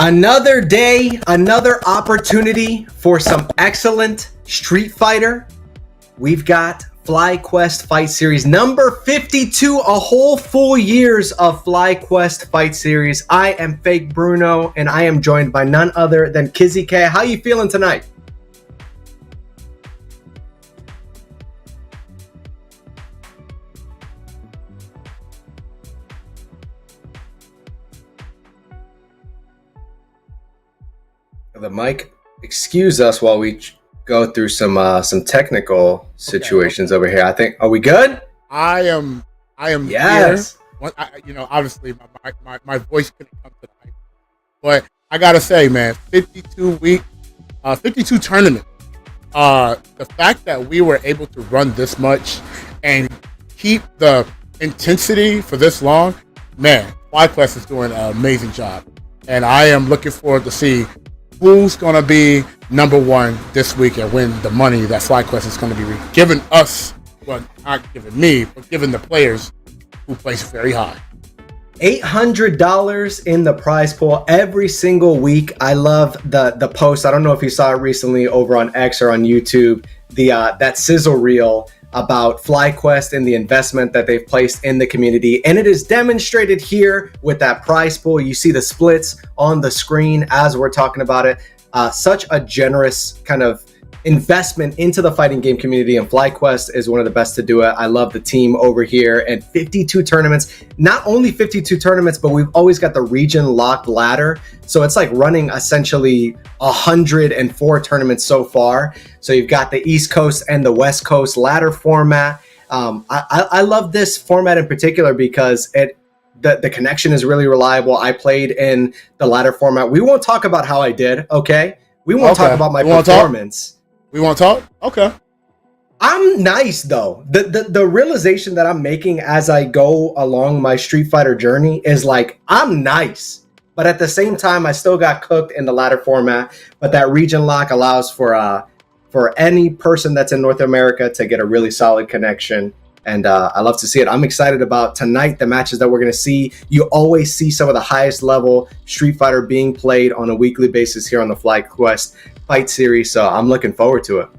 Another day, another opportunity for some excellent Street Fighter. We've got FlyQuest Fight Series number 52, a whole full years of FlyQuest Fight Series. I am Fake Bruno, and I am joined by none other than Kizzy K. How you feeling tonight? The mic excuse us while we go through some technical situations over here. I think, are we good? I am Yes. here. Obviously my voice couldn't come tonight, but I gotta say, man, 52 tournaments. The fact that we were able to run this much and keep the intensity for this long, man, FlyQuest is doing an amazing job. And I am looking forward to see who's going to be number one this week and win the money that FlyQuest is going to be giving us. Well, not giving me, but giving the players who place very high. $800 in the prize pool every single week. I love the post. I don't know if you saw it recently over on X or on YouTube, that sizzle reel about FlyQuest and the investment that they've placed in the community. And it is demonstrated here with that prize pool. You see the splits on the screen as we're talking about it. Such a generous kind of investment into the fighting game community, and FlyQuest is one of the best to do it. I love the team over here, and 52 tournaments. Not only 52 tournaments, but we've always got the region locked ladder. So it's like running essentially 104 tournaments so far. So you've got the East Coast and the West Coast ladder format. I love this format in particular because the connection is really reliable. I played in the ladder format. We won't talk about how I did, okay? We won't talk about my performance. We want to talk? Okay. I'm nice though. The realization that I'm making as I go along my Street Fighter journey is like, I'm nice, but at the same time, I still got cooked in the ladder format. But that region lock allows for any person that's in North America to get a really solid connection. And I love to see it. I'm excited about tonight, the matches that we're going to see. You always see some of the highest level Street Fighter being played on a weekly basis here on the FlyQuest Fight Series. So I'm looking forward to it.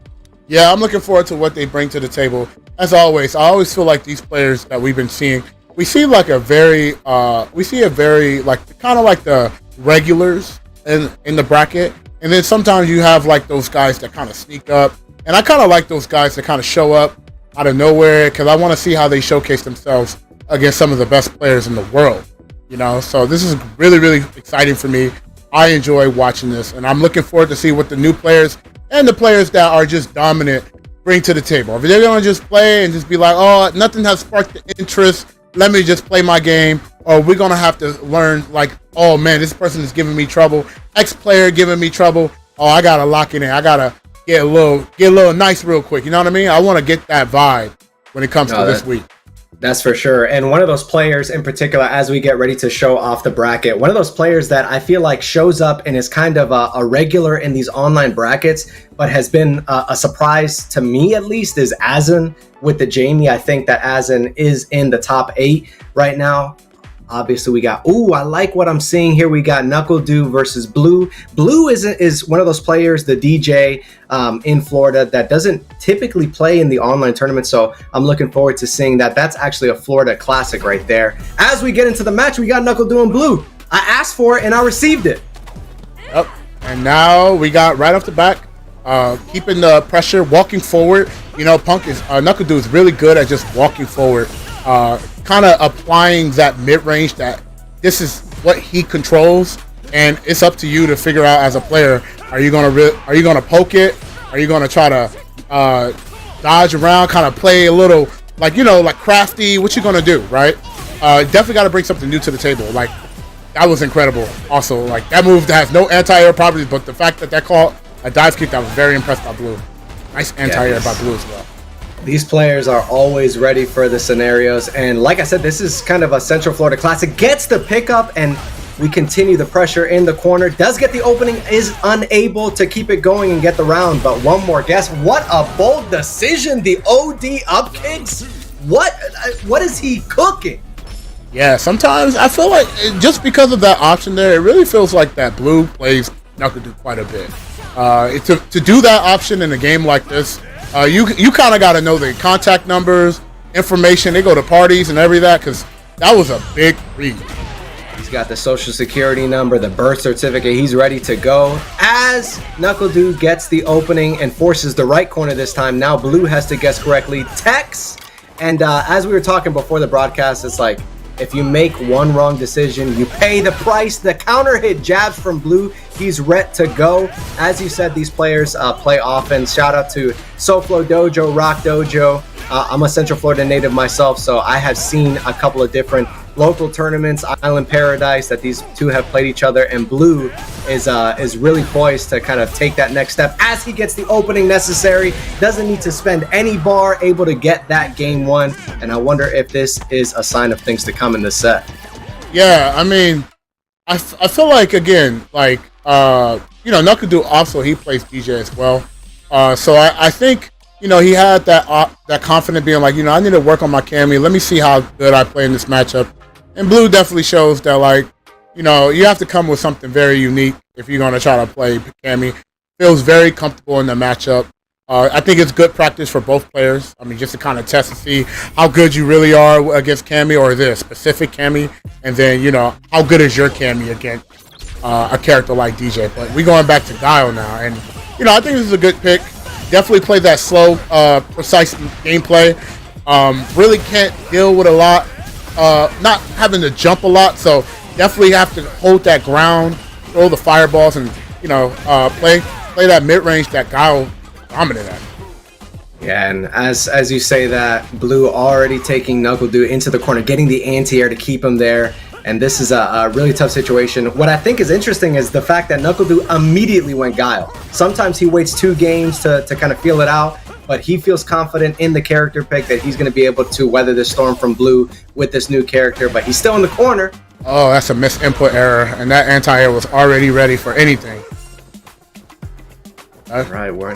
Yeah, I'm looking forward to what they bring to the table. As always, I always feel like these players that we've been seeing, we see like a very like kind of like the regulars in the bracket. And then sometimes you have like those guys that kind of sneak up. And I kind of like those guys that kind of show up out of nowhere, because I want to see how they showcase themselves against some of the best players in the world, so this is really, really exciting for me. I enjoy watching this, and I'm looking forward to see what the new players and the players that are just dominant bring to the table. If they're going to just play and just be like, oh, nothing has sparked the interest, let me just play my game, or we're going to have to learn like, oh man, this person is giving me trouble, X player giving me trouble, oh, I got to lock it in, I got to get a little nice real quick. You know what I mean? I want to get that vibe when it comes to this week. That's for sure. And one of those players in particular, as we get ready to show off the bracket, one of those players that I feel like shows up and is kind of a regular in these online brackets, but has been a surprise to me at least, is Azen with the Jamie. I think that Azen is in the top 8 right now. Obviously, we got, I like what I'm seeing here. We got NACL versus Blue. Blue is one of those players, the DJ in Florida, that doesn't typically play in the online tournament. So I'm looking forward to seeing that. That's actually a Florida classic right there. As we get into the match, we got NACL and Blue. I asked for it and I received it. Yep. And now we got right off the back, keeping the pressure, walking forward. Punk is NACL is really good at just walking forward. Kind of applying that mid-range, that this is what he controls, and it's up to you to figure out as a player, are you gonna poke it, are you gonna try to dodge around, kind of play a little like crafty, what you gonna do, right? Definitely got to bring something new to the table. Like, that was incredible. Also, like, that move that has no anti-air properties, but the fact that called a dive kick, I was very impressed by Blue. Nice anti-air by Blue as well. These players are always ready for the scenarios. And like I said, this is kind of a Central Florida classic. Gets the pickup, and we continue the pressure in the corner. Does get the opening, is unable to keep it going and get the round. But one more guess. What a bold decision. The OD up kicks. What is he cooking? Yeah, sometimes I feel like just because of that option there, it really feels like that Blue plays NACL quite a bit. To do that option in a game like this, you kind of got to know the contact numbers, information. They go to parties and everything, because that was a big read. He's got the social security number, the birth certificate. He's ready to go. As NACL gets the opening and forces the right corner this time, now Blue has to guess correctly. Tex. And as we were talking before the broadcast, it's like, If you make one wrong decision, you pay the price. The counter hit jabs from Blue. He's ready to go. As you said, these players play offense. Shout out to SoFlo Dojo, Rock Dojo. I'm a Central Florida native myself, so I have seen a couple of different local tournaments, Island Paradise, that these two have played each other, and Blue is really poised to kind of take that next step as he gets the opening necessary. Doesn't need to spend any bar, able to get that game one, and I wonder if this is a sign of things to come in this set. Yeah, I mean, I feel like, again, like, NACL also, he plays DJ as well. So I think, he had that confidence being like, I need to work on my Cammy. Let me see how good I play in this matchup. And Blue definitely shows that, like, you have to come with something very unique if you're going to try to play Cammy. Feels very comfortable in the matchup. I think it's good practice for both players. I mean, just to kind of test to see how good you really are against Cammy, or is it a specific Cammy? And then, how good is your Cammy against a character like DJ? But we're going back to Guile now. And, I think this is a good pick. Definitely play that slow, precise gameplay. Really can't deal with a lot. Not having to jump a lot, so definitely have to hold that ground, throw the fireballs, and play that mid range that Guile dominant at. Yeah, and as you say that, Blue already taking NACL into the corner, getting the anti-air to keep him there, and this is a really tough situation. What I think is interesting is the fact that NACL immediately went Guile. Sometimes he waits 2 games to kind of feel it out, but he feels confident in the character pick that he's going to be able to weather the storm from Blue with this new character, but he's still in the corner. Oh, that's a missed input error, and that anti-air was already ready for anything. Right, we're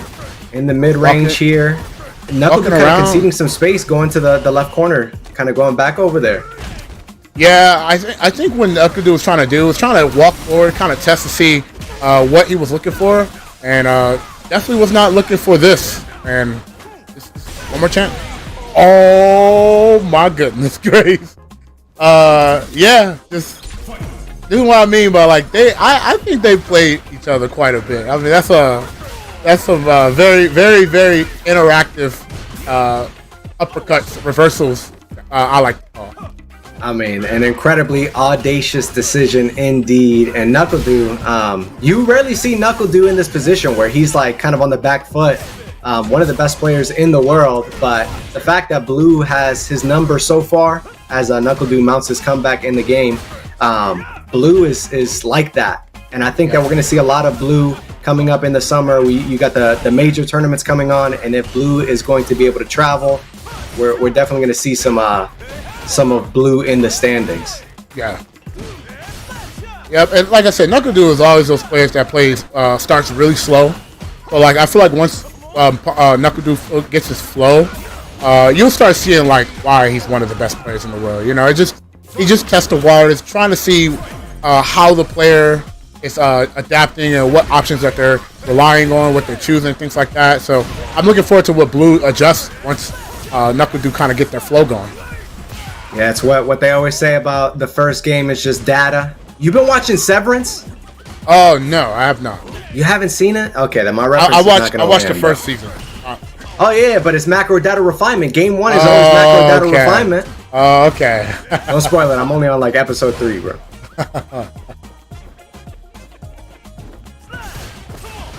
in the mid-range here. NACL kind of conceding some space, going to the left corner, kind of going back over there. Yeah, I think what NACL was trying to walk forward, kind of test to see what he was looking for, and definitely was not looking for this. And one more chance. Oh my goodness gracious. Yeah, just doing what I mean by, like, I think they played each other quite a bit. I mean, that's some very, very, very interactive uppercuts, reversals. I like to call. I mean, an incredibly audacious decision indeed. And NACL, you rarely see NACL in this position where he's like kind of on the back foot. One of the best players in the world, but the fact that Blue has his number so far as NACL mounts his comeback in the game, Blue is like that. And I think that we're going to see a lot of Blue coming up in the summer. You got the major tournaments coming on, and if Blue is going to be able to travel, we're definitely going to see some of Blue in the standings. Yeah. Yep, and like I said, NACL is always those players that plays starts really slow. But like I feel like once NACL gets his flow, you'll start seeing like why he's one of the best players in the world. He just tests the waters, trying to see how the player is adapting and what options that they're relying on, what they're choosing, things like that. So I'm looking forward to what Blue adjusts once NACL kind of get their flow going. Yeah, it's what they always say about the first game is just data. You've been watching Severance? Oh no, I have not. You haven't seen it? Okay, then my reference is not going to I watched the first season. Oh yeah, but it's macro data refinement. Game 1 is always macro data refinement. Oh, okay. Don't spoil it. I'm only on like episode 3, bro.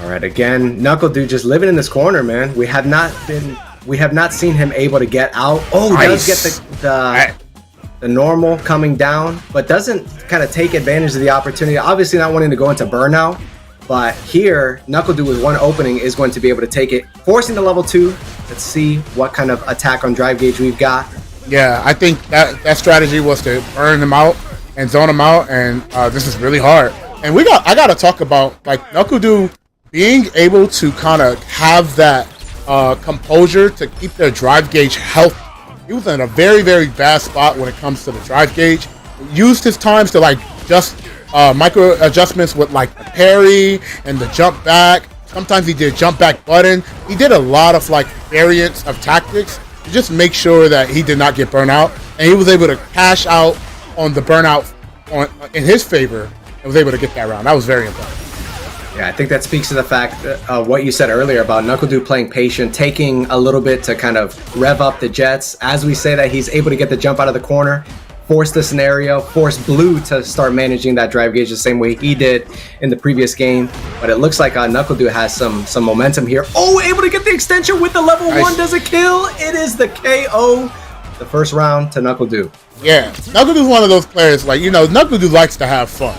All right, again, NACL just living in this corner, man. We have not seen him able to get out. Oh, nice. Does get the normal coming down, but doesn't kind of take advantage of the opportunity. Obviously not wanting to go into burnout, but here, NACL with one opening is going to be able to take it, forcing the level 2. Let's see what kind of attack on drive gauge we've got. Yeah, I think that strategy was to burn them out and zone them out, and this is really hard. And I got to talk about like NACL being able to kind of have that composure to keep their drive gauge healthy. He was in a very, very bad spot when it comes to the drive gauge. Used his times to like just micro adjustments with like the parry and the jump back. Sometimes he did jump back button. He did a lot of like variants of tactics to just make sure that he did not get burnt out. And he was able to cash out on the burnout in his favor and was able to get that round. That was very important. Yeah, I think that speaks to the fact that what you said earlier about NACL playing patient, taking a little bit to kind of rev up the jets. As we say that he's able to get the jump out of the corner, force the scenario, force Blue to start managing that drive gauge the same way he did in the previous game. But it looks like NuckleDu has some momentum here. Oh, able to get the extension with the level 1. Does a kill? It is the KO. The first round to NuckleDu. Yeah, NuckleDu's one of those players, like, you know, NuckleDu likes to have fun.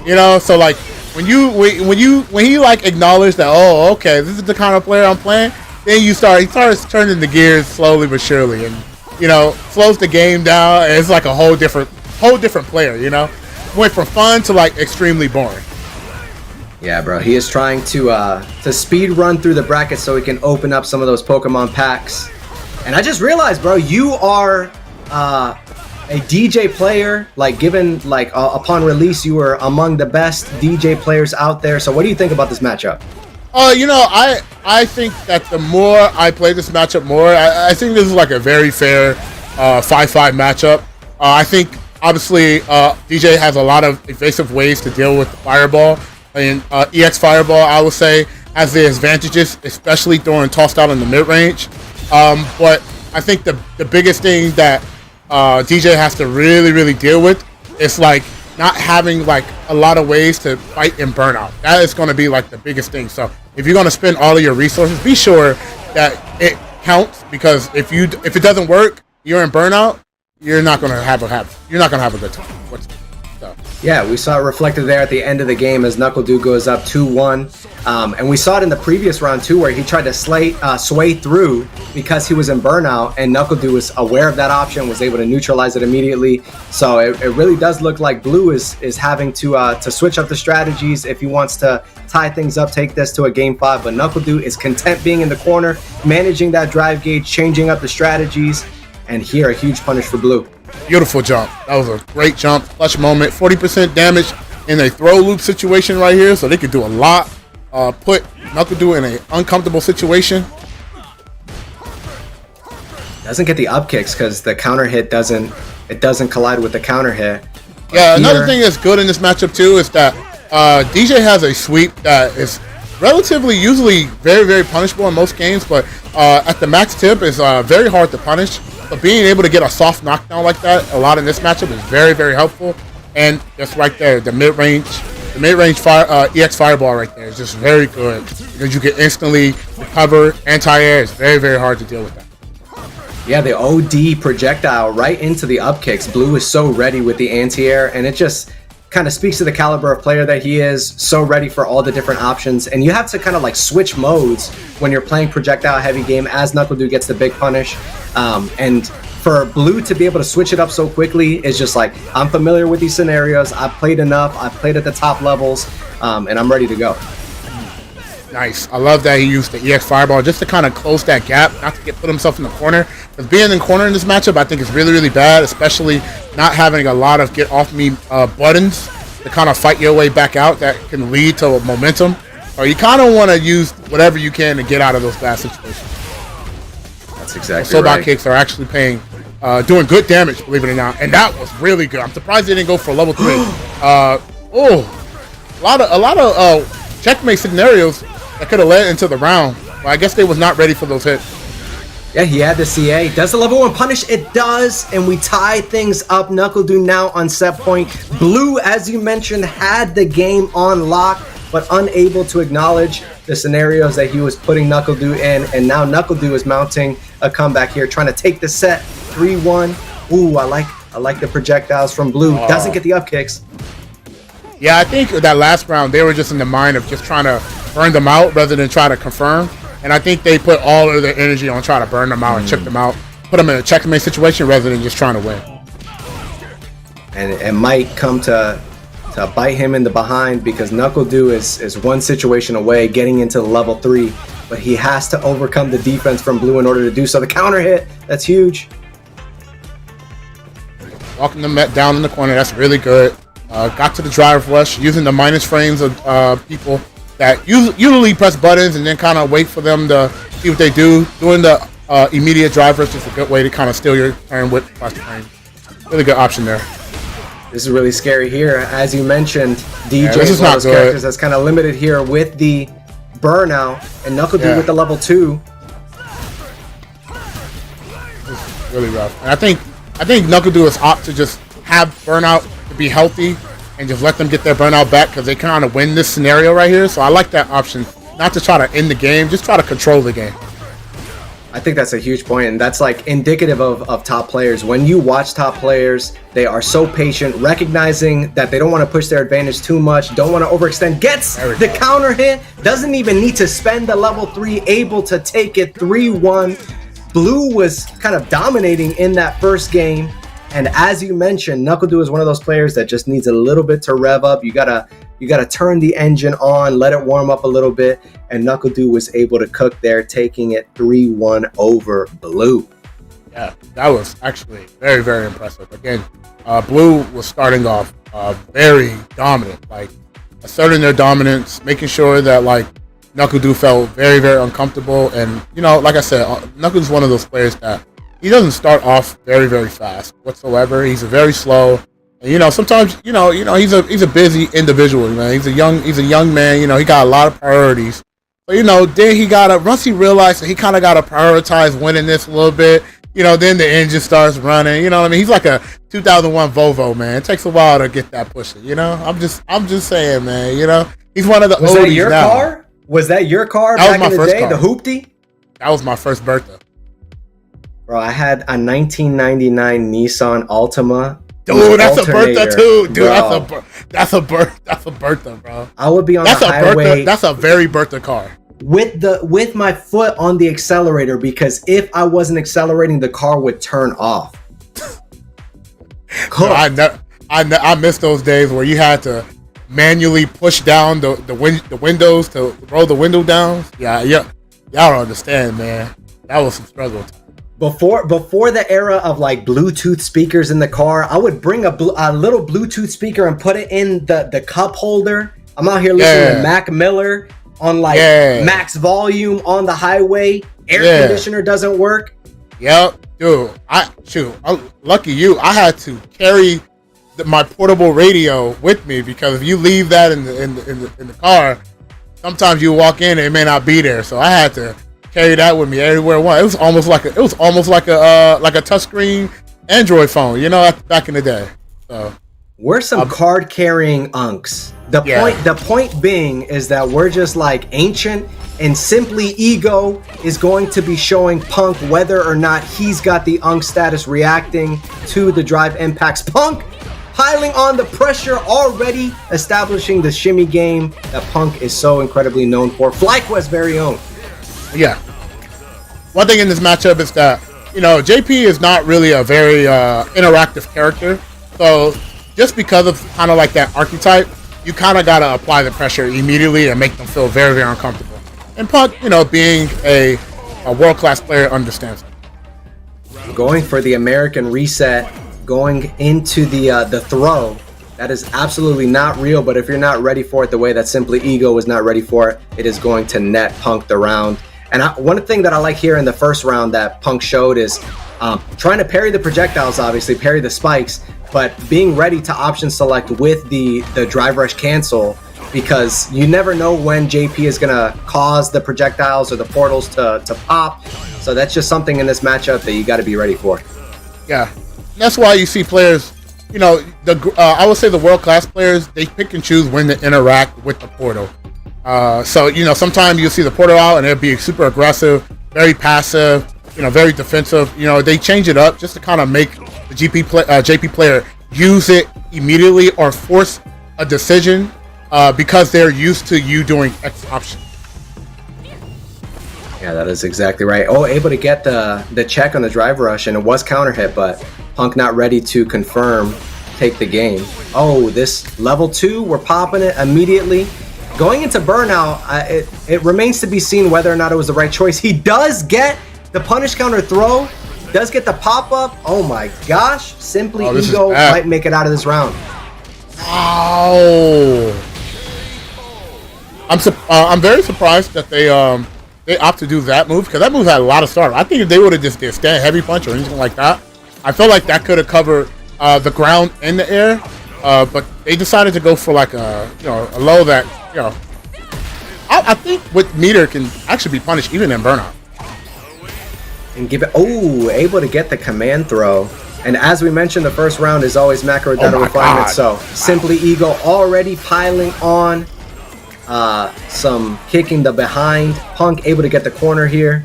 You know, so like when he like acknowledged that, oh, okay, this is the kind of player I'm playing, then he starts turning the gears slowly but surely, and you know, slows the game down, and it's like a whole different player. You know, went from fun to like extremely boring. Yeah, bro, he is trying to speed run through the bracket so he can open up some of those Pokemon packs. And I just realized, bro, you are a DJ player. Like, given like upon release, you were among the best DJ players out there. So, what do you think about this matchup? You know, I think that the more I play this matchup more, I think this is like a very fair 5-5 matchup. I think, obviously, DJ has a lot of evasive ways to deal with the Fireball. And EX Fireball, I would say, has the advantages, especially throwing tossed out in the mid-range. But I think the biggest thing that DJ has to really deal with is, like, not having like a lot of ways to fight in burnout. That is going to be like the biggest thing. So if you're going to spend all of your resources, be sure that it counts, because if it doesn't work, you're in burnout, you're not going to have a good time. Yeah, we saw it reflected there at the end of the game as NuckleDu goes up 2-1. And we saw it in the previous round too, where he tried to sway through because he was in burnout, and NuckleDu was aware of that option, was able to neutralize it immediately. So it really does look like Blue is having to switch up the strategies if he wants to tie things up, take this to a game 5. But NuckleDu is content being in the corner, managing that drive gauge, changing up the strategies, and here a huge punish for Blue. Beautiful jump. That was a great jump. Clutch moment. 40% damage in a throw loop situation right here, so they could do a lot. Put NuckleDu in an uncomfortable situation. Doesn't get the up kicks because the counter hit doesn't collide with the counter hit. Yeah, another thing that's good in this matchup too is that DJ has a sweep that is relatively usually very punishable in most games, but at the max tip is very hard to punish. But being able to get a soft knockdown like that a lot in this matchup is very helpful. And just right there, the mid-range EX Fireball right there is just very good, because you can instantly recover. Anti-air is very hard to deal with that. Yeah, the OD projectile right into the up kicks. Blue is so ready with the anti-air, and it just kind of speaks to the caliber of player that he is, so ready for all the different options. And you have to kind of like switch modes when you're playing projectile heavy game as NuckleDu gets the big punish. And for Blue to be able to switch it up so quickly is just like, I'm familiar with these scenarios, I've played enough, I've played at the top levels, and I'm ready to go. Nice. I love that he used the EX Fireball just to kind of close that gap, not to put himself in the corner. Because being in the corner in this matchup, I think is really bad, especially not having a lot of get off me buttons to kind of fight your way back out. That can lead to momentum. Or you kind of want to use whatever you can to get out of those bad situations. That's exactly Sobot right. kicks are actually doing good damage, believe it or not, and that was really good. I'm surprised they didn't go for level 3. A lot of checkmate scenarios that could have led into the round, but I guess they was not ready for those hits. Yeah, he had the CA. Does the level 1 punish? It does, and we tie things up. NuckleDu now on set point. Blue, as you mentioned, had the game on lock, but unable to acknowledge the scenarios that he was putting NuckleDu in, and now NuckleDu is mounting a comeback here, trying to take the set 3-1. Ooh, I like the projectiles from Blue. Doesn't get the up kicks. Yeah, I think that last round they were just in the mind of just trying to burn them out rather than try to confirm. And I think they put all of their energy on trying to burn them out and chip them out, put them in a checkmate situation rather than just trying to win. And it might come to bite him in the behind, because NuckleDu is one situation away getting into the level 3, but he has to overcome the defense from Blue in order to do so. The counter hit, that's huge. Walking them down in the corner, that's really good. Got to the drive rush using the minus frames of people that usually press buttons and then kind of wait for them to see what they do. Doing the immediate drive rush is a good way to kind of steal your turn with plus frame. Really good option there. This is really scary here. As you mentioned, DJ this is one of those characters that's kind of limited here with the burnout, and NuckleDu with the level 2. It's really rough. And I think NuckleDu is opt to just have Burnout to be healthy and just let them get their Burnout back because they kind of win this scenario right here. So I like that option. Not to try to end the game, just try to control the game. I think that's a huge point, and that's like indicative of top players. When you watch top players, they are so patient, recognizing that they don't want to push their advantage too much, don't want to overextend, gets the counter hit, doesn't even need to spend the level 3, able to take it 3-1. Blue was kind of dominating in that first game, and as you mentioned, NuckleDu is one of those players that just needs a little bit to rev up. You gotta turn the engine on, let it warm up a little bit, and NuckleDu was able to cook there, taking it 3-1 over Blue. Yeah, that was actually very, very impressive. Again, Blue was starting off very dominant, like asserting their dominance, making sure that like NuckleDu felt very, very uncomfortable. And you know, like I said, NuckleDu's one of those players that he doesn't start off very, very fast whatsoever. He's a very slow. And, you know, sometimes you know he's a busy individual, man. He's a young man. You know, he got a lot of priorities. But you know, then once he realized that he kind of gotta prioritize winning this a little bit. You know, then the engine starts running. You know what I mean? He's like a 2001 Volvo, man. It takes a while to get that pushing. You know, I'm just saying, man. You know, he's one of the. Was that your car? Was that your car back in the day? The Hoopty? That was my first Bertha. Bro, I had a 1999 Nissan Altima. Dude, that's a Bertha too. Dude, that's a Bertha, bro. I would be on the highway. That's a very Bertha car. With my foot on the accelerator, because if I wasn't accelerating, the car would turn off. I miss those days where you had to manually push down the windows to roll the window down. Yeah, y'all don't understand, man. That was some struggle time. Before the era of like Bluetooth speakers in the car, I would bring a little Bluetooth speaker and put it in the cup holder. I'm out here listening to Mac Miller on like max volume on the highway. Air conditioner doesn't work. Yep, dude. Lucky you. I had to carry my portable radio with me because if you leave that in the car, sometimes you walk in and it may not be there. So I had to carry that with me everywhere I went. It was almost like a touchscreen Android phone, you know, back in the day. So we're some card carrying unks. The point being is that we're just like ancient, and simply Ego is going to be showing Punk whether or not he's got the unk status, reacting to the drive impacts. Punk piling on the pressure, already establishing the shimmy game that Punk is so incredibly known for. FlyQuest very own. Yeah. One thing in this matchup is that, you know, JP is not really a very interactive character. So just because of kind of like that archetype, you kind of got to apply the pressure immediately and make them feel very, very uncomfortable. And Punk, you know, being a world-class player, understands it. Going for the American reset, going into the throw. That is absolutely not real, but if you're not ready for it the way that Simply Ego was not ready for it, it is going to net Punk the round. And one thing that I like here in the first round that Punk showed is trying to parry the projectiles, obviously, parry the spikes, but being ready to option select with the drive rush cancel, because you never know when JP is going to cause the projectiles or the portals to pop. So that's just something in this matchup that you got to be ready for. Yeah, that's why you see players, you know, I would say the world-class players, they pick and choose when to interact with the portal. So, you know, sometimes you'll see the portal out and it'll be super aggressive, very passive, you know, very defensive. You know, they change it up just to kind of make the JP player use it immediately or force a decision because they're used to you doing X option. Yeah, that is exactly right. Oh, able to get the check on the drive rush, and it was counter hit, but Punk not ready to confirm, take the game. Oh, this level 2, we're popping it immediately. Going into Burnout, it remains to be seen whether or not it was the right choice. He does get the punish counter throw, does get the pop-up. Oh my gosh, Simply Ego might make it out of this round. Oh. I'm very surprised that they opt to do that move, because that move had a lot of start. I think if they would have just did stand heavy punch or anything like that, I felt like that could have covered the ground and the air. But they decided to go for like a low that, you know, I think with meter can actually be punished even in Burnout. And give it, able to get the command throw. And as we mentioned, the first round is always macro data refinement. So Simply Ego already piling on some kicking the behind. Punk able to get the corner here.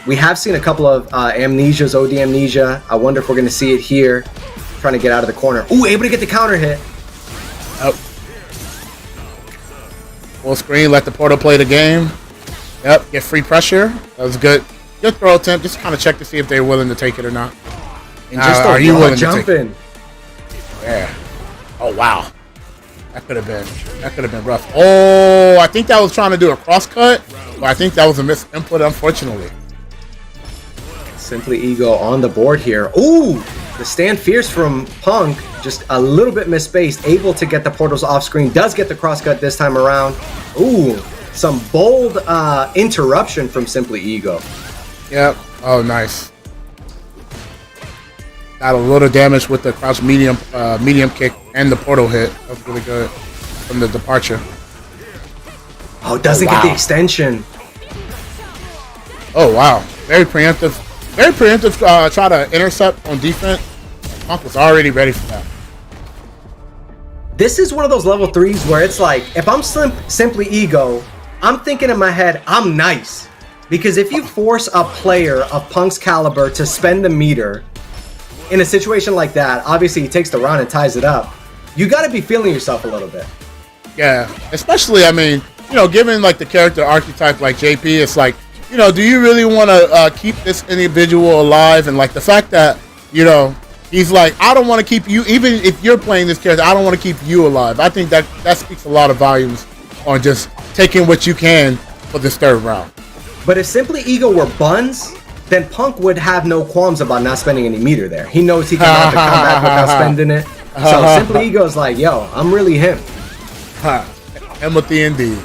We have seen a couple of amnesias, OD amnesia. I wonder if we're going to see it here. Trying to get out of the corner. Ooh, able to get the counter hit. Oh. Full screen, let the portal play the game. Yep, get free pressure. That was good. Good throw attempt. Just kind of check to see if they're willing to take it or not. And just are you willing jump to take in? It? Yeah. Oh wow. That could have been rough. Oh, I think that was trying to do a cross cut, but I think that was a missed input, unfortunately. Simply Ego on the board here. Ooh, the stand fierce from Punk, just a little bit misspaced, able to get the portals off screen, does get the cross cut this time around. Ooh, some bold interruption from Simply Ego. Yep. Oh, nice. Got a little damage with the crouch medium kick and the portal hit. That was really good from the departure. Oh, doesn't get the extension. Oh, wow. Very preemptive. Very preemptive try to intercept on defense. Punk was already ready for that. This is one of those level 3s where it's like, if I'm Simply Ego, I'm thinking in my head, I'm nice. Because if you force a player of Punk's caliber to spend the meter in a situation like that, obviously he takes the round and ties it up. You got to be feeling yourself a little bit. Yeah, especially, I mean, you know, given like the character archetype like JP, it's like, you know, do you really want to keep this individual alive? And like the fact that, you know, he's like, I don't want to keep you, even if you're playing this character, I don't want to keep you alive. I think that speaks a lot of volumes on just taking what you can for this third round. But if Simply Ego were Buns, then Punk would have no qualms about not spending any meter there. He knows he can have the comeback without spending it. So Simply Ego's like, yo, I'm really him. Empathy indeed.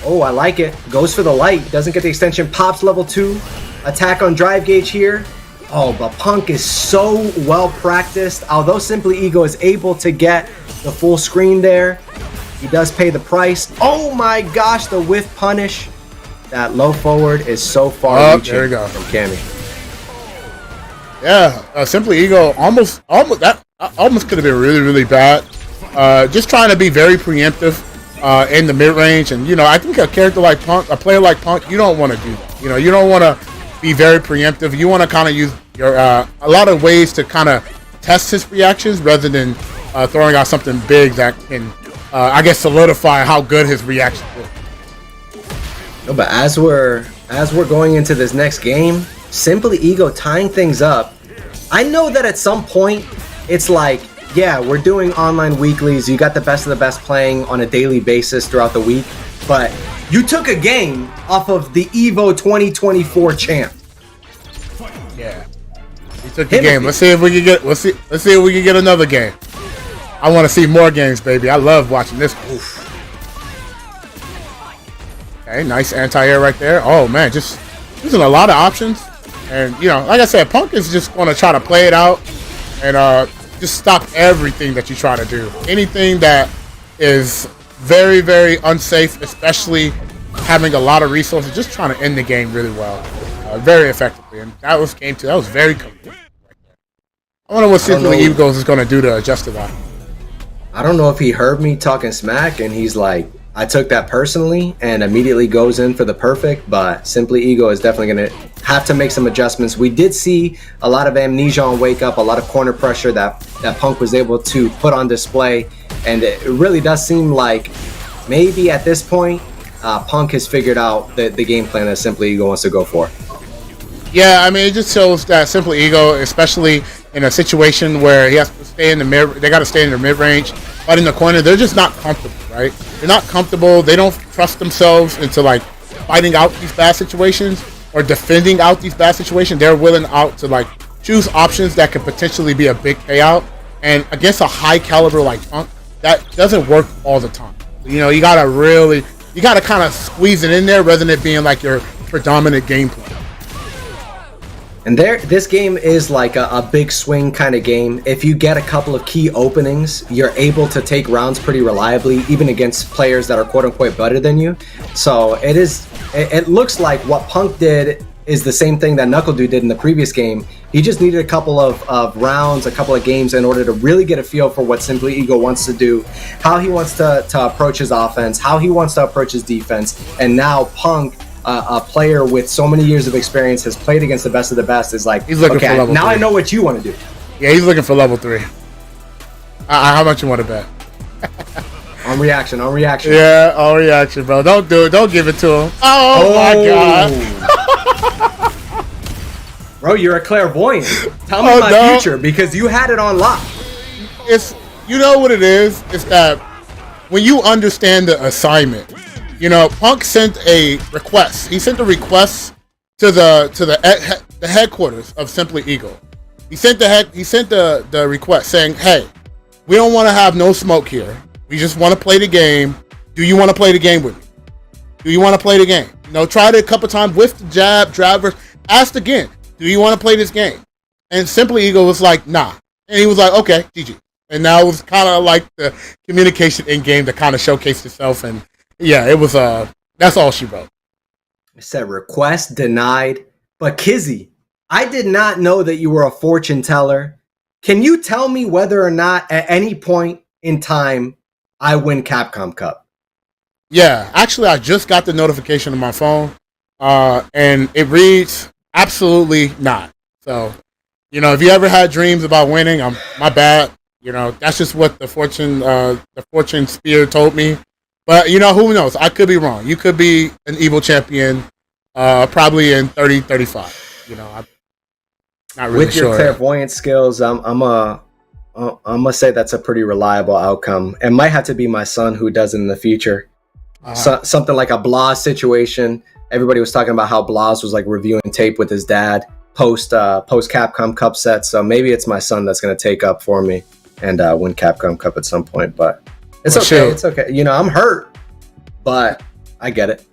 Oh, I like it. Goes for the light. Doesn't get the extension. Pops level 2. Attack on drive gauge here. Oh, but Punk is so well practiced. Although Simply Ego is able to get the full screen there, he does pay the price. Oh my gosh, the whiff punish. That low forward is so far reaching there we go. from Cammy. Yeah, Simply Ego almost could have been really, really bad. Just trying to be very preemptive in the mid range, and you know, I think a character like Punk, a player like Punk, you don't want to do that. You know, you don't want to be very preemptive. You want to kind of use your a lot of ways to kind of test his reactions rather than throwing out something big that can, I guess, solidify how good his reaction is. No, but as we're going into this next game, Simply Ego tying things up. I know that at some point it's like, yeah, we're doing online weeklies. You got the best of the best playing on a daily basis throughout the week, but you took a game off of the Evo 2024 champ. Yeah, we took the game. Let's see if we can get. Let's see if we can get another game. I want to see more games, baby. I love watching this. Oof. Okay, nice anti-air right there. Oh man, just using a lot of options. And you know, like I said, Punk is just going to try to play it out and just stop everything that you try to do. Anything that is very, very unsafe, especially having a lot of resources, just trying to end the game really well, very effectively. And that was game 2. That was very complete. I wonder what Simply Egos is going to do to adjust to that. I don't know if he heard me talking smack and he's like, I took that personally, and immediately goes in for the perfect, but Simply Ego is definitely going to have to make some adjustments. We did see a lot of amnesia on Wake Up, a lot of corner pressure that Punk was able to put on display, and it really does seem like maybe at this point, Punk has figured out the game plan that Simply Ego wants to go for. Yeah, I mean, it just shows that Simply Ego, especially in a situation where he has to stay in the mid, they got to stay in their mid-range, but in the corner, they're just not comfortable, right? They're not comfortable. They don't trust themselves into like fighting out these bad situations or defending out these bad situations. They're willing out to like choose options that could potentially be a big payout. And against a high caliber like Punk, that doesn't work all the time. You know, you gotta kind of squeeze it in there rather than it being like your predominant gameplay. And this game is like a big swing kind of game. If you get a couple of key openings, you're able to take rounds pretty reliably, even against players that are quote unquote better than you. So it looks like what Punk did is the same thing that Knuckle Dude did in the previous game. He just needed a couple of rounds, a couple of games in order to really get a feel for what Simply Eagle wants to do, how he wants to approach his offense, how he wants to approach his defense. And now Punk, a player with so many years of experience, has played against the best of the best, is like, he's looking for level now 3. I know what you want to do. Yeah, he's looking for level 3. How much you want to bet? On reaction. Yeah, on reaction, bro. Don't do it. Don't give it to him. Oh. My God. Bro, you're a clairvoyant. Tell me my future, because you had it on lock. It's, you know what it is? It's that when you understand the assignment, you know, Punk sent a request. He sent a request to the headquarters of Simply Eagle. He sent the request saying, "Hey, we don't want to have no smoke here. We just want to play the game. Do you want to play the game with me? Do you want to play the game? You know, tried it a couple times with the jab, driver. Asked again, do you want to play this game?" And Simply Eagle was like, "Nah." And he was like, "Okay, GG." And now it was kind of like the communication in game that kind of showcased itself. And yeah, it was that's all she wrote. It said request denied. But Kizzy, I did not know that you were a fortune teller. Can you tell me whether or not at any point in time I win Capcom Cup? Yeah, actually, I just got the notification on my phone, and it reads absolutely not. So, you know, if you ever had dreams about winning, my bad. You know, that's just what the fortune spear told me. But you know, who knows? I could be wrong. You could be an evil champion, probably in 30-35. You know, I'm not really with sure. Your clairvoyant skills, I'm gonna say that's a pretty reliable outcome. It might have to be my son who does it in the future. Something like a Blas situation. Everybody was talking about how Blas was like reviewing tape with his dad post Capcom Cup set. So maybe it's my son that's gonna take up for me and win Capcom Cup at some point. But it's okay. Sure. It's okay. You know, I'm hurt, but I get it.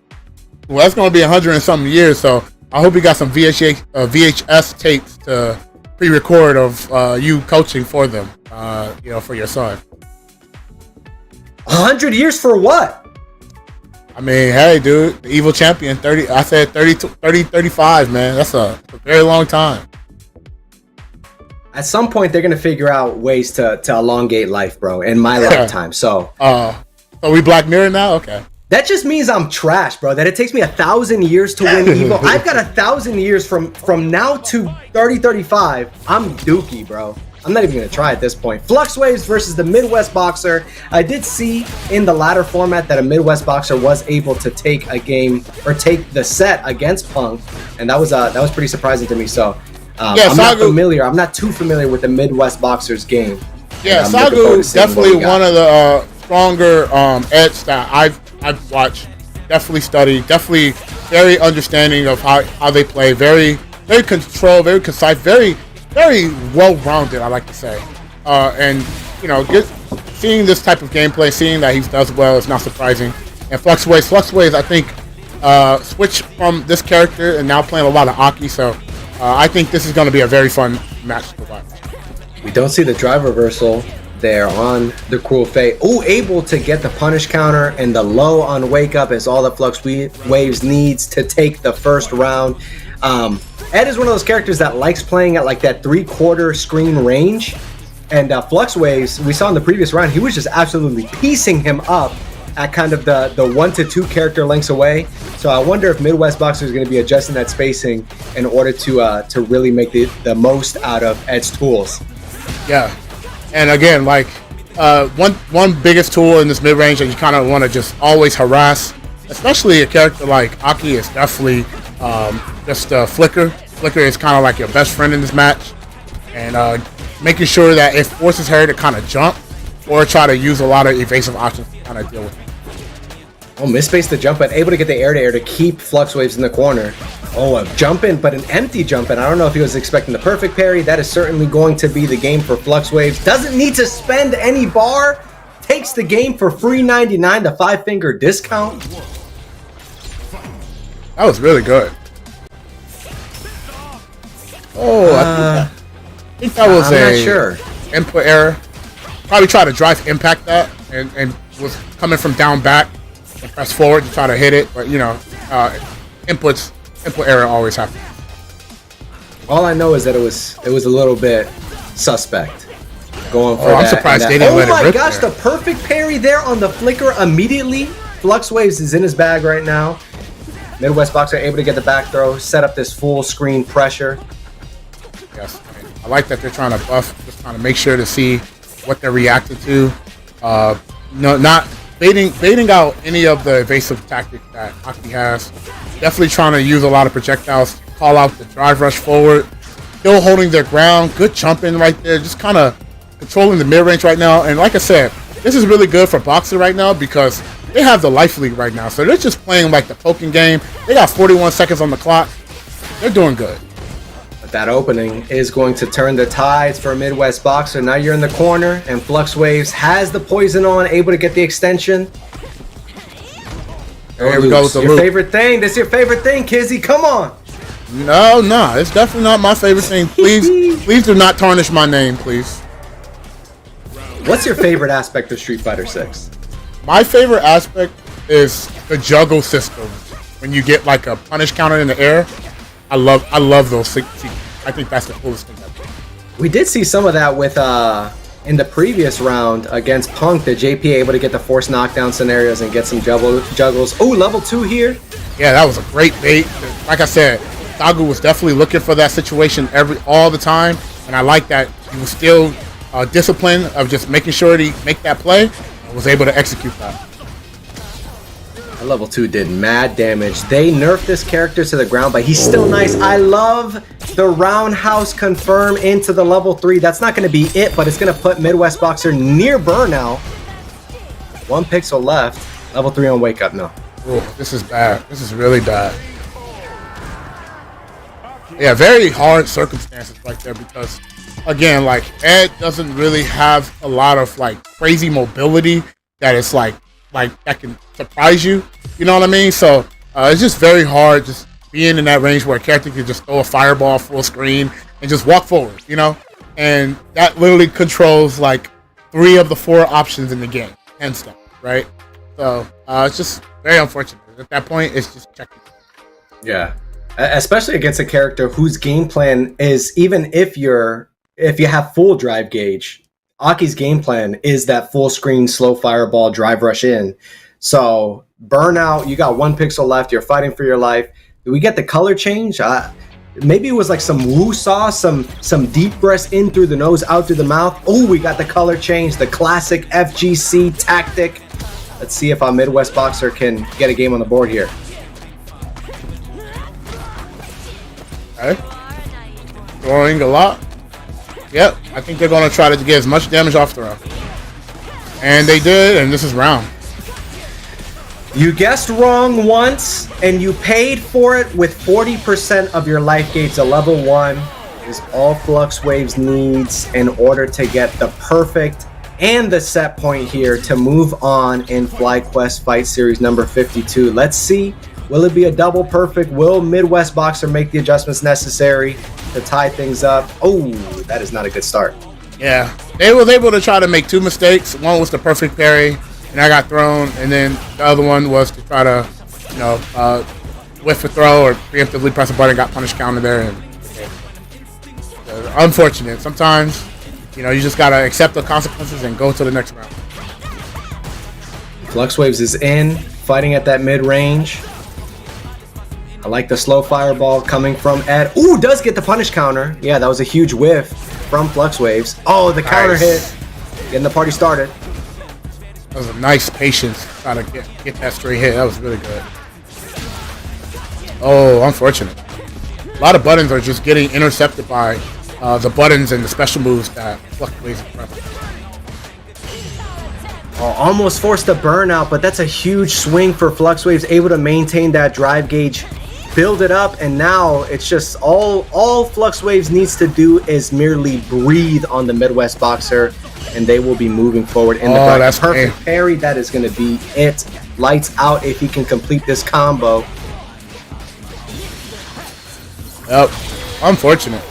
Well, that's gonna be 100 and something years. So I hope you got some VHS tapes to pre-record of you coaching for them. You know, for your son. 100 years for what? I mean, hey, dude, the evil champion, 30. I said 35, man. That's a very long time. At some point, they're gonna figure out ways to elongate life, bro. In my lifetime, so. So we Black Mirror now, okay. That just means I'm trash, bro. That it takes me 1,000 years to win evil. I've got 1,000 years from now to 35. I'm dookie, bro. I'm not even going to try at this point. Flux Waves versus the Midwest Boxer. I did see in the latter format that a Midwest Boxer was able to take a game or take the set against Punk, and that was pretty surprising to me. So I'm not familiar. I'm not too familiar with the Midwest Boxer's game. Yeah, Sagu is definitely one of the stronger Eds that I've watched. Definitely studied. Definitely very understanding of how they play. Very controlled. Very concise. Very well-rounded, I like to say. And, you know, seeing this type of gameplay, seeing that he does well is not surprising. And Flux Waves, I think, switched from this character and now playing a lot of Aki, so I think this is going to be a very fun match to watch. We don't see the drive reversal there on the Cruel Fate. Ooh, able to get the punish counter and the low on Wake Up is all that Flux Waves needs to take the first round. Ed is one of those characters that likes playing at like that 3/4 screen range, and Flux Waves, we saw in the previous round, he was just absolutely piecing him up at kind of the 1 to 2 character lengths away. So I wonder if Midwest Boxer is going to be adjusting that spacing in order to really make the most out of Ed's tools. Yeah, and again, like one biggest tool in this mid range that you kind of want to just always harass, especially a character like Aki, is definitely just Flicker. Flicker is kind of like your best friend in this match, and making sure that it forces her to kind of jump or try to use a lot of evasive options to kind of deal with it. Oh, misspaced the jump, but able to get the air-to-air to keep Flux Waves in the corner. Oh, a jump in, but an empty jump in. I don't know if he was expecting the perfect parry. That is certainly going to be the game for Flux Waves. Doesn't need to spend any bar. Takes the game for free 99, the 5-finger discount. That was really good. Oh, I think that was input error. Probably try to drive impact that and was coming from down back and press forward to try to hit it. But, you know, inputs simple error always happens. All I know is that it was a little bit suspect. Going for I'm surprised they didn't let it rip. Oh my gosh, the perfect parry there on the flicker immediately. FluxWaves is in his bag right now. Midwest Boxer able to get the back throw, set up this full screen pressure. Yes, I like that they're trying to buff, just trying to make sure to see what they're reacting to. Not baiting out any of the evasive tactics that Aki has. Definitely trying to use a lot of projectiles, call out the drive rush forward. Still holding their ground, good jumping right there, just kind of controlling the mid-range right now. And like I said, this is really good for Boxer right now because they have the life lead right now. So they're just playing like the poking game. They got 41 seconds on the clock. They're doing good. But that opening is going to turn the tides for Midwest Boxer. Now you're in the corner, and FluxWaves has the poison on, able to get the extension. Here we go with the your loop. favorite thing. This is your favorite thing, Kizzy. Come on. No, it's definitely not my favorite thing. Please do not tarnish my name, please. What's your favorite aspect of Street Fighter 6? My favorite aspect is the juggle system. When you get like a punish counter in the air, I love those. I think that's the coolest thing ever. We did see some of that with in the previous round against Punk. The JP able to get the force knockdown scenarios and get some juggles. Oh, level 2 here. Yeah, that was a great bait. Like I said, Dagu was definitely looking for that situation all the time, and I like that he was still disciplined of just making sure he make that play and was able to execute that. Level 2 did mad damage. They nerfed this character to the ground, but he's still nice. I love the roundhouse confirm into the level 3. That's not going to be it, but it's going to put Midwest Boxer near burnout. 1 pixel left. Level 3 on wake up now. Ooh, this is bad. This is really bad. Yeah, very hard circumstances right there because, again, like Ed doesn't really have a lot of like crazy mobility that is like that can surprise you. You know what I mean? So it's just very hard just being in that range where a character can just throw a fireball full screen and just walk forward. You know, and that literally controls like 3 of the 4 options in the game, hands down, right? So it's just very unfortunate. At that point, it's just checking. Yeah. Especially against a character whose game plan is, even if you have full drive gauge, Aki's game plan is that full screen slow fireball drive rush in. So burnout, you got 1 pixel left, you're fighting for your life. Do we get the color change? Maybe it was like some woo saw, some deep breaths in through the nose, out through the mouth. Oh, we got the color change, the classic FGC tactic. Let's see if our Midwest Boxer can get a game on the board here. Okay. Throwing a lot. Yep, I think they're going to try to get as much damage off the round. And they did, and this is round. You guessed wrong once, and you paid for it with 40% of your life gauge. A level 1 is all FluxWaves needs in order to get the perfect and the set point here to move on in FlyQuest Fight Series number 52. Let's see. Will it be a double perfect? Will Midwest Boxer make the adjustments necessary to tie things up? Oh, that is not a good start. Yeah, they were able to try to make 2 mistakes. One was the perfect parry, and I got thrown, and then the other one was to try to, whiff a throw or preemptively press a button, got punish counter there. And unfortunate. Sometimes, you just gotta accept the consequences and go to the next round. FluxWaves is in, fighting at that mid range. I like the slow fireball coming from Ed. Ooh, does get the punish counter. Yeah, that was a huge whiff from FluxWaves. Oh, the counter hit. Getting the party started. That was a nice patience trying to get that straight hit. That was really good. Oh, unfortunate. A lot of buttons are just getting intercepted by the buttons and the special moves that FluxWaves press. Oh, almost forced a burnout, but that's a huge swing for FluxWaves, able to maintain that drive gauge, build it up, and now it's just all FluxWaves needs to do is merely breathe on the Midwest Boxer, and they will be moving forward in the that's perfect parry. That is going to be it. Lights out if he can complete this combo. Yep, unfortunate.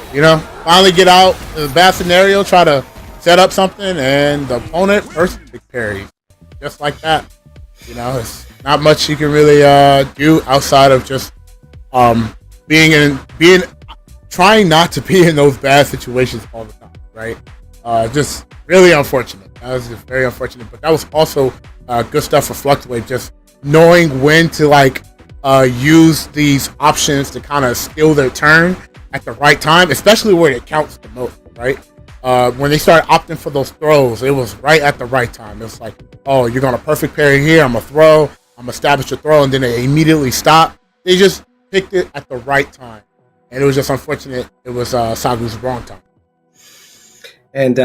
Finally get out the bad scenario, try to set up something, and the opponent perfect parry, just like that. It's not much you can really do outside of just trying not to be in those bad situations all the time, right? Just really unfortunate. That was just very unfortunate. But that was also good stuff for FluctWave, just knowing when to use these options to kind of steal their turn at the right time, especially where it counts the most, right? When they started opting for those throws, it was right at the right time. It was like, oh, you're going to perfect parry here. I'm going to throw. I'm going to establish a throw. And then they immediately stop. They just picked it at the right time. And it was just unfortunate. It was Sagu's wrong time. And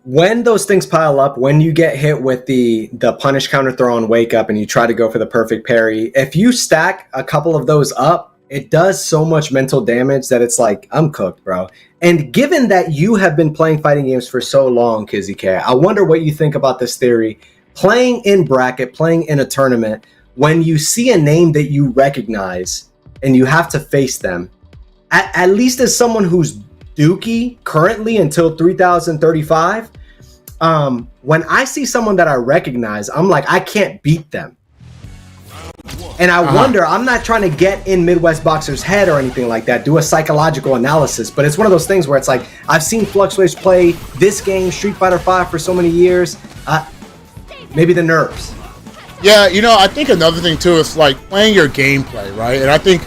when those things pile up, when you get hit with the punish counter throw on wake up and you try to go for the perfect parry, if you stack a couple of those up, it does so much mental damage that it's like, I'm cooked, bro. And given that you have been playing fighting games for so long, Kizzy K, I wonder what you think about this theory. Playing in bracket, playing in a tournament, when you see a name that you recognize and you have to face them, at least as someone who's Dookie currently until 3035, when I see someone that I recognize, I'm like, I can't beat them. And I wonder, I'm not trying to get in Midwest Boxer's head or anything like that, do a psychological analysis, but it's one of those things where it's like, I've seen FluctWaves play this game, Street Fighter V, for so many years. Maybe the nerves. Yeah, I think another thing too is like playing your gameplay, right? And I think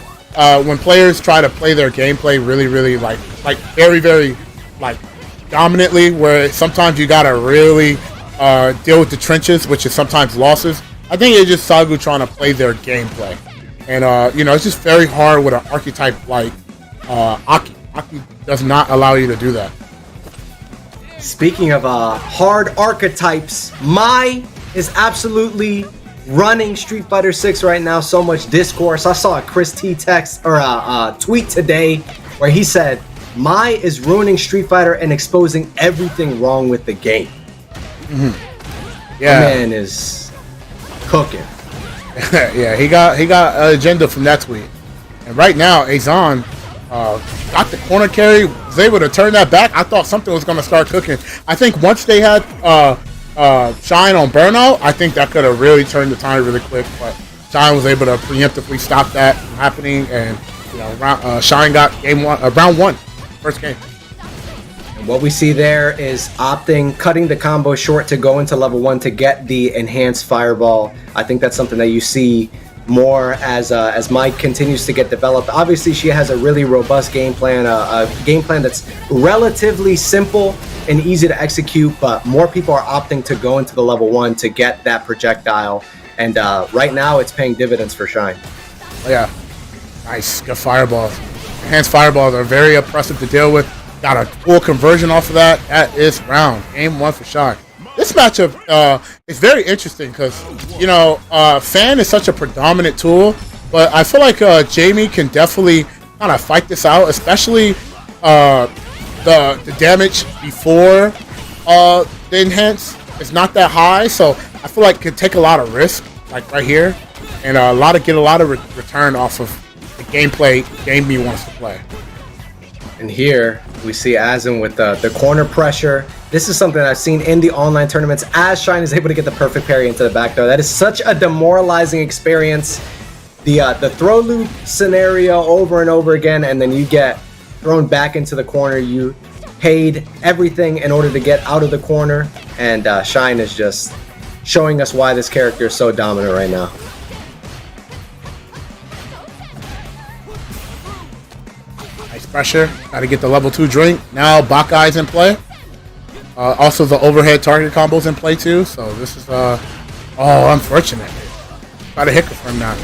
when players try to play their gameplay really, really like very, very dominantly, where sometimes you gotta really deal with the trenches, which is sometimes losses. I think it's just Sagu trying to play their gameplay, and it's just very hard with an archetype like Aki. Aki does not allow you to do that. Speaking of hard archetypes, Mai is absolutely running Street Fighter 6 right now. So much discourse. I saw a Chris T text or a tweet today where he said Mai is ruining Street Fighter and exposing everything wrong with the game. Mm-hmm. Yeah, my man is cooking. Yeah, he got an agenda from that tweet. And right now, Azan got the corner carry, was able to turn that back. I thought something was going to start cooking. I think once they had Shine on Burnout, I think that could have really turned the tide really quick. But Shine was able to preemptively stop that from happening, and Shine got round one, first game. What we see there is cutting the combo short to go into level 1 to get the enhanced fireball. I think that's something that you see more as Mike continues to get developed. Obviously, she has a really robust game plan, a game plan that's relatively simple and easy to execute, but more people are opting to go into the level 1 to get that projectile. And right now, it's paying dividends for Shine. Oh, yeah. Nice. Good fireballs. Enhanced fireballs are very oppressive to deal with. Got a full conversion off of that. That is round. Game 1 for Shine. This matchup is very interesting because, Fan is such a predominant tool, but I feel like Jamie can definitely kind of fight this out, especially the damage before the enhance is not that high, so I feel like could take a lot of risk, like right here, and get a lot of return off of the gameplay game he wants to play. And here we see Azim with the corner pressure. This is something I've seen in the online tournaments as Shine is able to get the perfect parry into the back throw. That is such a demoralizing experience. The throw loop scenario over and over again, and then you get thrown back into the corner. You paid everything in order to get out of the corner, and Shine is just showing us why this character is so dominant right now. Nice pressure. Got to get the level 2 drink. Now Bakai's in play. Also, the overhead target combo's in play too. So this is unfortunate. Got a hiccup from that.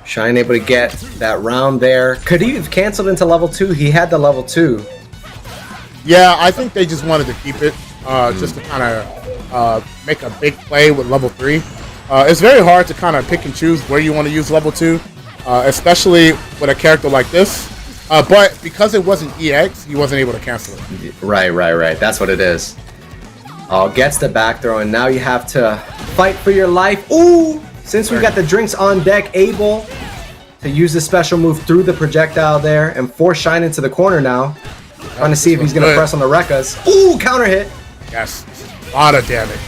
Shine able to get that round there. Could he have canceled into level 2? He had the level 2. Yeah, I think they just wanted to keep it, just to kind of make a big play with level 3. It's very hard to kind of pick and choose where you want to use level 2, especially with a character like this. But because it wasn't EX, he wasn't able to cancel it. Right. That's what it is. Gets the back throw, and now you have to fight for your life. Ooh! Since we got the drinks on deck, able to use the special move through the projectile there and force Shine into the corner now. Trying to see if he's going to press on the Rekkas. Ooh! Counter hit! Yes. A lot of damage.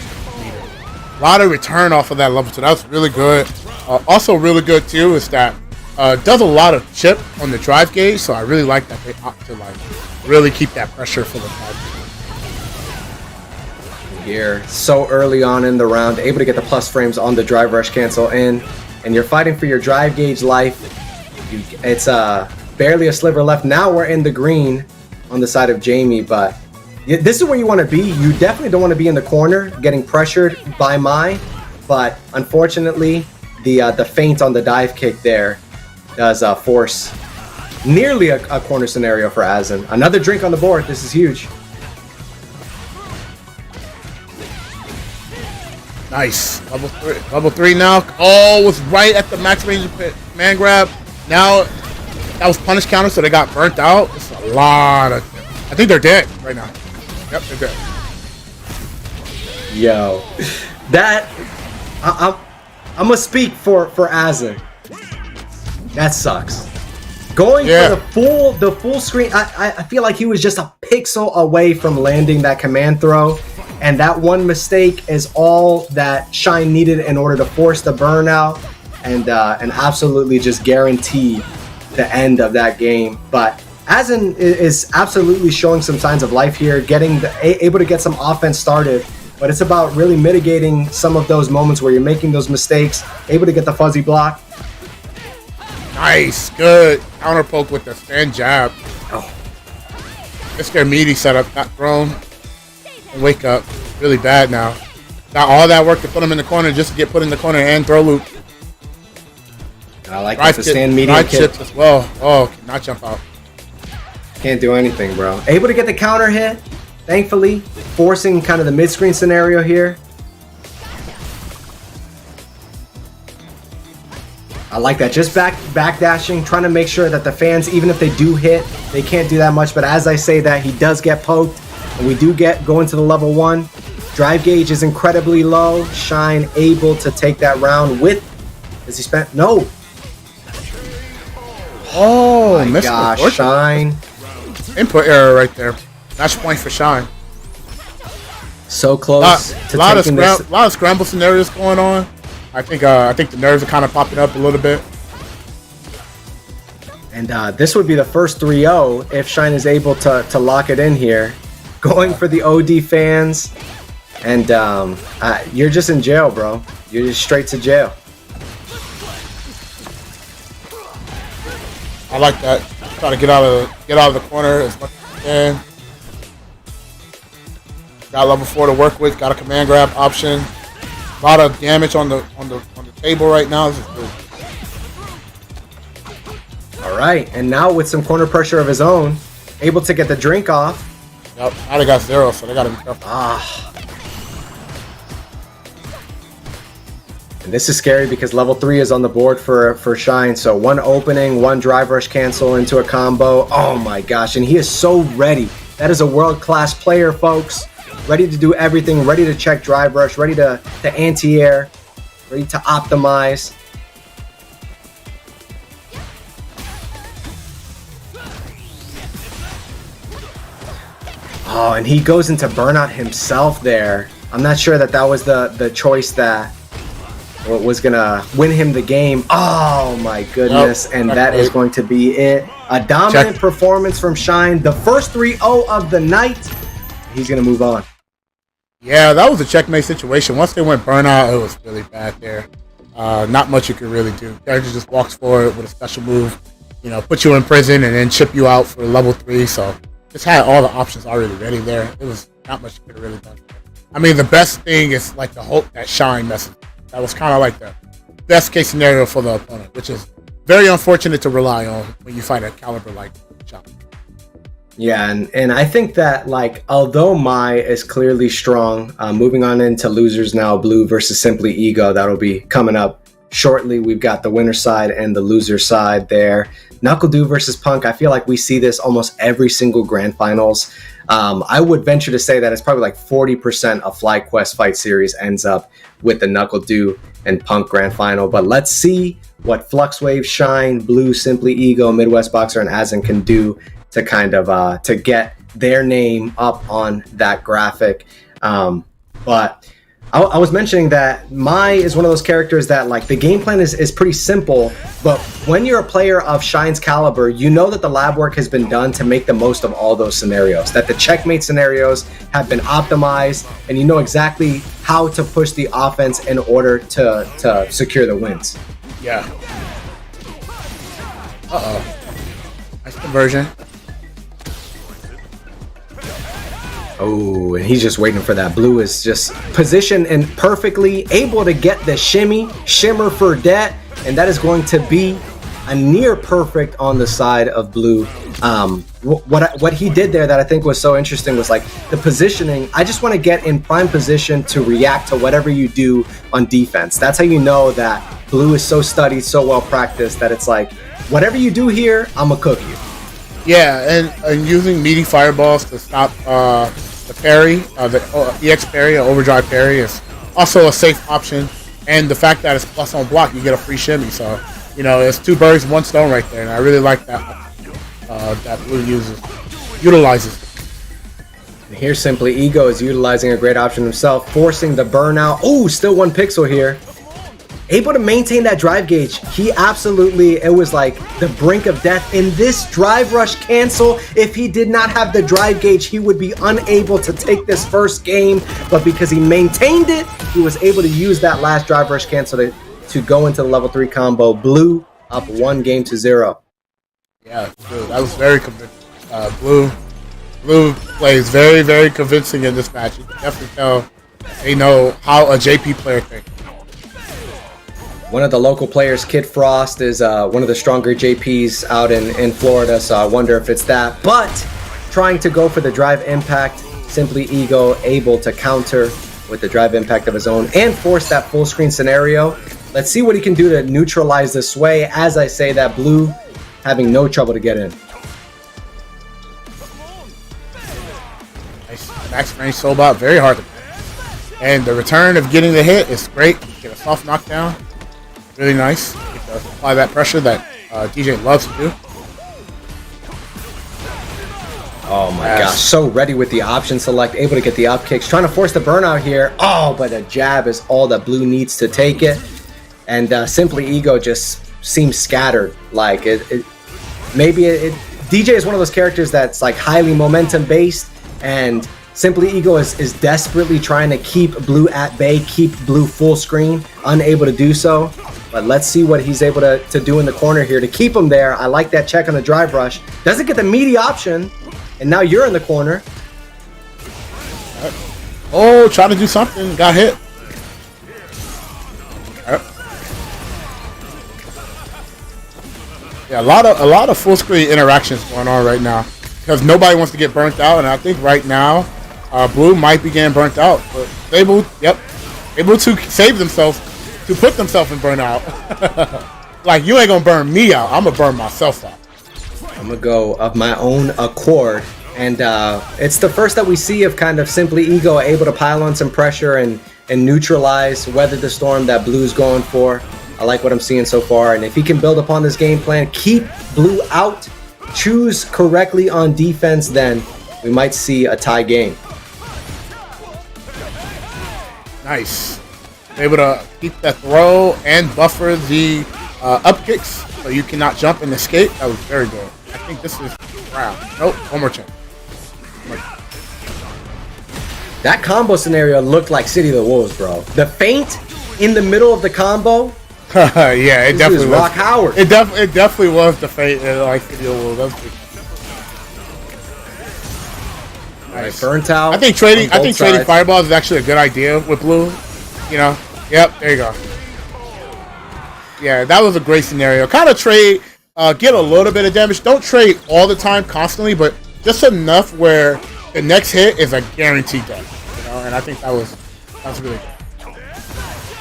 A lot of return off of that level 2. That was really good. Also really good, too, is that does a lot of chip on the drive gauge, so I really like that they opt to like really keep that pressure for the drive gauge. Here, so early on in the round, able to get the plus frames on the drive rush cancel in, and you're fighting for your drive gauge life. It's barely a sliver left. Now we're in the green on the side of Jamie, but this is where you want to be. You definitely don't want to be in the corner getting pressured by Mai, but unfortunately, the feint on the dive kick there does force nearly a corner scenario for Azen. Another drink on the board. This is huge. Nice. Level 3 now. Oh, was right at the max range man grab. Now, that was punish counter, so they got burnt out. It's a lot of... I think they're dead right now. Yep, they're dead. Yo. That... I'm gonna speak for Azen. That sucks. Going for the full screen, I feel like he was just a pixel away from landing that command throw. And that one mistake is all that Shine needed in order to force the burnout and absolutely just guarantee the end of that game. But Azen is absolutely showing some signs of life here, able to get some offense started. But it's about really mitigating some of those moments where you're making those mistakes, able to get the fuzzy block. Nice, good counter poke with the stand jab. Oh, This their meaty setup got thrown. Wake up, really bad now. Got all that work to put him in the corner just to get put in the corner and throw loop. I like the stand medium kick. Chips as well. Oh, cannot jump out. Can't do anything, bro. Able to get the counter hit, thankfully, forcing kind of the mid-screen scenario here. I like that. Just backdashing, trying to make sure that the fans, even if they do hit, they can't do that much. But as I say that, he does get poked. And we do go into the level 1. Drive gauge is incredibly low. Shine able to take that round with... Is he spent? No. Oh, my gosh, Shine. Input error right there. Match point for Shine. So close to taking this. A lot of scramble scenarios going on. I think the nerves are kind of popping up a little bit. And this would be the first 3-0 if Shine is able to lock it in here. Going for the OD fans. And you're just in jail, bro. You're just straight to jail. I like that. Try to get out of the corner as much as you can. Got level 4 to work with. Got a command grab option. A lot of damage on the table right now. This is good. All right, and now with some corner pressure of his own, able to get the drink off. Yep, now they got 0, so they got to be careful. And this is scary because level 3 is on the board for Shine. So one opening, one drive rush cancel into a combo. Oh my gosh, and he is so ready. That is a world-class player, folks. Ready to do everything, ready to check drive rush, ready to anti-air, ready to optimize. Oh, and he goes into burnout himself there. I'm not sure that was the choice that was gonna win him the game. Oh my goodness, and that is going to be it. A dominant performance from Shine. The first 3-0 of the night. He's gonna move on. Yeah, that was a checkmate situation. Once they went burnout, it was really bad there. Not much you could really do. Character just walks forward with a special move, put you in prison and then chip you out for level 3. So just had all the options already ready there. It was not much you could have really done. I mean, the best thing is like the hope that Shine messes. That was kind of like the best case scenario for the opponent, which is very unfortunate to rely on when you fight a caliber like Shine. Yeah, and I think that, although Mai is clearly strong, moving on into losers now, Blue versus Simply Ego, that'll be coming up shortly. We've got the winner side and the loser side there. NACL versus Punk, I feel like we see this almost every single grand finals. I would venture to say that it's probably like 40% of FlyQuest Fight Series ends up with the NACL and Punk grand final. But let's see what Fluxwave, Shine, Blue, Simply Ego, Midwest Boxer, and Azen can do to kind of to get their name up on that graphic. But I was mentioning that Mai is one of those characters that, like, the game plan is pretty simple, but when you're a player of Shine's caliber, you know that the lab work has been done to make the most of all those scenarios, that the checkmate scenarios have been optimized, and you know exactly how to push the offense in order to secure the wins. Yeah. Uh-oh. Nice conversion. Oh, and he's just waiting for that. Blue is just positioned and perfectly able to get the shimmer for debt, and that is going to be a near perfect on the side of Blue. What he did there that I think was so interesting was like the positioning. I just want to get in prime position to react to whatever you do on defense. That's how you know that Blue is so studied, so well practiced that it's like, whatever you do here, I'm gonna cook you. Yeah, and using meaty fireballs to stop the parry, the EX parry, or overdrive parry is also a safe option. And the fact that it's plus on block, you get a free shimmy. So, you know, it's 2 birds, 1 stone right there. And I really like that that Blue utilizes. And here, Simply Ego is utilizing a great option himself, forcing the burnout. Oh, still 1 pixel here. Able to maintain that drive gauge. He absolutely, it was like the brink of death in this drive rush cancel. If he did not have the drive gauge, he would be unable to take this first game. But because he maintained it, he was able to use that last drive rush cancel to go into the level 3 combo. Blue up 1-0. Yeah, dude, that was very convincing. Blue plays very, very convincing in this match. You can definitely tell they know how a JP player thinks. One of the local players, Kid Frost, is one of the stronger JPs out in Florida, so I wonder if it's that. But trying to go for the drive impact, Simply Ego able to counter with the drive impact of his own and force that full screen scenario. Let's see what he can do to neutralize the sway. As I say that, Blue having no trouble to get in. Nice max range soul bot, very hard to play. And the return of getting the hit is great. Get a soft knockdown. Really nice. Get to apply that pressure that DJ loves to do. Oh my gosh, so ready with the option select, able to get the up kicks, trying to force the burnout here. Oh, but a jab is all that Blue needs to take it. And Simply Ego just seems scattered. Like DJ is one of those characters that's like highly momentum based, and Simply Ego is desperately trying to keep Blue at bay, keep Blue full screen, unable to do so. But let's see what he's able to do in the corner here to keep him there. I like that check on the drive rush. Doesn't get the meaty option, and now you're in the corner. Oh, trying to do something, got hit. Yeah, a lot of full screen interactions going on right now because nobody wants to get burnt out, and I think right now Blue might be getting burnt out, but able to save themselves, to put themselves in burnout. Like, you ain't gonna burn me out, I'm gonna burn myself out. I'm gonna go of my own accord, and it's the first that we see of kind of Simply Ego able to pile on some pressure and neutralize, weather the storm that Blue's going for. I like what I'm seeing so far, and if he can build upon this game plan, keep Blue out, choose correctly on defense, then we might see a tie game. Nice. Able to keep that throw and buffer the up kicks so you cannot jump and escape. That was very good. I think this is round. Nope, one more chance. That combo scenario looked like City of the Wolves, bro. The feint in the middle of the combo. Yeah, it definitely was. Rock Howard. It definitely was the feint like City of the Wolves. Nice. Burnt out. I think trading fireballs is actually a good idea with Blue. You know. Yep. There you go. Yeah, that was a great scenario. Kind of trade, get a little bit of damage. Don't trade all the time, constantly, but just enough where the next hit is a guaranteed death. You know, and I think that was really good.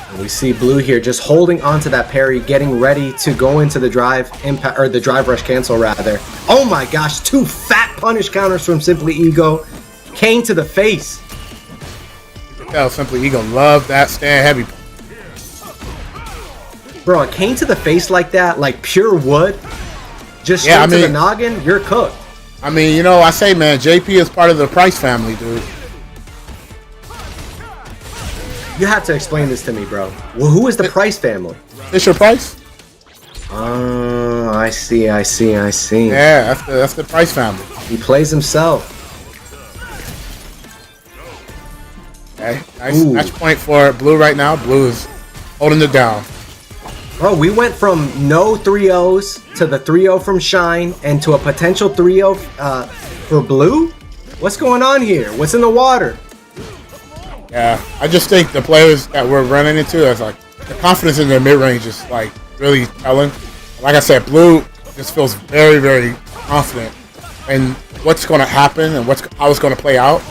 And we see Blue here just holding onto that parry, getting ready to go into the drive impact, or the drive rush cancel rather. Oh my gosh, 2 fat punish counters from Simply Ego. Cane to the face. You can tell Simply Ego loved that stand heavy. Bro, a cane to the face like that, like pure wood, just straight to the noggin, you're cooked. I mean, you know, I say, man, JP is part of the Price family, dude. You have to explain this to me, bro. Well, who is the Price family? Fisher Price. I see. Yeah, that's the Price family. He plays himself. Okay, nice match point for Blue right now. Blue is holding it down. Bro, we went from no 3-0s to the 3-0 from Shine and to a potential 3-0 for Blue? What's going on here? What's in the water? Yeah, I just think the players that we're running into is like the confidence in their mid range is like really telling. Like I said, Blue just feels very, very confident in what's going to happen and how it's going to play out,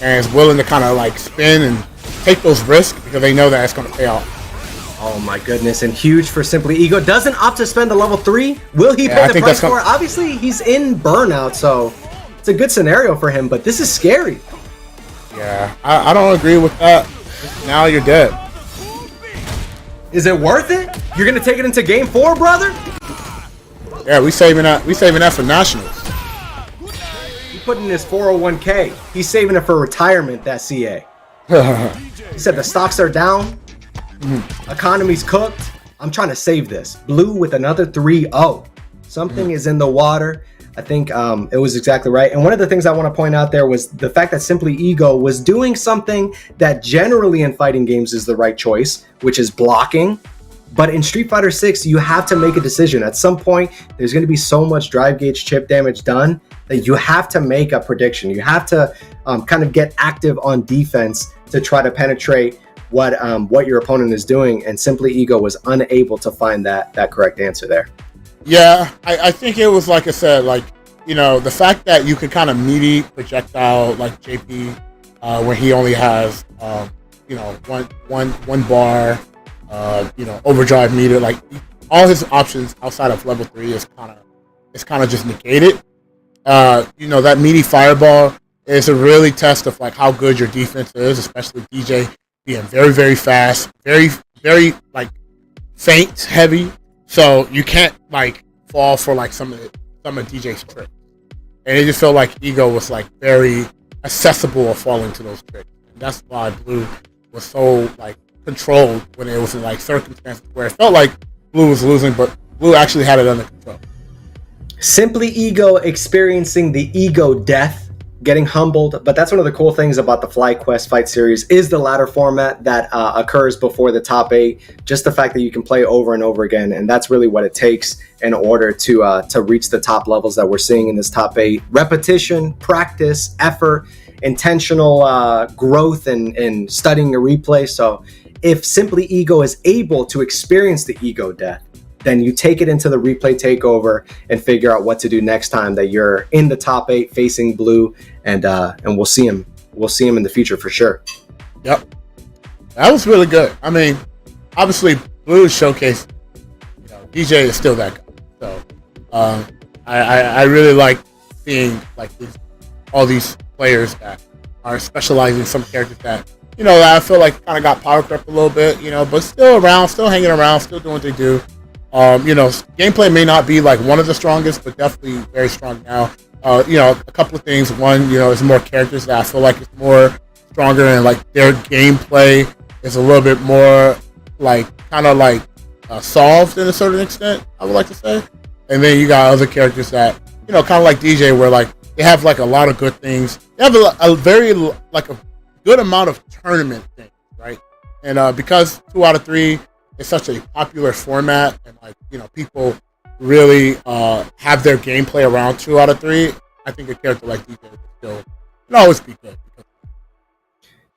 and is willing to kind of like spin and take those risks because they know that it's going to pay out. Oh my goodness, and huge for Simply Ego. Doesn't opt to spend the level 3. Will he pay the price for it? Obviously, he's in burnout, so it's a good scenario for him, but this is scary. Yeah, I don't agree with that. Now you're dead. Is it worth it? You're going to take it into game 4, brother? Yeah, we saving that for Nationals. He put in his 401k. He's saving it for retirement, that CA. He said the stocks are down. Economy's cooked. I'm trying to save this. Blue with another 3-0. Something is in the water. I think it was exactly right. And one of the things I want to point out there was the fact that Simply Ego was doing something that generally in fighting games is the right choice, which is blocking. But in Street Fighter 6, you have to make a decision. At some point, there's going to be so much drive gauge chip damage done that you have to make a prediction. You have to kind of get active on defense to try to penetrate what your opponent is doing, and Simply Ego was unable to find that correct answer there. Yeah, I think it was like I said, like, you know, the fact that you could kind of meaty projectile like JP when he only has you know, one bar, you know, overdrive meter, like all his options outside of level 3 is kind of just negated. You know, that meaty fireball is a really test of like how good your defense is, especially DJ being very, very fast, very, very like feint heavy. So you can't like fall for like some of DJ's tricks. And it just felt like Ego was like very accessible of falling to those tricks. And that's why Blue was so like controlled when it was in like circumstances where it felt like Blue was losing, but Blue actually had it under control. Simply Ego experiencing the ego death, getting humbled. But that's one of the cool things about the FlyQuest fight series is the ladder format that occurs before the top 8. Just the fact that you can play over and over again, and that's really what it takes in order to reach the top levels that we're seeing in this top 8. Repetition, practice, effort, intentional growth, and studying a replay. So if Simply Ego is able to experience the ego death, then you take it into the replay takeover and figure out what to do next time that you're in the top 8 facing Blue, and we'll see him. We'll see him in the future for sure. Yep, that was really good. I mean, obviously Blue's showcase, you know, DJ is still that guy. So I really like seeing like all these players that are specializing in some characters that, you know, I feel like kind of got power crept a little bit, you know, but still around, still hanging around, still doing what they do. You know, gameplay may not be like one of the strongest, but definitely very strong now. You know, a couple of things. One, you know, is more characters that I feel like it's more stronger, and like their gameplay is a little bit more like kind of like solved in a certain extent, I would like to say. And then you got other characters that, you know, kind of like DJ, where like they have like a lot of good things. They have a very like a good amount of tournament things, right? And because 2 out of 3 is such a popular format, and like, you know, people really have their gameplay around 2 out of 3, I think a character like DJ would still always be good.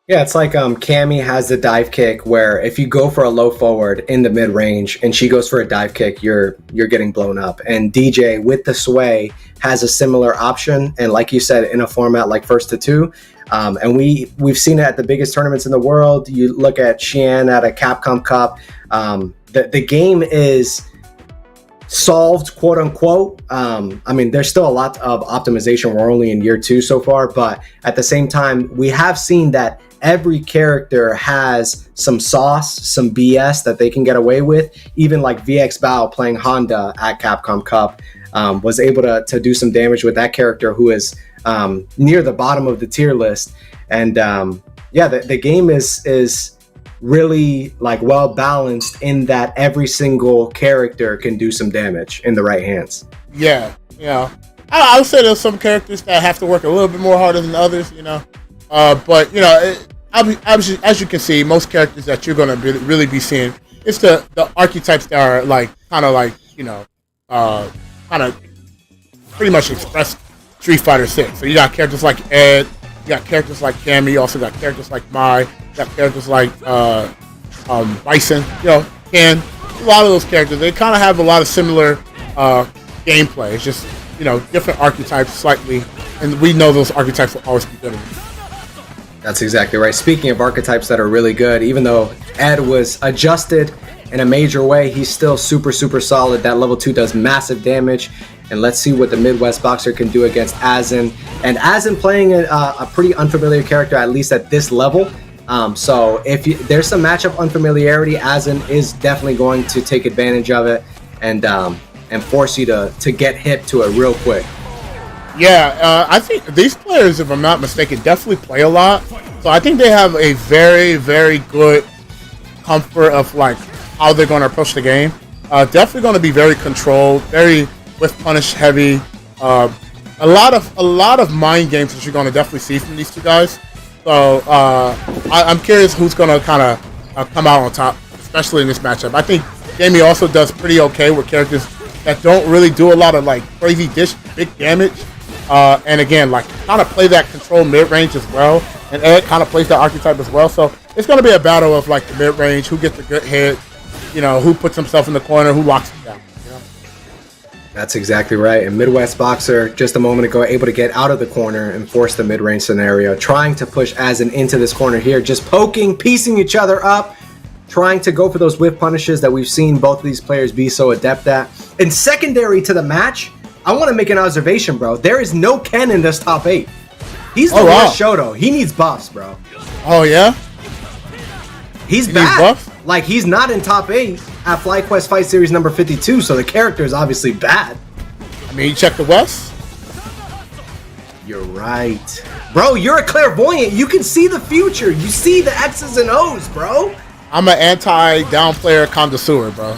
Yeah, it's like Cammy has the dive kick where if you go for a low forward in the mid range and she goes for a dive kick, you're getting blown up. And DJ with the sway has a similar option, and like you said, in a format like 1st to 2. And we've seen it at the biggest tournaments in the world. You look at Xian at a Capcom Cup. The game is solved, quote unquote. I mean, there's still a lot of optimization. We're only in year 2 so far, but at the same time, we have seen that every character has some sauce, some BS that they can get away with. Even like VX Bao playing Honda at Capcom Cup was able to do some damage with that character who is near the bottom of the tier list. And yeah, the game is really like well balanced in that every single character can do some damage in the right hands. Yeah, I would say there's some characters that have to work a little bit more harder than others, but as you can see, most characters that you're going to really be seeing, it's the archetypes that are like kind of like kind of pretty much express Street Fighter 6. So you got characters like Ed, you got characters like Cammy, you also got characters like Mai, you got characters like Bison, Ken. A lot of those characters, they kind of have a lot of similar gameplay. It's just different archetypes slightly, and we know those archetypes will always be good. That's exactly right. Speaking of archetypes that are really good, even though Ed was adjusted in a major way, he's still super solid. That level 2 does massive damage, and let's see what the Midwest Boxer can do against Azen. And Azen playing a pretty unfamiliar character, at least at this level. So if there's some matchup unfamiliarity, Azen is definitely going to take advantage of it and force you to get hit to it real quick. Yeah, I think these players, if I'm not mistaken, definitely play a lot. So I think they have a very, very good comfort of like how they're going to approach the game. Definitely going to be very controlled, very with punish heavy. A lot of mind games that you're going to definitely see from these two guys. So I'm curious who's going to kind of come out on top, especially in this matchup. I think Jamie also does pretty okay with characters that don't really do a lot of like crazy big damage. And again, like kind of play that control mid-range as well. And Ed kind of plays that archetype as well. So it's going to be a battle of like the mid-range, who gets the good hit, who puts himself in the corner, who locks him down. That's exactly right. And Midwest Boxer, just a moment ago, able to get out of the corner and force the mid-range scenario, trying to push Azen into this corner here, just poking, piecing each other up, trying to go for those whiff punishes that we've seen both of these players be so adept at. And secondary to the match, I want to make an observation, bro. There is no Ken in this top 8. He's the worst Shoto. He needs buffs, bro. Oh, yeah? He's bad. Like, he's not in top 8 at FlyQuest Fight Series number 52, so the character is obviously bad. I mean, you check the West? You're right. Bro, you're a clairvoyant. You can see the future. You see the X's and O's, bro. I'm an anti-down player connoisseur, bro.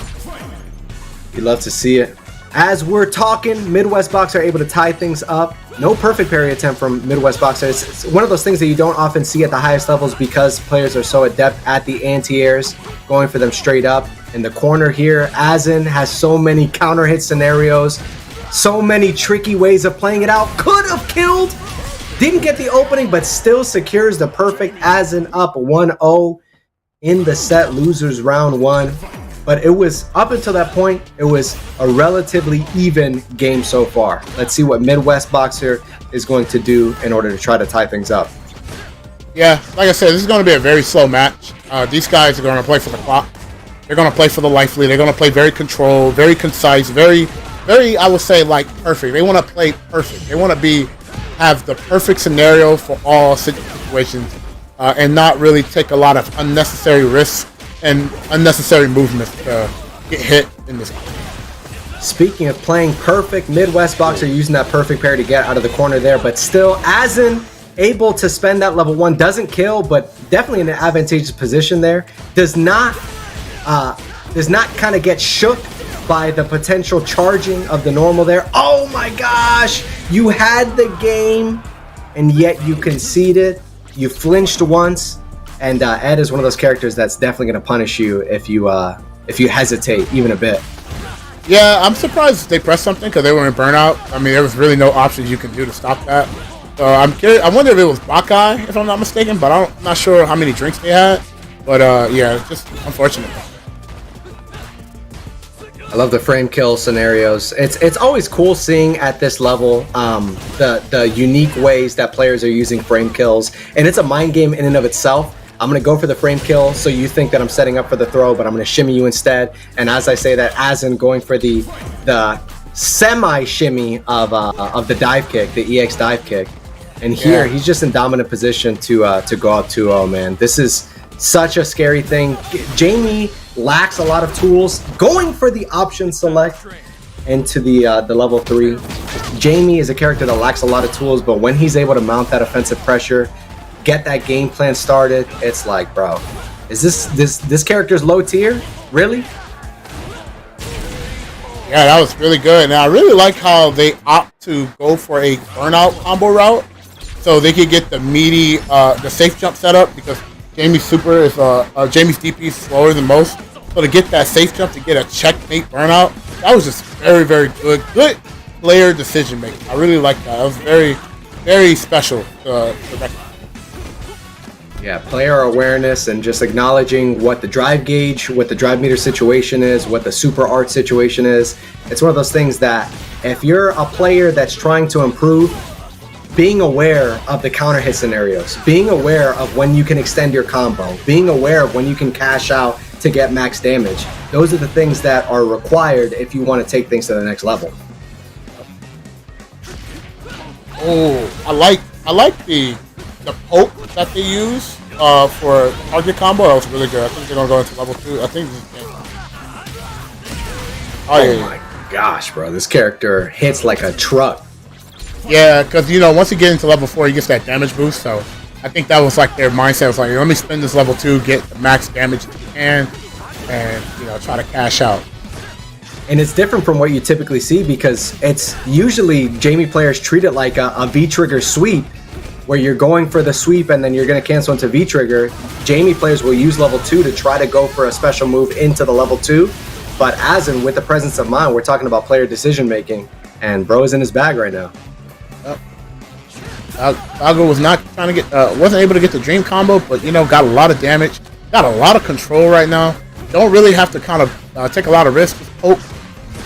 You love to see it. As we're talking, Midwest Boxer are able to tie things up. No perfect parry attempt from Midwest Boxer. It's one of those things that you don't often see at the highest levels because players are so adept at the anti-airs, going for them straight up. In the corner here, Azen has so many counter hit scenarios, so many tricky ways of playing it out. Could have killed, didn't get the opening, but still secures the perfect. Azen up 1-0 in the set, losers round 1. But it was, up until that point, it was a relatively even game so far. Let's see what Midwest Boxer is going to do in order to try to tie things up. Yeah, like I said, this is going to be a very slow match. These guys are going to play for the clock. They're going to play for the life lead. They're going to play very controlled, very concise, very, I would say, like, perfect. They want to play perfect. They want to have the perfect scenario for all situations and not really take a lot of unnecessary risks and unnecessary movements to get hit in this game. Speaking of playing perfect, Midwest Boxer using that perfect pair to get out of the corner there, but still Azen able to spend that level 1, doesn't kill, but definitely in an advantageous position there. Does not kind of get shook by the potential charging of the normal there. Oh my gosh, you had the game and yet you conceded. You flinched once. And Ed is one of those characters that's definitely going to punish you if you hesitate even a bit. Yeah, I'm surprised they pressed something because they were in burnout. I mean, there was really no options you can do to stop that. So I'm curious. I wonder if it was Bakai, if I'm not mistaken, but I'm not sure how many drinks they had. But yeah, just unfortunate. I love the frame kill scenarios. It's always cool seeing at this level the unique ways that players are using frame kills, and it's a mind game in and of itself. I'm going to go for the frame kill, so you think that I'm setting up for the throw, but I'm going to shimmy you instead. And as I say that, Azen going for the semi-shimmy of the dive kick, the EX dive kick. And here, he's just in dominant position to go up 2-0, man. This is such a scary thing. Jamie lacks a lot of tools. Going for the option select into the level 3. Jamie is a character that lacks a lot of tools, but when he's able to mount that offensive pressure, get that game plan started, it's like, bro, Is this character's low tier? Really? Yeah, that was really good. And I really like how they opt to go for a burnout combo route, so they could get the meaty, the safe jump setup, because Jamie's super is Jamie's DP is slower than most. So to get that safe jump, to get a checkmate burnout, that was just very, very good. Good player decision making. I really like that. That was very, very special to recognize. Yeah, player awareness and just acknowledging what the drive gauge, what the drive meter situation is, what the super art situation is. It's one of those things that if you're a player that's trying to improve, being aware of the counter hit scenarios, being aware of when you can extend your combo, being aware of when you can cash out to get max damage, those are the things that are required if you want to take things to the next level. Oh, I like the poke that they use for target combo. That was really good. I think they're gonna go into level 2. I think this is game. Oh my gosh, bro! This character hits like a truck. Yeah, because once you get into level 4, he gets that damage boost. So I think that was like their mindset. Was like, let me spend this level 2, get the max damage if you can, and try to cash out. And it's different from what you typically see, because it's usually Jamie players treat it like a V-trigger sweep, where you're going for the sweep and then you're going to cancel into V-trigger. Jamie players will use level 2 to try to go for a special move into the level 2. But as in with the presence of mind, we're talking about player decision making, and bro is in his bag right now. Algo was not trying to get, wasn't able to get the dream combo, but got a lot of damage, got a lot of control right now. Don't really have to kind of take a lot of risks. Just poke,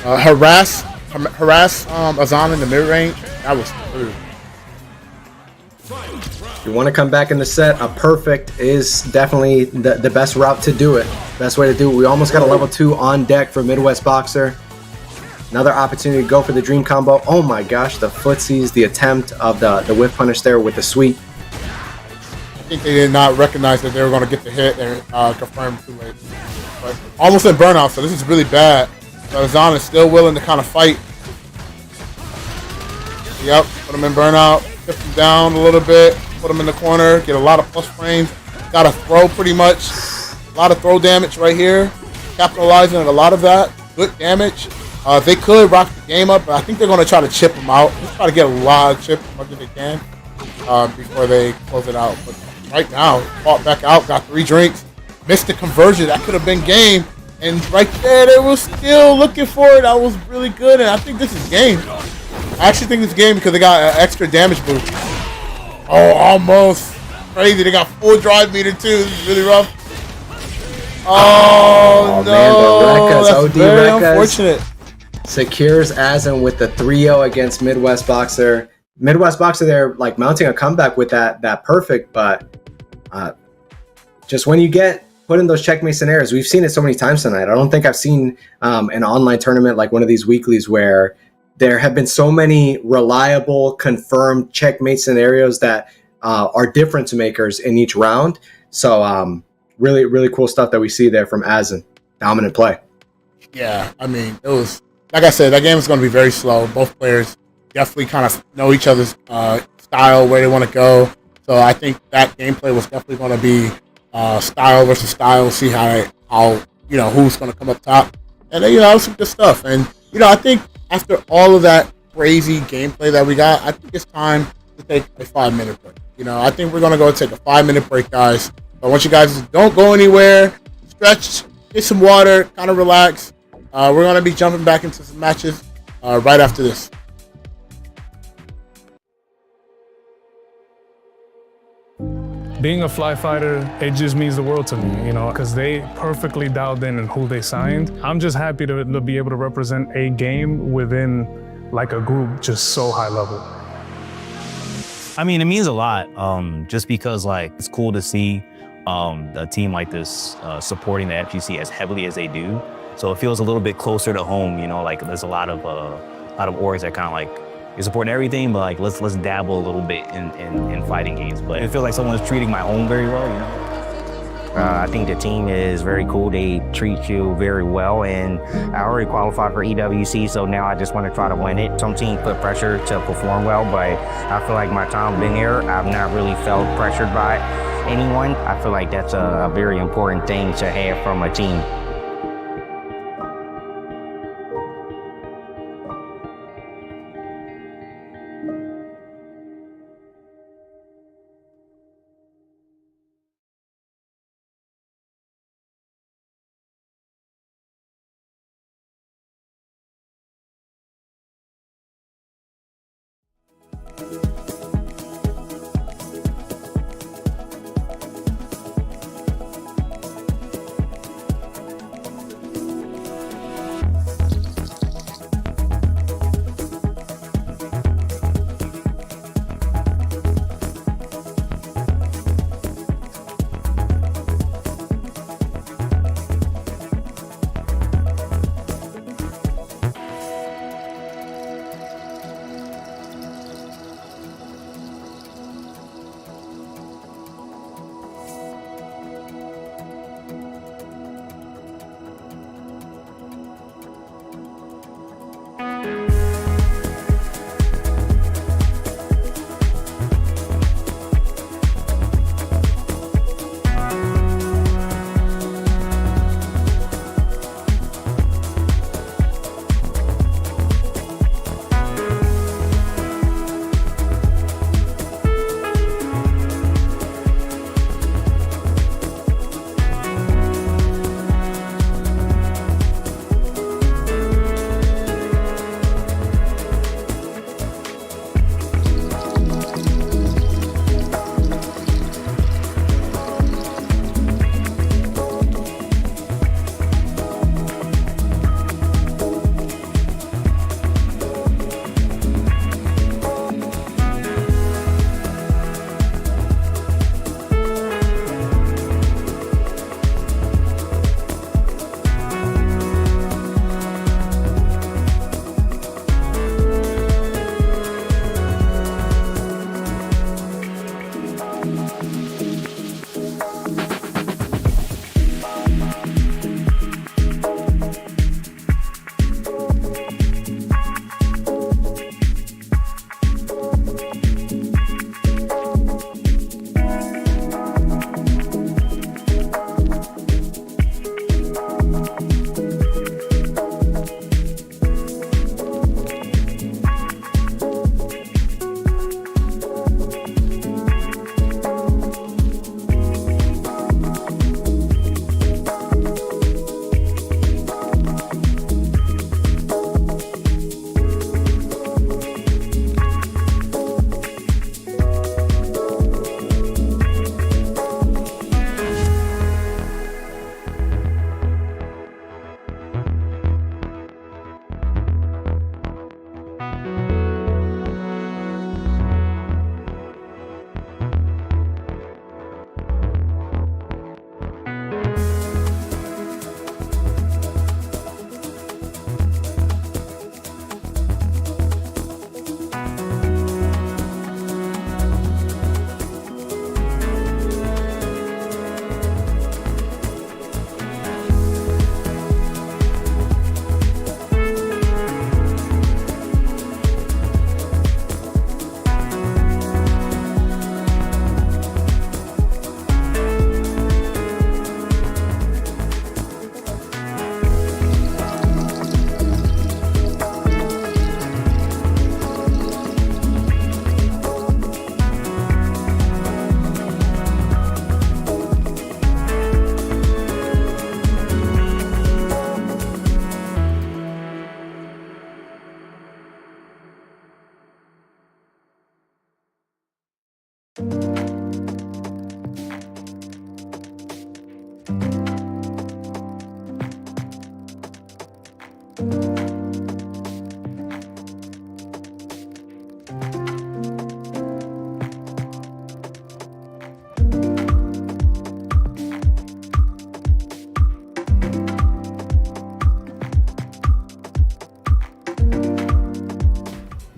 harass Azan in the mid range. That was true. If you want to come back in the set, a perfect is definitely the best route to do it. Best way to do it. We almost got a level 2 on deck for Midwest Boxer. Another opportunity to go for the dream combo. Oh my gosh, the footsies, the attempt of the whiff punish there with the sweep. I think they did not recognize that they were going to get the hit and confirm too late. But almost in burnout, so this is really bad. But Azan is still willing to kind of fight. Yep, put him in burnout, tip him down a little bit, put him in the corner, get a lot of plus frames. Got a throw pretty much. A lot of throw damage right here. Capitalizing on a lot of that. Good damage. They could rock the game up, but I think they're going to try to chip him out. Just try to get a lot of chip as much as they can before they close it out. But right now, fought back out, got 3 drinks, missed the conversion. That could have been game. And right there, they were still looking for it. That was really good, and I think this is game. I actually think this is game because they got an extra damage boost. Oh, almost. Crazy. They got full drive meter, too. This is really rough. Oh no. Man, the That's very unfortunate. Secures Asin with the 3-0 against Midwest Boxer. Midwest Boxer, they're like mounting a comeback with that perfect, but just when you get put in those checkmate scenarios, we've seen it so many times tonight. I don't think I've seen an online tournament like one of these weeklies where there have been so many reliable, confirmed checkmate scenarios that are difference makers in each round. So really, really cool stuff that we see there from Asin. Dominant play. Yeah, I mean, it was, like I said, that game is going to be very slow. Both players definitely kind of know each other's style, where they want to go. So I think that gameplay was definitely going to be style versus style. See how who's going to come up top, and that was some good stuff. And I think after all of that crazy gameplay that we got, I think it's time to take a 5-minute break. I think we're going to go take a 5-minute break, guys. I want you guys to don't go anywhere. Stretch, get some water, kind of relax. We're going to be jumping back into some matches right after this. Being a Fly fighter, it just means the world to me, because they perfectly dialed in who they signed. I'm just happy to be able to represent a game within like a group just so high level. I mean, it means a lot, just because it's cool to see a team like this supporting the FGC as heavily as they do. So it feels a little bit closer to home, there's a lot of orgs that kind of you're supporting everything, but let's dabble a little bit in fighting games. But it feels like someone's treating my home very well, I think the team is very cool. They treat you very well, and I already qualified for EWC, so now I just want to try to win it. Some teams put pressure to perform well, but I feel like my time being here, I've not really felt pressured by it. anyone, I feel like that's a very important thing to have from a team.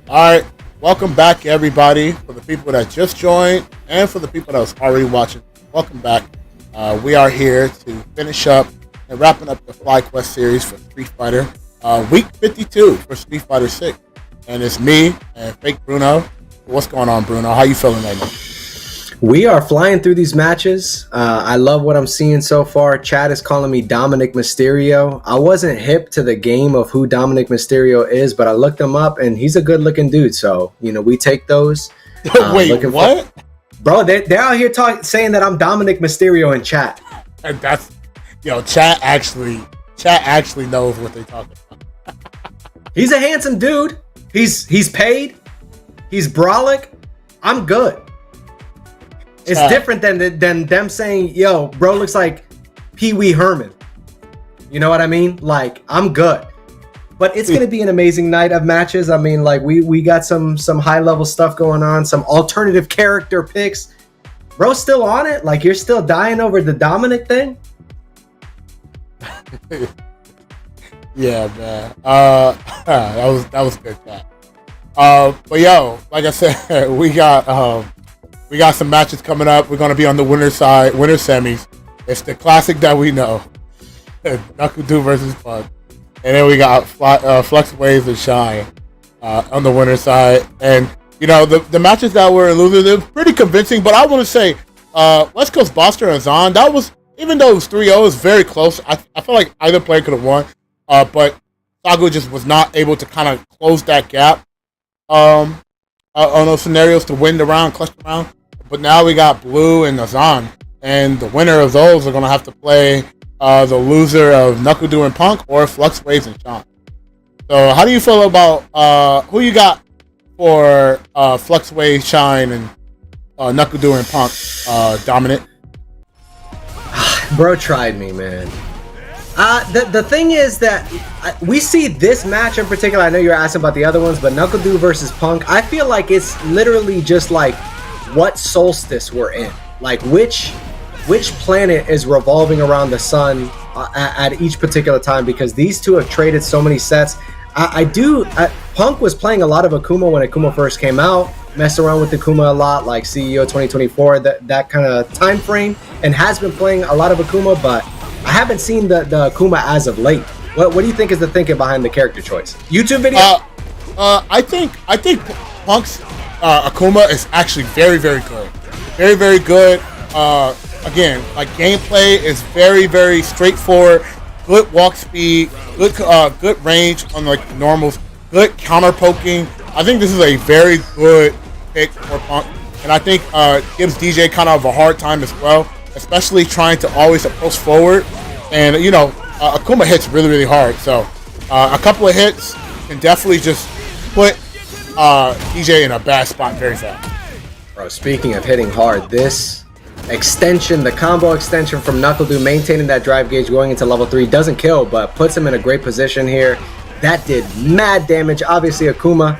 All right, welcome back, everybody. For the people that just joined and for the people that was already watching, welcome back. We are here to finish up and wrapping up the FlyQuest series for Street Fighter, week 52 for Street Fighter 6. And it's me and Fake Bruno. What's going on, Bruno? How you feeling right now? We are flying through these matches. I love what I'm seeing so far. Chad is calling me Dominic Mysterio. I wasn't hip to the game of who Dominic Mysterio is, but I looked him up, and he's a good-looking dude. So, we take those. Wait, what? Bro, they're out here saying that I'm Dominic Mysterio in chat. And that's, chat actually knows what they're talking about. He's a handsome dude. He's paid. He's brolic. I'm good. It's different than them saying, yo, bro looks like Pee Wee Herman. You know what I mean? Like, I'm good. But it's going to be an amazing night of matches. I mean, like, we got some high-level stuff going on, some alternative character picks. Bro's still on it? Like, you're still dying over the Dominic thing? Yeah, man. That was good, chat. But yo, like I said, we got some matches coming up. We're gonna be on the winner semis. It's the classic that we know, NACL versus Punk, and then we got FluxWaves and Shine on the winner side. And the matches that were in loser, they're pretty convincing. But I want to say, West Coast Buster and Zon, that was, even though it was 3-0, it was very close. I feel like either player could have won, but Sago just was not able to kind of close that gap on those scenarios to win the round, clutch the round. But now we got Blue and Azan, and the winner of those are going to have to play the loser of NACL and Punk or FluxWaves and Sean. So how do you feel about who you got for FluxWaves, Shine, and NACL and Punk, Dominant? Bro tried me, man. The thing is that we see this match in particular. I know you're asking about the other ones, but NACL versus Punk, I feel like it's literally just like what solstice we're in. Like which planet is revolving around the sun at each particular time, because these two have traded so many sets. Punk was playing a lot of Akuma when Akuma first came out, messed around with Akuma a lot, like CEO 2024, that kind of time frame, and has been playing a lot of Akuma, but I haven't seen the Akuma as of late. What do you think is the thinking behind the character choice? YouTube video? I think Punk's Akuma is actually very, very good. Very, very good. Again, like gameplay is very, very straightforward. Good walk speed, good range on like normals, good counter poking. I think this is a very good pick for Punk, and I think gives DJ kind of a hard time as well, especially trying to always approach forward. And Akuma hits really, really hard, so a couple of hits can definitely just put DJ in a bad spot very fast. Bro, speaking of hitting hard, this extension, the combo extension from NACL, maintaining that drive gauge going into level 3, doesn't kill, but puts him in a great position here. That did mad damage. Obviously, Akuma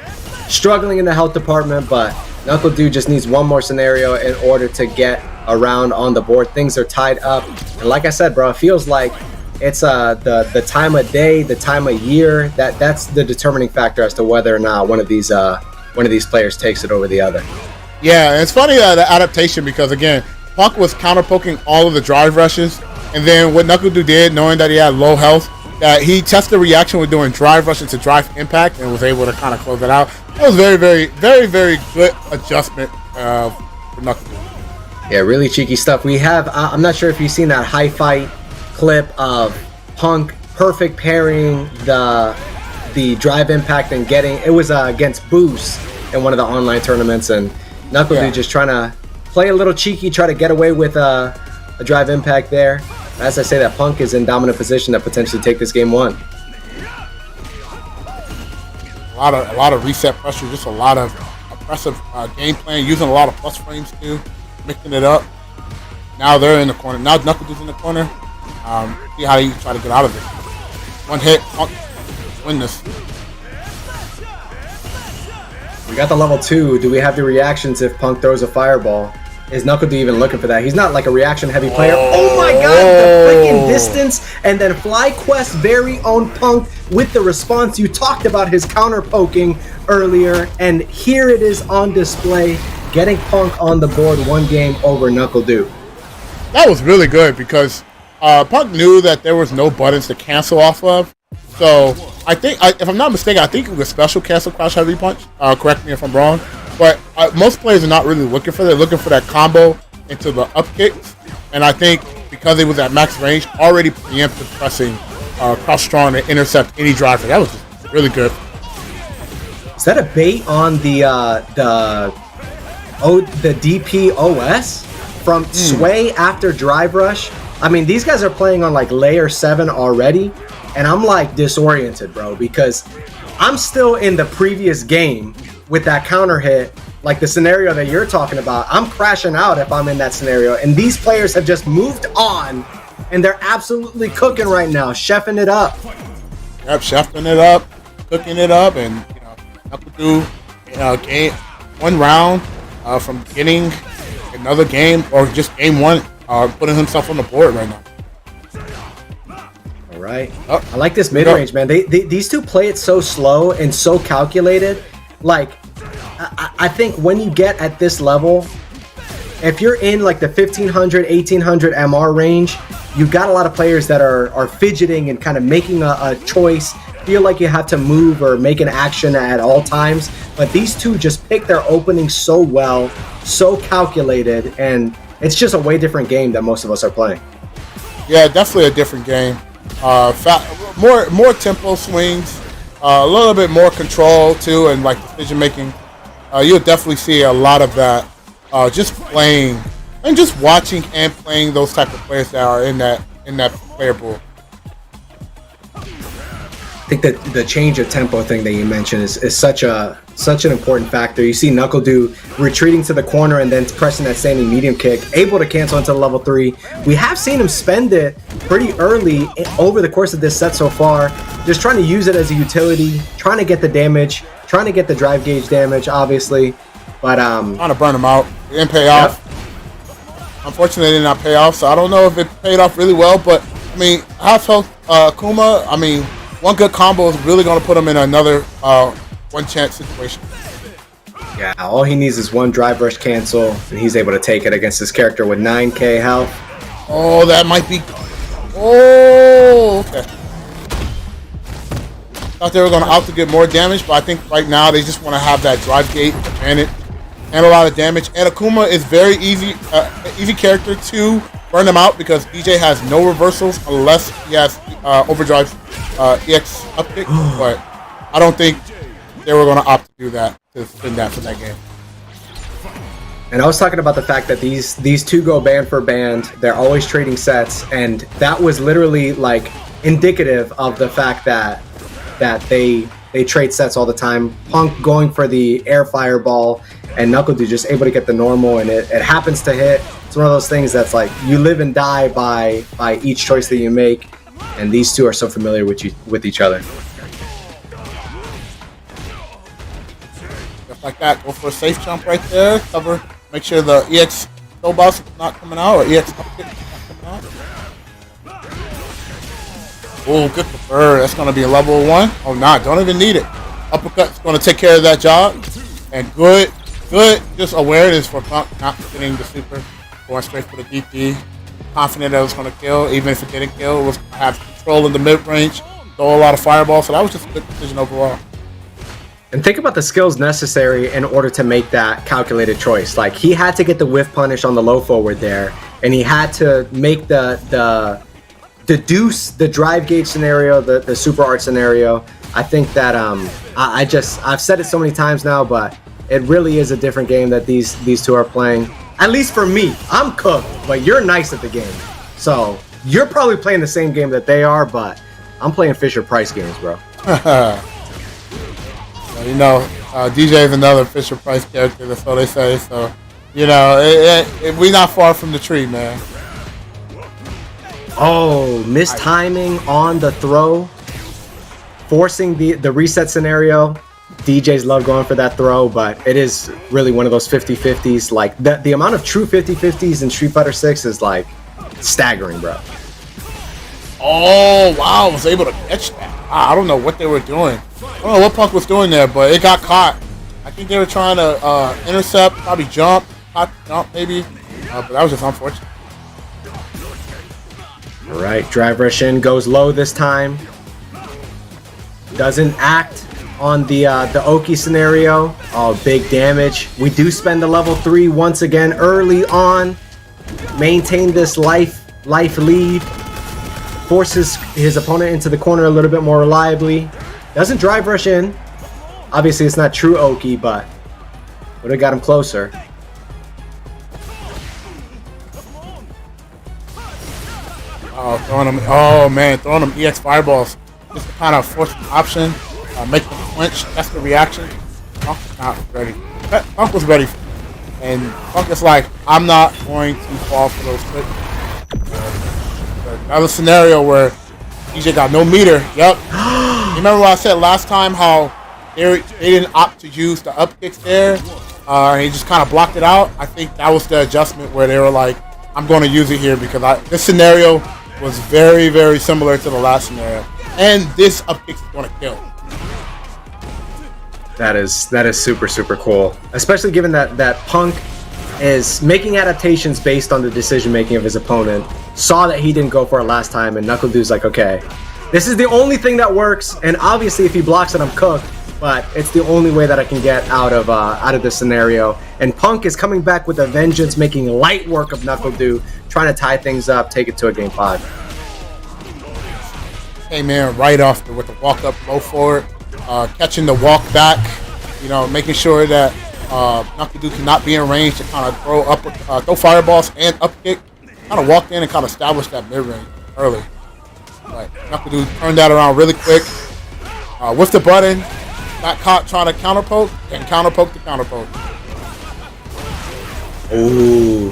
struggling in the health department, but NACL just needs one more scenario in order to get around on the board. Things are tied up, and like I said, bro, it feels like it's the time of day, the time of year, that's the determining factor as to whether or not one of these players takes it over the other. Yeah, it's funny the adaptation, because again, Punk was counter poking all of the drive rushes, and then what NACL did, knowing that he had low health, he tested the reaction with doing drive rush into drive impact and was able to kind of close it out. That was very, very, very, very good adjustment for NACL. Yeah, really cheeky stuff. We have, I'm not sure if you've seen that high fight clip of Punk perfect parrying the drive impact and getting, it was against Boost in one of the online tournaments, and NACL just trying to play a little cheeky, try to get away with a drive impact there. As I say, that Punk is in dominant position to potentially take this game 1. A lot of reset pressure, just a lot of aggressive game plan, using a lot of plus frames too, mixing it up. Now they're in the corner. Now NACL in the corner. See how you try to get out of it. One hit, Punk, win this. We got the level 2. Do we have the reactions if Punk throws a fireball? Is NACL even looking for that? He's not like a reaction heavy player. Oh my god, the freaking distance. And then FlyQuest's very own Punk with the response. You talked about his counter poking earlier, and here it is on display, getting Punk on the board, 1 game over NACL. That was really good, because Punk knew that there was no buttons to cancel off of. So I think, if I'm not mistaken, I think it was special cancel crouch heavy punch. Correct me if I'm wrong. but most players are not really looking for that. They're looking for that combo into the up kicks, and I think because it was at max range, already preemptive pressing crouch strong to intercept any driver. That was just really good. Is that a bait on the DPOS from Sway after Drive Rush? I mean, these guys are playing on like layer 7 already, and I'm like disoriented, bro, because I'm still in the previous game with that counter hit, like the scenario that you're talking about. I'm crashing out if I'm in that scenario, and these players have just moved on, and they're absolutely cooking right now, chefing it up. Yep, chefing it up, cooking it up, and NACL do game 1 round from getting another game or just game 1, putting himself on the board right now. All right. I like this mid-range, man. These two play it so slow and so calculated. Like, I think when you get at this level, if you're in like the 1500, 1800 MR range, you've got a lot of players that are fidgeting and kind of making a choice, feel like you have to move or make an action at all times. But these two just pick their opening so well, so calculated, and it's just a way different game that most of us are playing. Yeah, definitely a different game. More tempo swings, a little bit more control too, and like decision making. You'll definitely see a lot of that. Just playing and just watching and playing those type of players that are in that player pool. I think that the change of tempo thing that you mentioned is such an important factor. You see NACL do retreating to the corner and then pressing that standing medium kick, able to cancel into level 3. We have seen him spend it pretty early over the course of this set so far, just trying to use it as a utility, trying to get the damage, trying to get the drive gauge damage, obviously. But trying to burn him out. It didn't pay off. Unfortunately, it did not pay off, so I don't know if it paid off really well, but I mean, half health Kuma, I mean, one good combo is really going to put him in another one chance situation. Yeah, all he needs is one drive rush cancel, and he's able to take it against this character with 9k health. Oh, that might be... Oh, okay. Thought they were going to opt to get more damage, but I think right now they just want to have that drive gate advantage and a lot of damage. And Akuma is very easy character to burn him out because DJ has no reversals unless he has overdrive EX upkick. But I don't think they were going to opt to do that, to spin that for that game. And I was talking about the fact that these two go band for band. They're always trading sets, and that was literally like indicative of the fact that they trade sets all the time. Punk going for the air fireball, and NACL just able to get the normal, and it happens to hit. It's one of those things that's like you live and die by each choice that you make, and these two are so familiar with each other. Just like that, go for a safe jump right there. Cover, make sure the EX no boss is not coming out, or EX upkick is not coming out. Oh, good prefer. That's going to be a level 1. Oh, nah, don't even need it. Uppercut's going to take care of that job. And good, just awareness for Punk not getting the super. Going straight for the DP. Confident that it was going to kill. Even if it didn't kill, it was going to have control in the mid-range. Throw a lot of fireballs. So that was just a good decision overall. And think about the skills necessary in order to make that calculated choice. Like, he had to get the whiff punish on the low forward there, and he had to make the deduce the drive gauge scenario, the super art scenario. I think that I've said it so many times now, but it really is a different game that these two are playing. At least for me, I'm cooked, but you're nice at the game. So you're probably playing the same game that they are, but I'm playing Fisher Price games, bro. You know, DJ is another Fisher Price character, that's what they say. So, you know, we're not far from the tree, man. Oh, mistiming on the throw, forcing the reset scenario. DJs love going for that throw, but it is really one of those 50-50s. Like, the amount of true 50-50s in Street Fighter 6 is like staggering, bro. Oh, wow, I was able to catch that. I don't know what they were doing. I don't know what Punk was doing there, but it got caught. I think they were trying to intercept, probably jump maybe, but that was just unfortunate. All right, drive rush in, goes low this time. Doesn't act on the Oki scenario. Oh, big damage. We do spend the level 3 once again early on. Maintain this life lead. Forces his opponent into the corner a little bit more reliably. Doesn't drive rush in. Obviously, it's not true Oki, but would have got him closer. Oh, throwing them EX fireballs. Just to kind of force the option, make them flinch. That's the reaction. Punk is not ready. Punk was ready. And Punk is like, I'm not going to fall for those tricks. That was a scenario where DJ got no meter. Yep. You remember what I said last time, how they didn't opt to use the up kicks there? He just kind of blocked it out. I think that was the adjustment where they were like, I'm going to use it here because this scenario was very, very similar to the last scenario. And this up kick is going to kill. That is super, super cool. Especially given that Punk is making adaptations based on the decision making of his opponent. Saw that he didn't go for it last time, and NuckleDu's like, okay, this is the only thing that works, and obviously if he blocks it, I'm cooked, but it's the only way that I can get out of this scenario. And Punk is coming back with a vengeance, making light work of NuckleDu, trying to tie things up, take it to a game 5. Hey man, right off with the walk up, low forward, catching the walk back, making sure that NuckleDu cannot be in range to kind of throw fireballs and up kick. Kind of walked in and kind of established that mid range early. Like NuckleDu turned that around really quick with the button. Got caught trying to counterpoke and counterpoke to counterpoke. Ooh,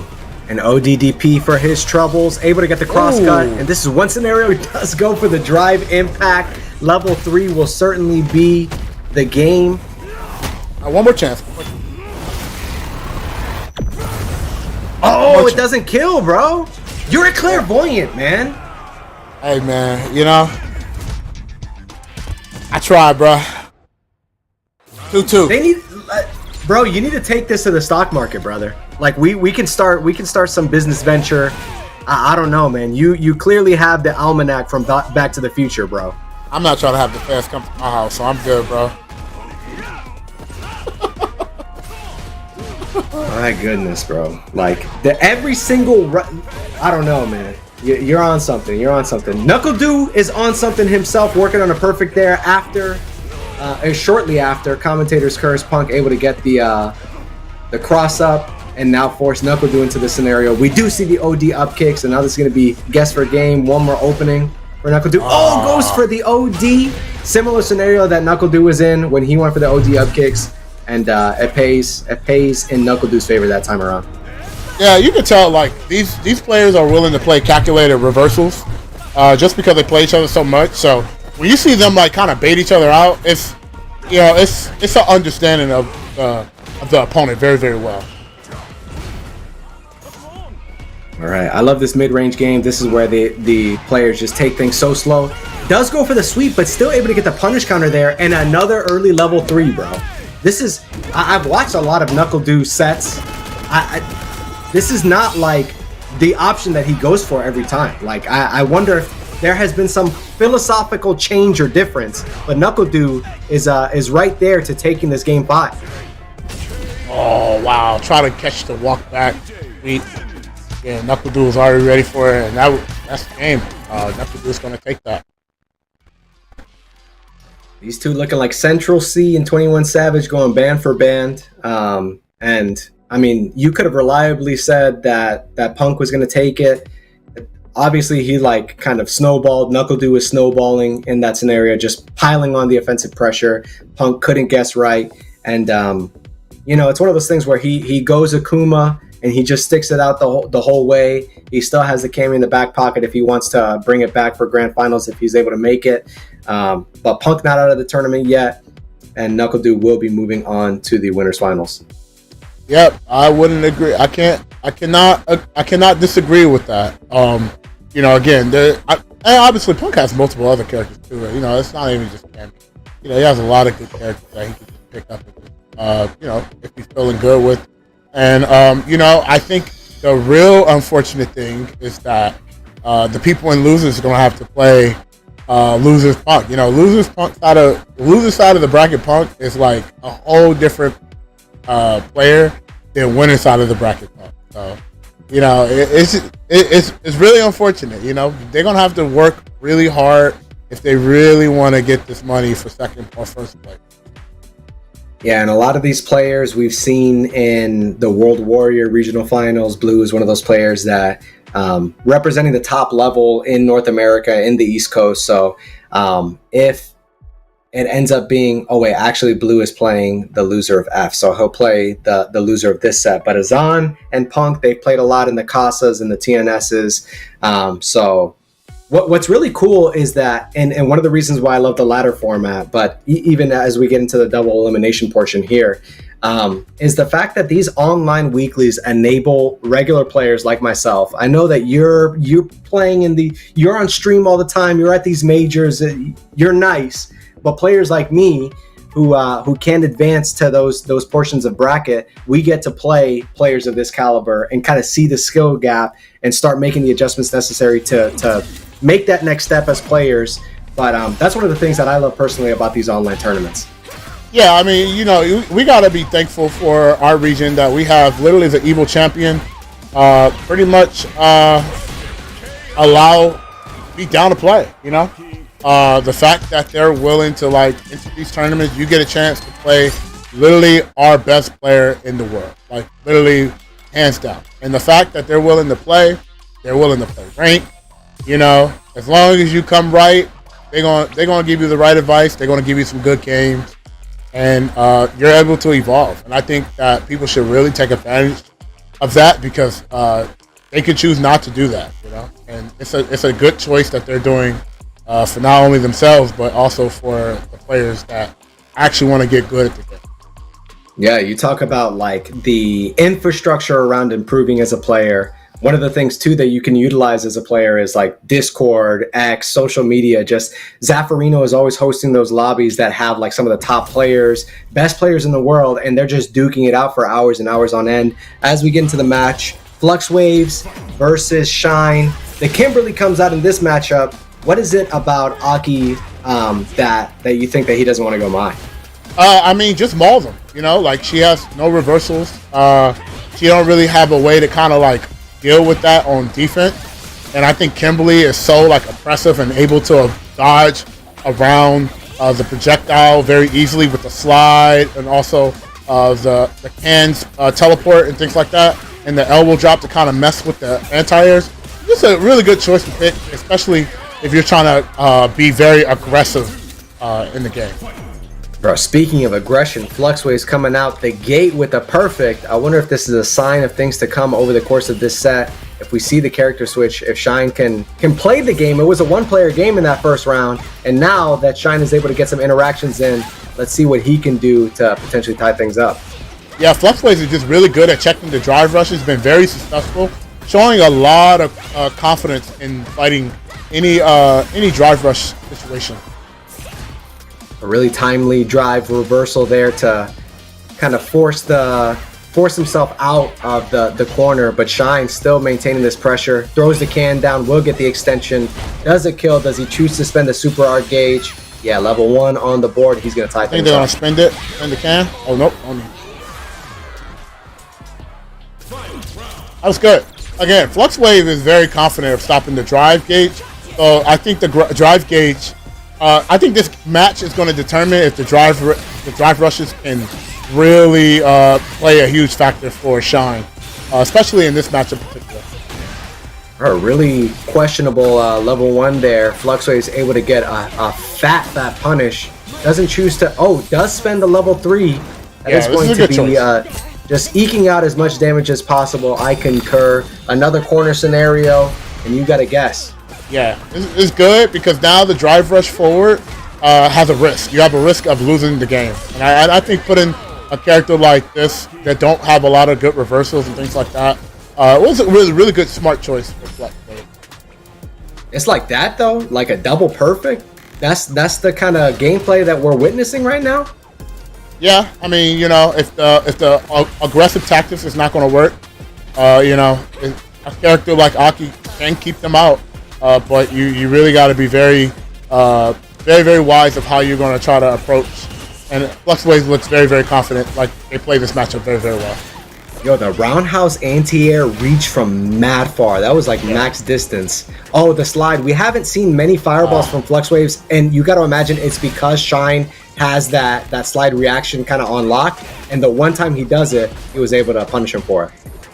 an ODDP for his troubles. Able to get the cross cut, and this is one scenario he does go for the drive impact. Level 3 will certainly be the game. One more chance. Oh, it doesn't kill, bro. You're a clairvoyant, man. Hey, man, I tried, bro. 2-2. They need, bro. You need to take this to the stock market, brother. Like we can start some business venture. I don't know, man. You clearly have the almanac from Back to the Future, bro. I'm not trying to have the fans come to my house, so I'm good, bro. My goodness, bro. Like every single I don't know, man. You're on something. You're on something. NuckleDu is on something himself, working on a perfect there after, shortly after, commentator's curse, Punk able to get the cross up and now force NuckleDu into the scenario. We do see the OD up kicks, and now this is going to be guess for game. One more opening for NuckleDu. Oh, goes for the OD. Similar scenario that NuckleDu was in when he went for the OD up kicks. And it pays in NuckleDu's favor that time around. Yeah, you can tell like these players are willing to play calculated reversals, just because they play each other so much. So when you see them like kind of bait each other out, it's an understanding of the opponent very, very well. All right, I love this mid-range game. This is where the players just take things so slow. Does go for the sweep, but still able to get the punish counter there, and another early level 3, bro. This is, I've watched a lot of NuckleDu sets. This is not like the option that he goes for every time. Like, I wonder if there has been some philosophical change or difference, but NuckleDu is right there to taking this game 5. Oh, wow. Try to catch the walk back. Sweet. Yeah, NuckleDu was already ready for it, and that's the game. NuckleDu is going to take that. These two looking like Central C and 21 Savage going band for band. And I mean, you could have reliably said that Punk was going to take it. Obviously, he like kind of snowballed. NuckleDu was snowballing in that scenario, just piling on the offensive pressure. Punk couldn't guess right. And, it's one of those things where he goes Akuma and he just sticks it out the whole way. He still has the Cammy in the back pocket if he wants to bring it back for grand finals if he's able to make it. But Punk not out of the tournament yet, and NuckleDu will be moving on to the winners finals. Yep, I wouldn't agree. I cannot disagree with that. Again, obviously Punk has multiple other characters too. It's not even just Cammy. He has a lot of good characters that he can just pick up. If he's feeling good with. And I think the real unfortunate thing is that the people in losers are going to have to play losers Punk. You know, losers side of the bracket Punk is like a whole different player than winner side of the bracket Punk. So, you know, it's really unfortunate. You know, they're gonna have to work really hard if they really want to get this money for second or first place. Yeah, and a lot of these players we've seen in the World Warrior regional finals. Blue is one of those players that representing the top level in North America, in the East Coast. So if it ends up being, oh wait, actually Blue is playing the loser of F, so he'll play the loser of this set. But Azan and Punk, they've played a lot in the Casas and the TNSs. So what's really cool is that, and one of the reasons why I love the ladder format, but even as we get into the double elimination portion here, is the fact that these online weeklies enable regular players like myself. I know that you're playing you're on stream all the time, you're at these majors, you're nice, but players like me who can advance to those portions of bracket, we get to play players of this caliber and kind of see the skill gap and start making the adjustments necessary to make that next step as players. But that's one of the things that I love personally about these online tournaments. Yeah, I mean, you know, we got to be thankful for our region that we have literally the evil champion pretty much be down to play, you know? The fact that they're willing to, like, into these tournaments, you get a chance to play literally our best player in the world. Like, literally, hands down. And the fact that they're willing to play rank, you know, as long as you come right, they're gonna give you the right advice, they're gonna give you some good games, and you're able to evolve. And I think that people should really take advantage of that, because they could choose not to do that, you know. And it's a good choice that they're doing for not only themselves but also for the players that actually want to get good at the game. Yeah, you talk about like the infrastructure around improving as a player. One of the things too that you can utilize as a player is like Discord, X, social media. Just Zaffarino is always hosting those lobbies that have like some of the top players, best players in the world, and they're just duking it out for hours and hours on end. As we get into the match, Flux Waves versus Shine. The Kimberly comes out in this matchup. What is it about Aki that you think that he doesn't want to go mine? I mean, just maul them. You know, like, she has no reversals. She don't really have a way to kind of like deal with that on defense. And I think Kimberly is so like oppressive and able to dodge around the projectile very easily with the slide, and also the cans teleport and things like that, and the elbow drop to kind of mess with the anti-airs. This is a really good choice to pick, especially if you're trying to be very aggressive in the game. Bro, speaking of aggression, Fluxway's coming out the gate with a perfect. I wonder if this is a sign of things to come over the course of this set. If we see the character switch, if Shine can play the game. It was a one-player game in that first round, and now that Shine is able to get some interactions in, let's see what he can do to potentially tie things up. Yeah, Fluxways is just really good at checking the drive rushes. Been very successful, showing a lot of confidence in fighting any drive rush situation. A really timely drive reversal there to kind of force himself out of the corner, but Shine still maintaining this pressure. Throws the can down, will get the extension. Does it kill? Does he choose to spend the super art gauge? Yeah, level 1 on the board. He's going to tie things up. I think they're going to spend it. Spend the can. Oh, nope. That was good. Again, Fluxwave is very confident of stopping the drive gauge. So I think the drive gauge, I think this match is going to determine if the drive rushes can really play a huge factor for Shine, especially in this match in particular. A really questionable level 1 there. Fluxway is able to get a fat punish. Doesn't choose to, does spend the level 3. That is going to be just eking out as much damage as possible. I concur. Another corner scenario, and you got to guess. Yeah, it's good because now the drive rush forward has a risk. You have a risk of losing the game. And I think putting a character like this that don't have a lot of good reversals and things like that was a really good, smart choice for Flex. It's like that, though? Like a double perfect? That's the kind of gameplay that we're witnessing right now? Yeah, I mean, you know, if the aggressive tactics is not going to work, you know, a character like Aki can keep them out. But you really got to be very very, very wise of how you're going to try to approach. And FluxWaves looks very, very confident. Like, they play this matchup very, very well. Yo, the roundhouse anti-air reach from mad far. That was like max distance. Oh, the slide. We haven't seen many fireballs from FluxWaves, and you got to imagine it's because Shine has that slide reaction kind of on lock, and the one time he does it, he was able to punish him for it.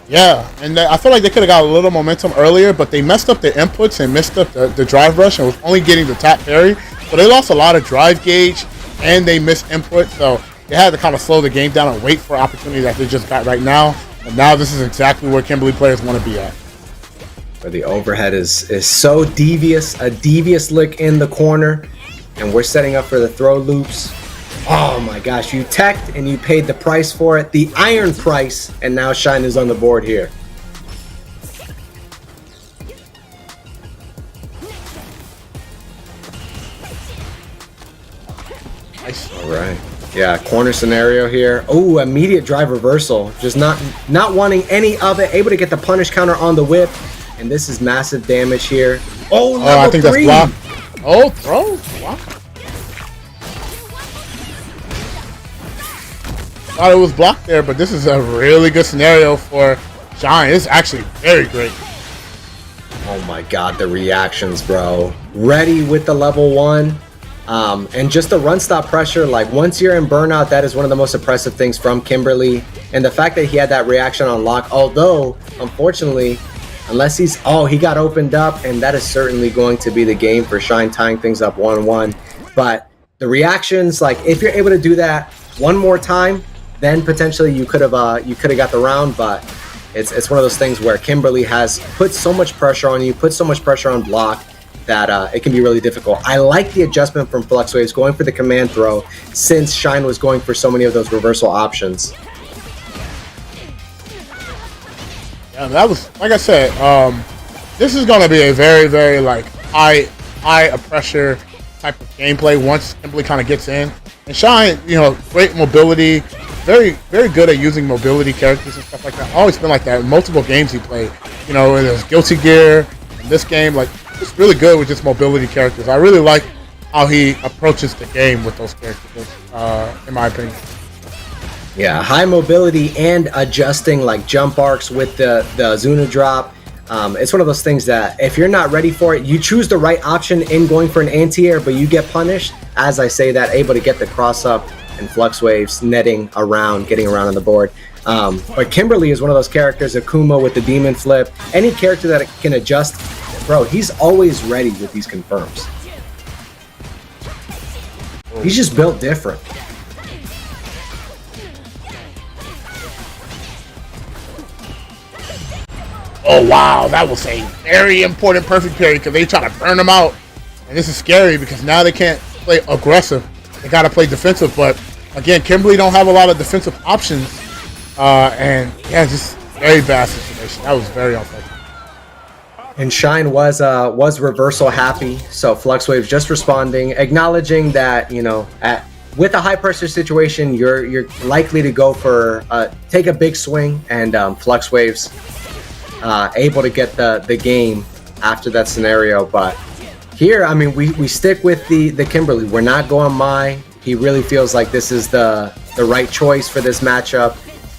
Yeah, and I feel like they could have got a little momentum earlier, but they messed up their inputs and messed up the drive rush and was only getting the top parry. So they lost a lot of drive gauge, and they missed input, so they had to kind of slow the game down and wait for opportunity that they just got right now. And now this is exactly where Kimberly players want to be at. Where the overhead is so devious, a devious lick in the corner, and we're setting up for the throw loops. Oh my gosh, you teched and you paid the price for it, the iron price, and now Shine is on the board here. Nice. All right. Yeah, corner scenario here. Oh, immediate drive reversal. Just not wanting any of it. Able to get the punish counter on the whip. And this is massive damage here. Oh, level I think 3. That's blocked. Oh, throw. Wow. Thought it was blocked there, but this is a really good scenario for Shine. It's actually very great. Oh my god, the reactions, bro. Ready with the level 1. And just the run stop pressure, like once you're in burnout, that is one of the most impressive things from Kimberly. And the fact that he had that reaction on lock, although unfortunately, unless he got opened up, and that is certainly going to be the game for Shine, tying things up 1-1. But the reactions, like if you're able to do that one more time, then potentially you could have got the round. But it's one of those things where Kimberly has put so much pressure on you, put so much pressure on block, that it can be really difficult. I like the adjustment from FluxWaves going for the command throw, since Shine was going for so many of those reversal options. Yeah, that was, like I said, this is going to be a very, very like high pressure type of gameplay once Kimberly kind of gets in. And Shine, you know, great mobility, very, very good at using mobility characters and stuff like that. Always been like that in multiple games he played. You know, in his Guilty Gear, in this game, like, just really good with just mobility characters. I really like how he approaches the game with those characters, in my opinion. Yeah, high mobility and adjusting like jump arcs with the Zuna drop. It's one of those things that if you're not ready for it, you choose the right option in going for an anti-air, but you get punished. As I say that, able to get the cross up and FluxWaves netting around, getting around on the board. But Kimberly is one of those characters, Akuma with the demon flip. Any character that can adjust, bro, he's always ready with these confirms. He's just built different. Oh wow, that was a very important perfect parry because they try to burn him out. And this is scary because now they can't play aggressive. They gotta play defensive, but again, Kimberly don't have a lot of defensive options. And yeah, just very bad situation. That was very unfortunate. And Shine was reversal happy, so FluxWaves just responding, acknowledging that, you know, with a high pressure situation, you're likely to go for take a big swing, and FluxWaves able to get the game after that scenario. But here, I mean, we stick with the Kimberly. We're not going Mai. He really feels like this is the right choice for this matchup.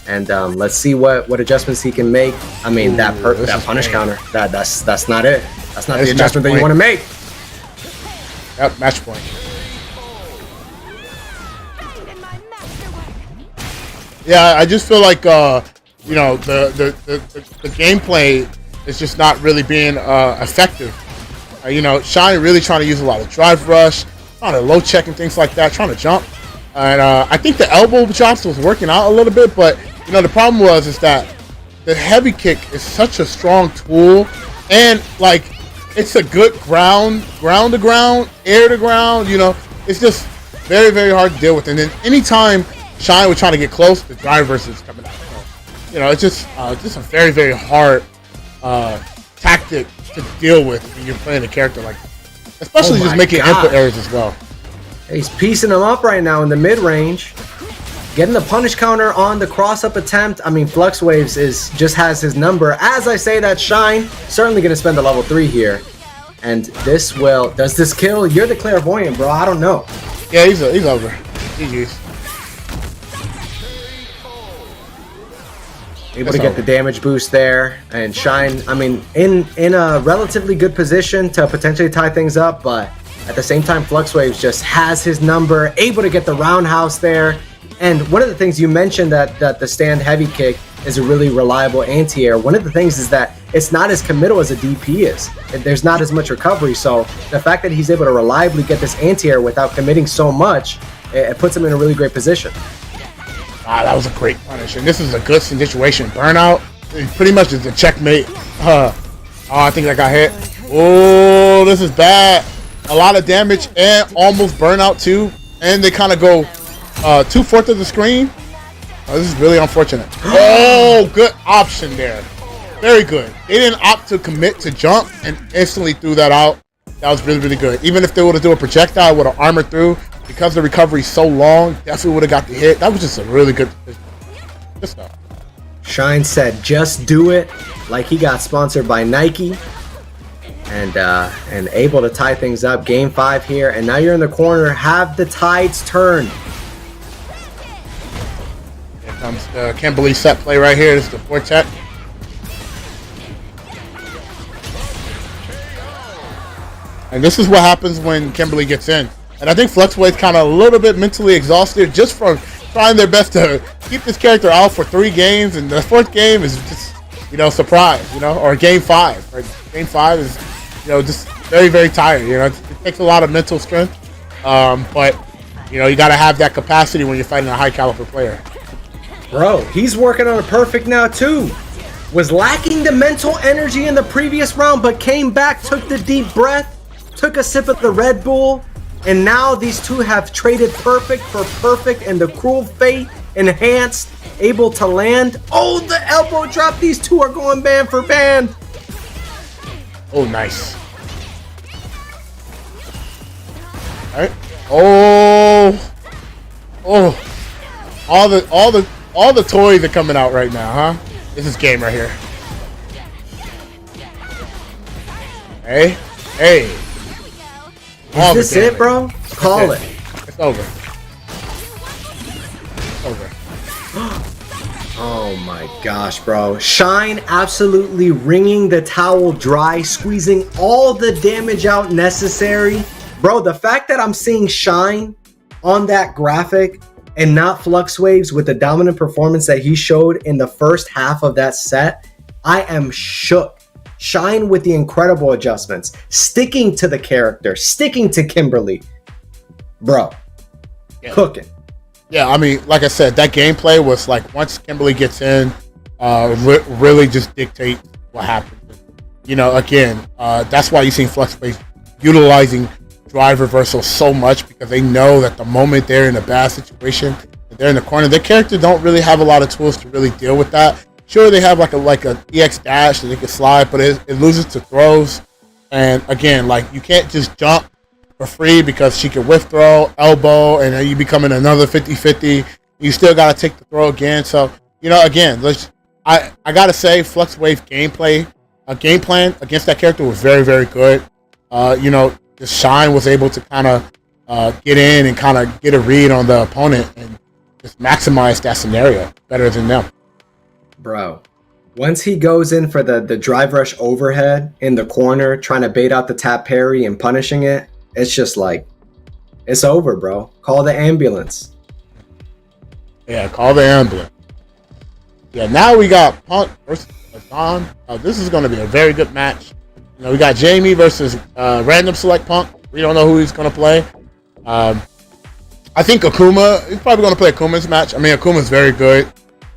And let's see what adjustments he can make. I mean, that punish counter, that's not it. That's not the adjustment that you want to make. Yep, match point. Yeah, I just feel like you know, the gameplay is just not really being effective. You know, Shine really trying to use a lot of drive rush, trying to low check and things like that, trying to jump. And I think the elbow drops was working out a little bit, but you know, the problem is that the heavy kick is such a strong tool, and like it's a good ground to ground, air to ground. You know, it's just very, very hard to deal with. And then anytime Shine was trying to get close, the drive versus coming out. So, you know, it's just a very, very hard tactic to deal with when you're playing a character like that. Especially just making input errors as well. He's piecing them up right now in the mid-range. Getting the punish counter on the cross-up attempt. I mean, FluxWaves just has his number. As I say that, Shine certainly going to spend the level 3 here. And this will, does this kill? You're the clairvoyant, bro. I don't know. Yeah, he's over. GG's. Able to get the damage boost there, and Shine, I mean, in a relatively good position to potentially tie things up, but at the same time, FluxWaves just has his number, able to get the roundhouse there. And one of the things you mentioned that the stand heavy kick is a really reliable anti-air. One of the things is that it's not as committal as a DP is. There's not as much recovery, so the fact that he's able to reliably get this anti-air without committing so much, it puts him in a really great position. Ah, that was a great punish, and this is a good situation. Burnout, it pretty much is a checkmate. Oh, I think I got hit. Oh, this is bad. A lot of damage and almost burnout too. And they kind of go 2/4 of the screen. Oh, this is really unfortunate. Oh, good option there. Very good. They didn't opt to commit to jump and instantly threw that out. That was really, really good. Even if they would have done a projectile, would have armored through. Because the recovery is so long, definitely would have got the hit. That was just a really good decision. Good stuff. Shine said, "Just do it," like he got sponsored by Nike, and able to tie things up. Game 5 here, and now you're in the corner. Have the tides turn. Here comes the Kimberly set play right here. This is the forecheck. And this is what happens when Kimberly gets in. And I think FluxWave's kind of a little bit mentally exhausted just from trying their best to keep this character out for 3 games, and the 4th game is just, surprise, or game 5. Right? Game 5 is, just very, very tired. It takes a lot of mental strength, but you got to have that capacity when you're fighting a high caliber player. Bro, he's working on a perfect now too. Was lacking the mental energy in the previous round, but came back, took the deep breath, took a sip of the Red Bull. And now these two have traded perfect for perfect, and the cruel fate enhanced, able to land. Oh, the elbow drop. These two are going band for band. Oh, nice. All right. Oh, all the toys are coming out right now, huh? This is game right here. Hey. Is this it, bro? Call it. It's over. It's over. Oh my gosh, bro. Shine absolutely wringing the towel dry, squeezing all the damage out necessary. Bro, the fact that I'm seeing Shine on that graphic and not FluxWaves with the dominant performance that he showed in the first half of that set, I am shook. Shine with the incredible adjustments, sticking to the character, sticking to Kimberly. Bro, cooking. Yeah, I mean, like I said, that gameplay was like once Kimberly gets in, really just dictate what happens. Again, that's why you've seen FluxWaves utilizing drive reversal so much, because they know that the moment they're in a bad situation, they're in the corner, their character don't really have a lot of tools to really deal with that. Sure, they have like a EX dash that they can slide, but it loses to throws. And again, you can't just jump for free because she can whiff throw, elbow, and then you become in another 50-50. You still got to take the throw again. So, again, I got to say, FluxWave game plan against that character was very, very good. Just Shine was able to kind of get in and kind of get a read on the opponent and just maximize that scenario better than them. Bro, once he goes in for the drive rush overhead in the corner, trying to bait out the tap parry and punishing it, it's just like, it's over, bro. Call the ambulance. Yeah, call the ambulance. Yeah, now we got Punk versus Hassan. This is going to be a very good match. We got Jamie versus random select Punk. We don't know who he's going to play. I think Akuma, he's probably going to play Akuma's match. I mean, Akuma's very good.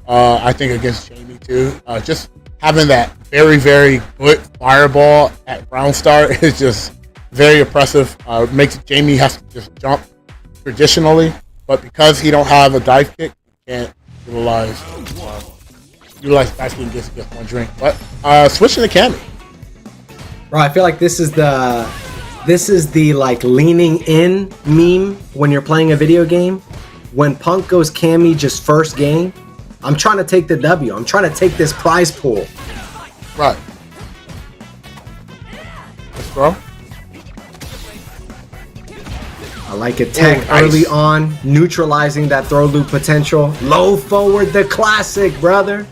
I think against Jamie too. Just having that very, very good fireball at round start is just very oppressive. Makes Jamie has to just jump traditionally, but because he don't have a dive kick, he can't utilize basically just one drink. But switching to Cammy. Bro, I feel like this is the like leaning in meme when you're playing a video game. When Punk goes Cammy just first game, I'm trying to take the W. I'm trying to take this prize pool. Right. Let's go. I like it. Tech nice. early on, neutralizing that throw loop potential. Low forward, the classic, brother.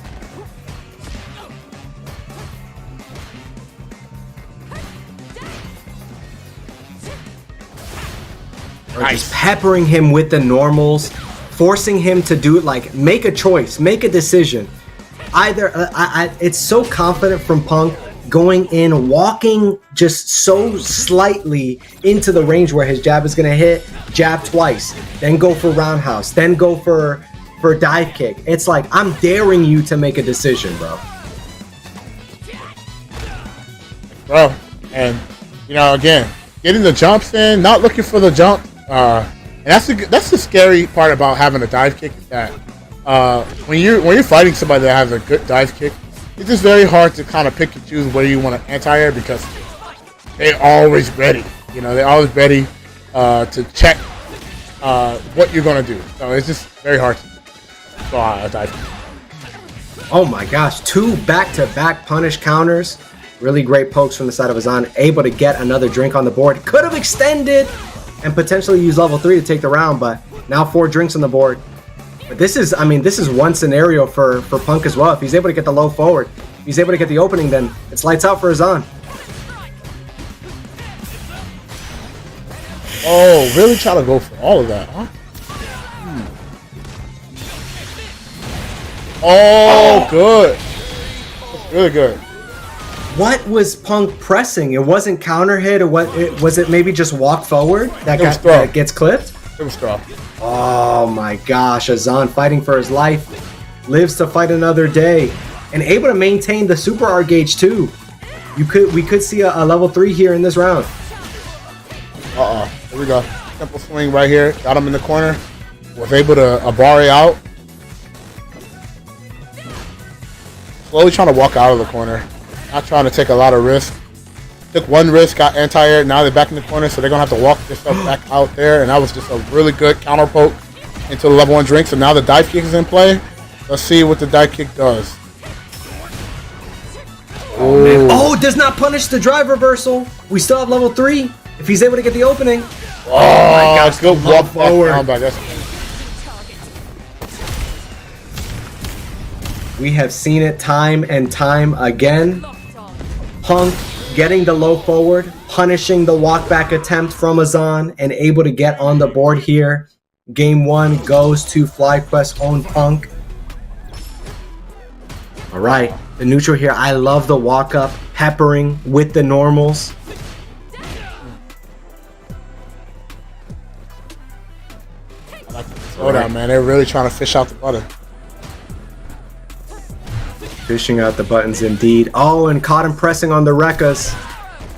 Or just peppering him with the normals, forcing him to do it, like make a choice, make a decision. Either it's so confident from Punk going in, walking just so slightly into the range where his jab is gonna hit, jab twice, then go for roundhouse, then go for dive kick. It's like, I'm daring you to make a decision, bro. Bro, and you know, again, getting the jumps in, not looking for the jump. And that's the scary part about having a dive kick, is that when you're fighting somebody that has a good dive kick, it's just very hard to kind of pick and choose where you want to anti-air, because they're always ready. You know, they're always ready to check what you're going to do. So it's just very hard to draw a dive kick. Oh my gosh, 2 back-to-back punish counters. Really great pokes from the side of Azan. Able to get another drink on the board. Could have extended and potentially used level 3 to take the round, but now 4 drinks on the board. But this is, I mean, this is one scenario for Punk as well. If he's able to get the low forward, if he's able to get the opening, then it's lights out for Azan. Oh, really try to go for all of that, huh? Oh, good. That's really good. What was Punk pressing? It wasn't counter hit, or what? Was it maybe just walk forward that gets clipped? It was strong. Oh my gosh, Azan fighting for his life, lives to fight another day, and able to maintain the super R gauge too. We could see a level 3 here in this round. Here we go. Simple swing right here. Got him in the corner. Was able to Abari out. Slowly trying to walk out of the corner. Not trying to take a lot of risk. Took 1 risk, got anti-air. Now they're back in the corner, so they're going to have to walk this stuff back out there. And that was just a really good counter poke into the level 1 drink. So now the dive kick is in play. Let's see what the dive kick does. Oh, does not punish the drive reversal. We still have level 3 if he's able to get the opening. Oh my gosh, good walk forward. down by this. We have seen it time and time again. Punk getting the low forward, punishing the walk back attempt from Azan, and able to get on the board here. Game 1 goes to FlyQuest own Punk. All right, the neutral here. I love the walk up, peppering with the normals. I like the throwdown, man. They're really trying to fish out the butter. Fishing out the buttons indeed. Oh, and caught him pressing on the Rekkas.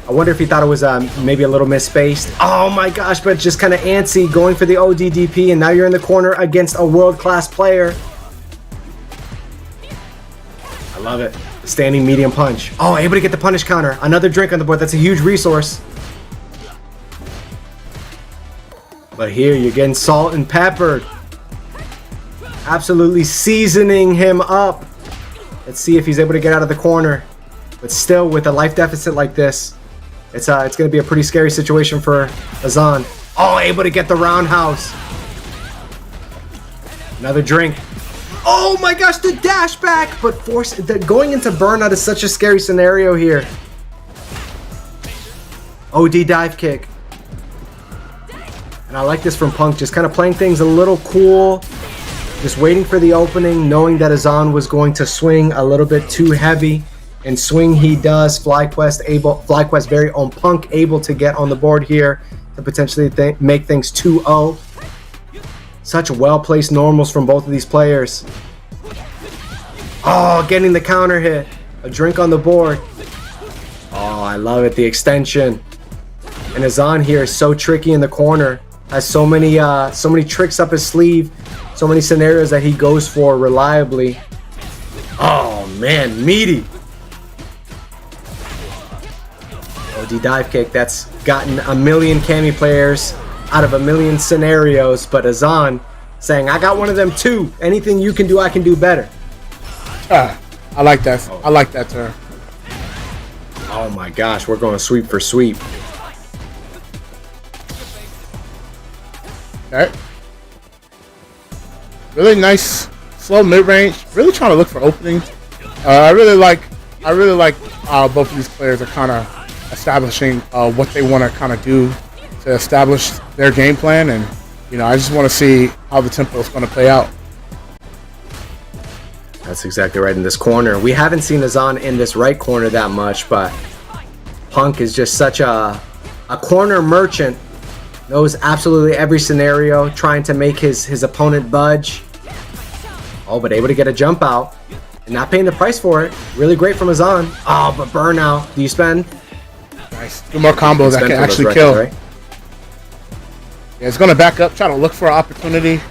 I wonder if he thought it was maybe a little misspaced. Oh my gosh, but just kind of antsy going for the ODDP, and now you're in the corner against a world-class player. I love it. The standing medium punch. Oh, able to get the punish counter. Another drink on the board. That's a huge resource. But here you're getting salt and peppered. Absolutely seasoning him up. Let's see if he's able to get out of the corner. But still, with a life deficit like this, it's going to be a pretty scary situation for Azan. Oh, able to get the roundhouse. Another drink. Oh my gosh, the dash back! But going into burnout is such a scary scenario here. OD dive kick. And I like this from Punk, just kind of playing things a little cool. Just waiting for the opening, knowing that Azan was going to swing a little bit too heavy. And swing he does. FlyQuest very own Punk able to get on the board here to potentially make things 2-0. Such well-placed normals from both of these players. Oh, getting the counter hit. A drink on the board. Oh, I love it. The extension. And Azan here is so tricky in the corner. Has so many tricks up his sleeve. So many scenarios that he goes for reliably. Oh man, meaty. OD dive kick. That's gotten a million Kami players out of a million scenarios. But Azan saying, I got one of them too. Anything you can do, I can do better. I like that. I like that turn. Oh my gosh, we're going sweep for sweep. Okay. Really nice, slow mid-range. Really trying to look for openings. I really like both of these players are kind of establishing what they want to kind of do to establish their game plan, and I just want to see how the tempo is going to play out. That's exactly right. In this corner, we haven't seen Azan in this right corner that much, but Punk is just such a corner merchant. Knows absolutely every scenario, trying to make his opponent budge. Oh, but able to get a jump out and not paying the price for it. Really great from Azan. Oh, but burnout. Do you spend? Nice. 2 more combos that can actually kill. Right? Yeah, it's going to back up, try to look for an opportunity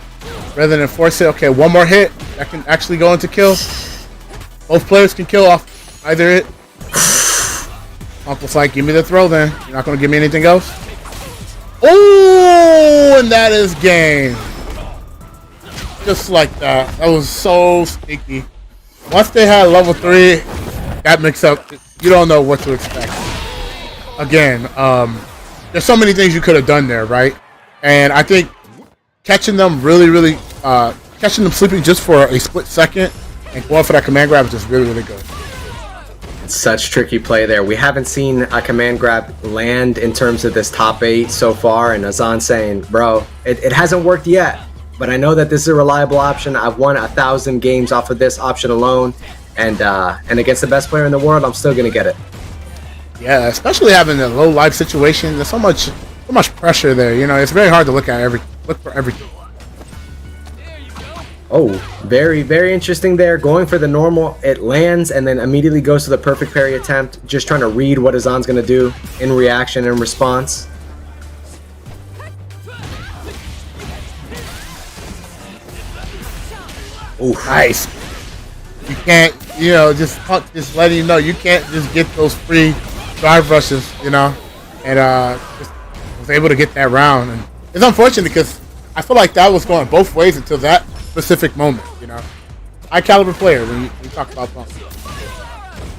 rather than force it. Okay, 1 more hit that can actually go into kill. Both players can kill off either hit. Uncle's like, give me the throw then. You're not going to give me anything else? Oh, and that is game. Just like that. That was so sneaky. Once they had level 3, that mix up, you don't know what to expect. Again, there's so many things you could have done there, right? And I think catching them catching them sleeping just for a split second and going for that command grab is just really, really good. Such tricky play there. We haven't seen a command grab land in terms of this top 8 so far, and Azan saying, bro, it hasn't worked yet, but I know that this is a reliable option. I've won 1,000 games off of this option alone, and against the best player in the world, I'm still gonna get it. Yeah, especially having a low life situation. There's so much pressure there. It's very hard to look for everything. Oh, very, very interesting there. Going for the normal, it lands and then immediately goes to the perfect parry attempt. Just trying to read what Azan's going to do in reaction and response. Oh, nice. You can't, just letting you know, you can't just get those free drive rushes, and just was able to get that round. And it's unfortunate because I feel like that was going both ways until that specific moment, high caliber player when you talk about Punk.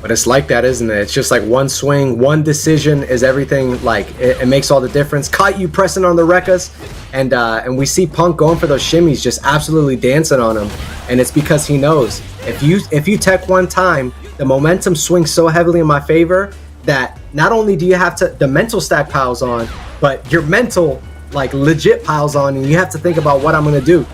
But it's like that, isn't it? It's just like one swing, one decision is everything. Like it makes all the difference. Caught you pressing on the Rekkas, and we see Punk going for those shimmies, just absolutely dancing on him. And it's because he knows if you tech one time, the momentum swings so heavily in my favor that not only do you have the mental stack piles on, but your mental like legit piles on, and you have to think about what I'm gonna do.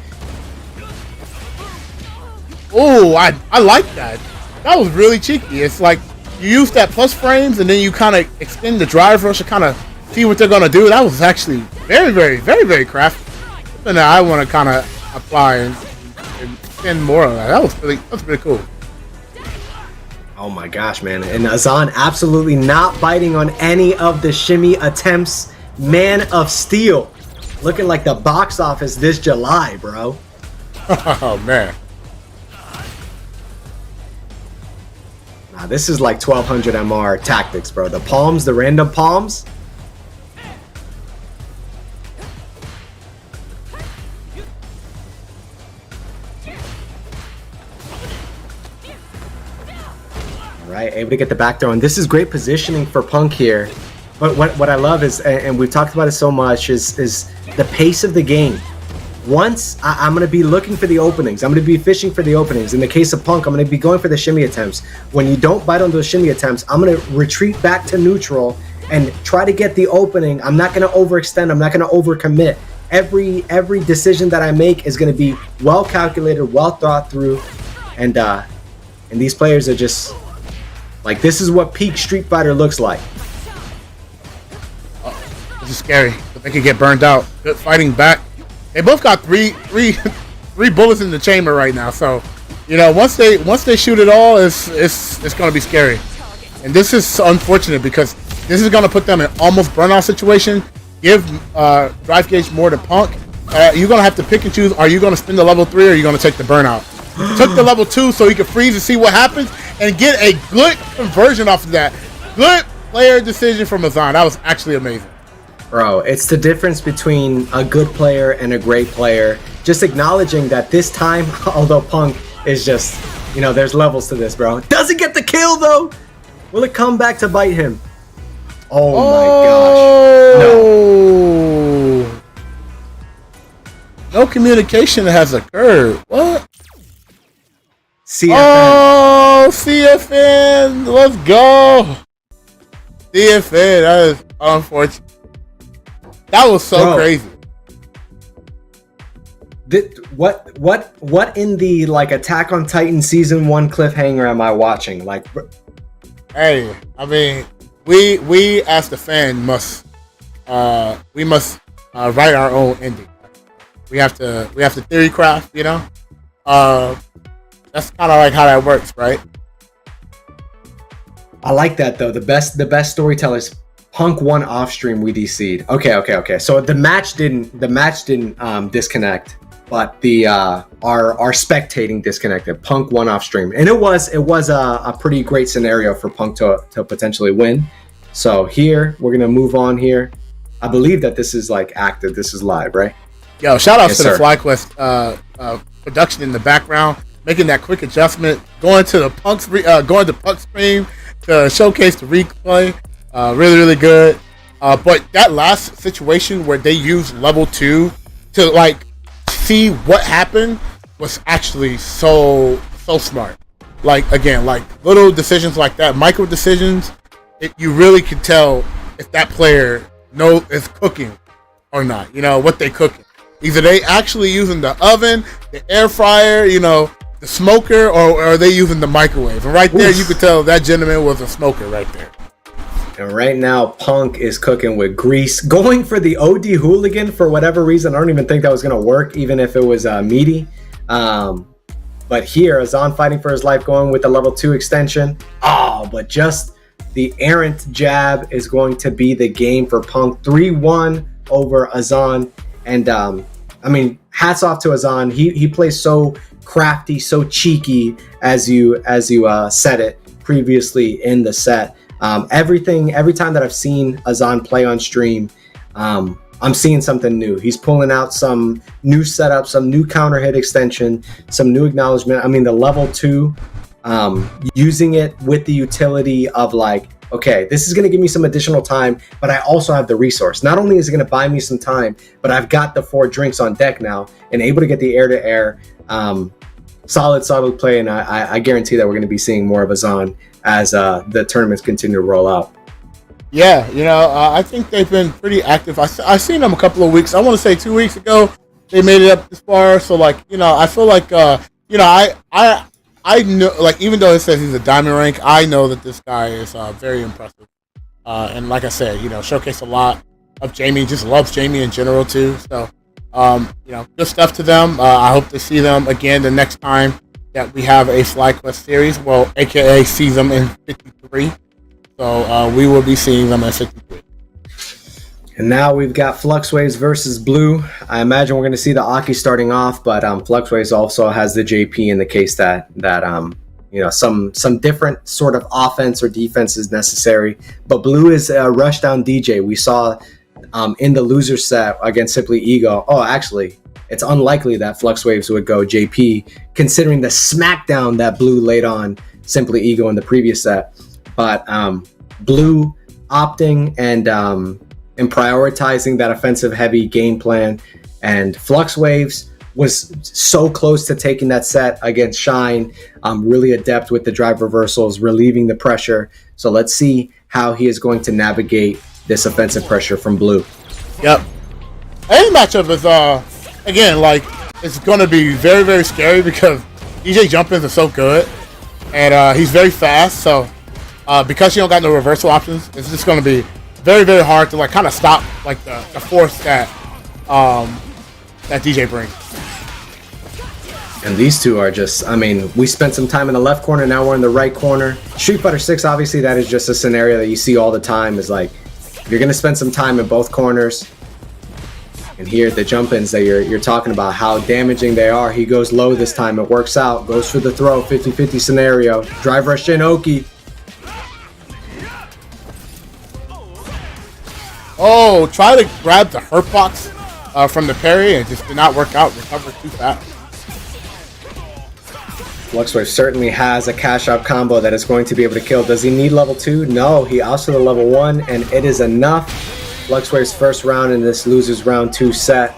Oh, I like that. That was really cheeky. It's like you use that plus frames and then you kind of extend the drive rush to kind of see what they're going to do. That was actually very, very, very, very crafty. And I want to kind of apply and extend more on that. That was really cool. Oh my gosh, man. And Azan absolutely not biting on any of the shimmy attempts. Man of Steel. Looking like the box office this July, bro. Oh, man. This is like 1200 MR tactics, bro. The palms, the random palms. All right, able to get the back throw. And this is great positioning for Punk here. But what I love is, and we've talked about it so much, is the pace of the game. Once I'm going to be looking for the openings. I'm going to be fishing for the openings. In the case of Punk, I'm going to be going for the shimmy attempts. When you don't bite on those shimmy attempts, I'm going to retreat back to neutral and try to get the opening. I'm not going to overextend. I'm not going to overcommit. Every decision that I make is going to be well calculated, well thought through. And these players are just like, this is what peak Street Fighter looks like. Oh, this is scary, but they could get burned out. Good fighting back. They both got three bullets in the chamber right now. So, once they shoot it all, it's gonna be scary. And this is unfortunate because this is gonna put them in almost burnout situation. Give drive gauge more to Punk. You're gonna have to pick and choose. Are you gonna spend the level 3 or are you gonna take the burnout? Took the level 2 so he could freeze and see what happens and get a good conversion off of that. Good player decision from Azan. That was actually amazing. Bro, it's the difference between a good player and a great player. Just acknowledging that this time, although Punk is just, there's levels to this, bro. Doesn't get the kill, though. Will it come back to bite him? Oh my gosh. No. No communication has occurred. What? CFN. Oh, CFN. Let's go. CFN. That is unfortunate. That was so crazy. What in the like Attack on Titan season 1 cliffhanger am I watching? Like, hey, I mean, we as the fan must write our own ending. We have to theory craft, you know. That's kind of like how that works, right? I like that though. The best storytellers. Punk won off stream. We DC'd. Okay. So the match didn't disconnect, but the our spectating disconnected. Punk won off stream, and it was a pretty great scenario for Punk to potentially win. So here we're gonna move on here. I believe that this is like active. This is live, right? Yo, shout out to the FlyQuest production in the background, making that quick adjustment, going to Punk's stream to showcase the replay. Really good. But that last situation where they used level 2 to like see what happened was actually so smart. Like again, like little decisions like that, micro decisions, you really can tell if that player is cooking or not. You know what they cooking. Either they actually using the oven, the air fryer, you know, the smoker, or are they using the microwave? And right there, you could tell that gentleman was a smoker right there. And right now, Punk is cooking with grease, going for the OD hooligan for whatever reason. I don't even think that was going to work, even if it was meaty. But here, Azan fighting for his life, going with the level 2 extension. Oh, but just the errant jab is going to be the game for Punk. 3-1 over Azan. And I mean, hats off to Azan. He plays so crafty, so cheeky, as you said it previously in the set. Every time that I've seen Azan play on stream, I'm seeing something new. He's pulling out some new setup, some new counter hit extension, some new acknowledgement. I mean, the level 2, using it with the utility of like, okay, this is going to give me some additional time, but I also have the resource. Not only is it going to buy me some time, but I've got the 4 drinks on deck now and able to get the air-to-air. Solid play, and I guarantee that we're going to be seeing more of Azan as the tournaments continue to roll out. Yeah, you know, I think they've been pretty active. I seen them a couple of weeks. I want to say 2 weeks ago they made it up this far. So like, you know, I feel like you know, I know, like, even though it says he's a diamond rank, I know that this guy is very impressive. And like I said, you know, showcase a lot of Jamie. Just loves Jamie in general too. So you know, good stuff to them. I hope to see them again the next time that we have a FlyQuest series. Well, aka see them in 53. So we will be seeing them in 53. And now we've got Fluxwaves versus Blue. I imagine we're going to see the Aki starting off, but Fluxwaves also has the JP in the case that you know, some different sort of offense or defense is necessary. But Blue is a rush down DJ. We saw in the loser set against Simply Ego. Oh, actually, it's unlikely that Fluxwaves would go JP, considering the smackdown that Blue laid on Simply Ego in the previous set. But Blue opting and prioritizing that offensive heavy game plan, and Fluxwaves was so close to taking that set against Shine, really adept with the drive reversals, relieving the pressure. So let's see how he is going to navigate this offensive pressure from Blue. Yep. Any matchup is again, like, it's gonna be very, very scary because DJ jump-ins are so good, and he's very fast. So because you don't got no reversal options, it's just gonna be very, very hard to like kind of stop like the force that that DJ brings. And these two are just, I mean, we spent some time in the left corner, now we're in the right corner. Street Fighter 6, obviously, that is just a scenario that you see all the time, is like, you're going to spend some time in both corners. And here, the jump-ins that you're talking about, how damaging they are. He goes low this time, it works out, goes for the throw, 50-50 scenario. Drive rush in Oki. Oh, try to grab the hurt box from the parry, and just did not work out. Recovered too fast. Fluxwave certainly has a cash-out combo that is going to be able to kill. Does he need level 2? No, he also the level 1, and it is enough. Fluxwave's first round in this losers round 2 set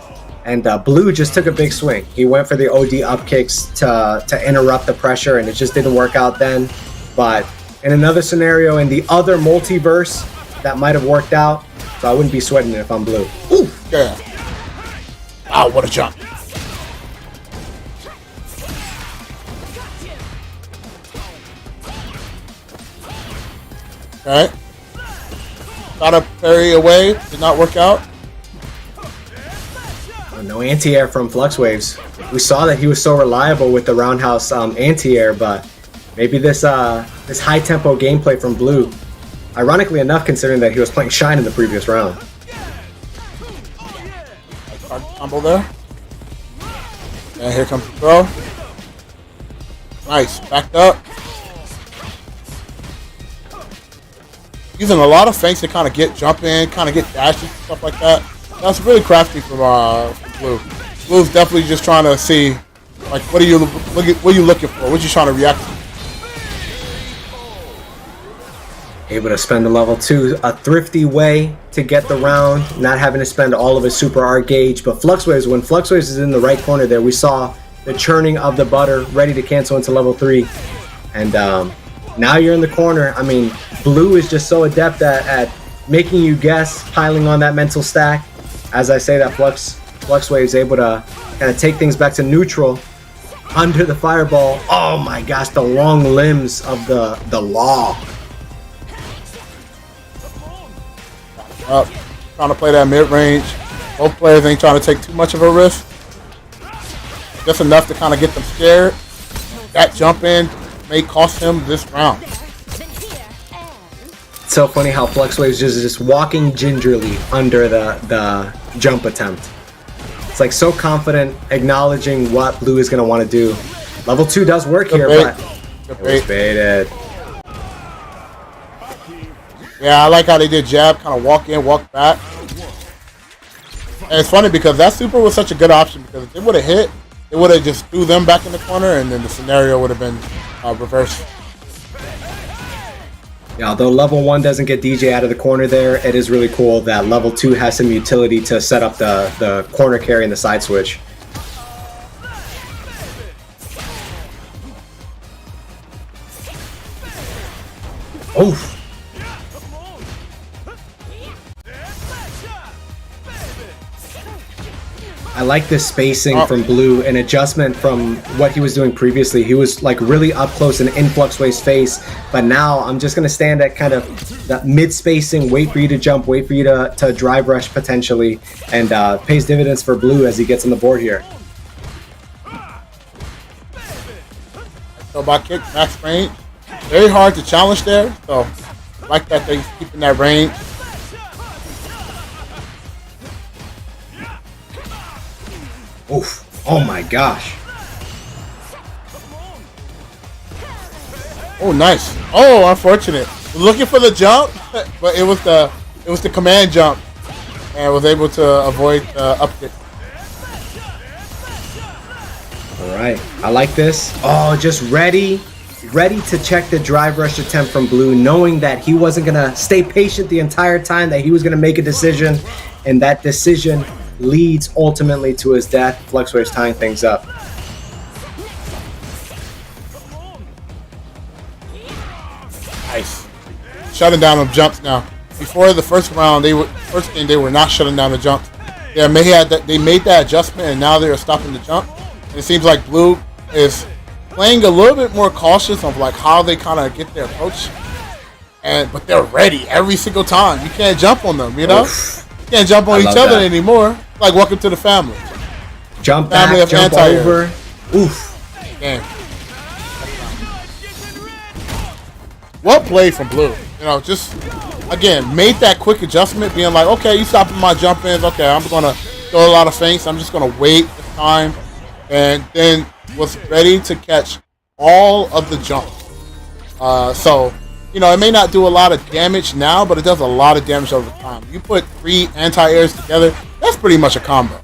And Blue just took a big swing. He went for the OD up kicks to interrupt the pressure, and it just didn't work out then. But in another scenario, in the other multiverse, that might have worked out. So I wouldn't be sweating it if I'm Blue. Ooh, yeah. Wow, what a jump. Okay. Got a parry away. Did not work out. No anti-air from Flux Waves. We saw that he was so reliable with the roundhouse anti-air, but maybe this this high-tempo gameplay from Blue, ironically enough, considering that he was playing Shine in the previous round. Hard combo there. And here comes the throw. Nice. Backed up. Using a lot of feints to kind of get jump in, kind of get dashes and stuff like that. That's really crafty from Blue. Blue's definitely just trying to see, like, what are you looking for? What are you trying to react to? Able to spend a level 2, a thrifty way to get the round, not having to spend all of his super art gauge. But Flux Waves, when Flux Waves is in the right corner there, we saw the churning of the butter ready to cancel into level 3. And now you're in the corner. I mean, Blue is just so adept at making you guess, piling on that mental stack. As I say that, Flux Wave is able to kind of take things back to neutral under the fireball. Oh my gosh, the long limbs of the law. Up, trying to play that mid-range. Both players ain't trying to take too much of a risk. Just enough to kind of get them scared. That jump in may cost him this round. It's so funny how Flux Waves is just walking gingerly under the jump attempt. It's like so confident, acknowledging what Blue is going to want to do. Level 2 does work here, but it was baited. Yeah, I like how they did jab, kind of walk in, walk back. And it's funny because that super was such a good option, because if it would have hit, it would have just threw them back in the corner, and then the scenario would have been reversed. Yeah, although level 1 doesn't get DJ out of the corner there, it is really cool that level 2 has some utility to set up the corner carry and the side switch. Oof. I like this spacing from Blue, an adjustment from what he was doing previously. He was like really up close and in Flux Wave's face, but now I'm just going to stand at kind of that mid-spacing, wait for you to jump, wait for you to drive rush potentially, and pays dividends for Blue as he gets on the board here. So by kick, max range. Very hard to challenge there, so I like that they're keeping that range. Oof. Oh my gosh. Oh, nice. Oh, unfortunate. Looking for the jump, but it was the command jump, and was able to avoid the up kick. All right. I like this. Oh, just ready to check the drive rush attempt from Blue, knowing that he wasn't going to stay patient the entire time, that he was going to make a decision, and that decision leads ultimately to his death. Flux Waves tying things up. Nice. Shutting down them jumps now. Before the first round, they were not shutting down the jumps. Yeah, they made that adjustment, and now they're stopping the jump. And it seems like Blue is playing a little bit more cautious of like how they kind of get their approach. But they're ready every single time. You can't jump on them, you know? Oof. You can't jump on each other anymore. Like, welcome to the family. Jump family back, jump over. Oof. Damn. What play from Blue? You know, just, again, made that quick adjustment, being like, okay, you stopping my jump ins. Okay, I'm going to throw a lot of feints. I'm just going to wait this time. And then was ready to catch all of the jumps. So, you know, it may not do a lot of damage now, but it does a lot of damage over time. You put 3 anti-airs together, that's pretty much a combo.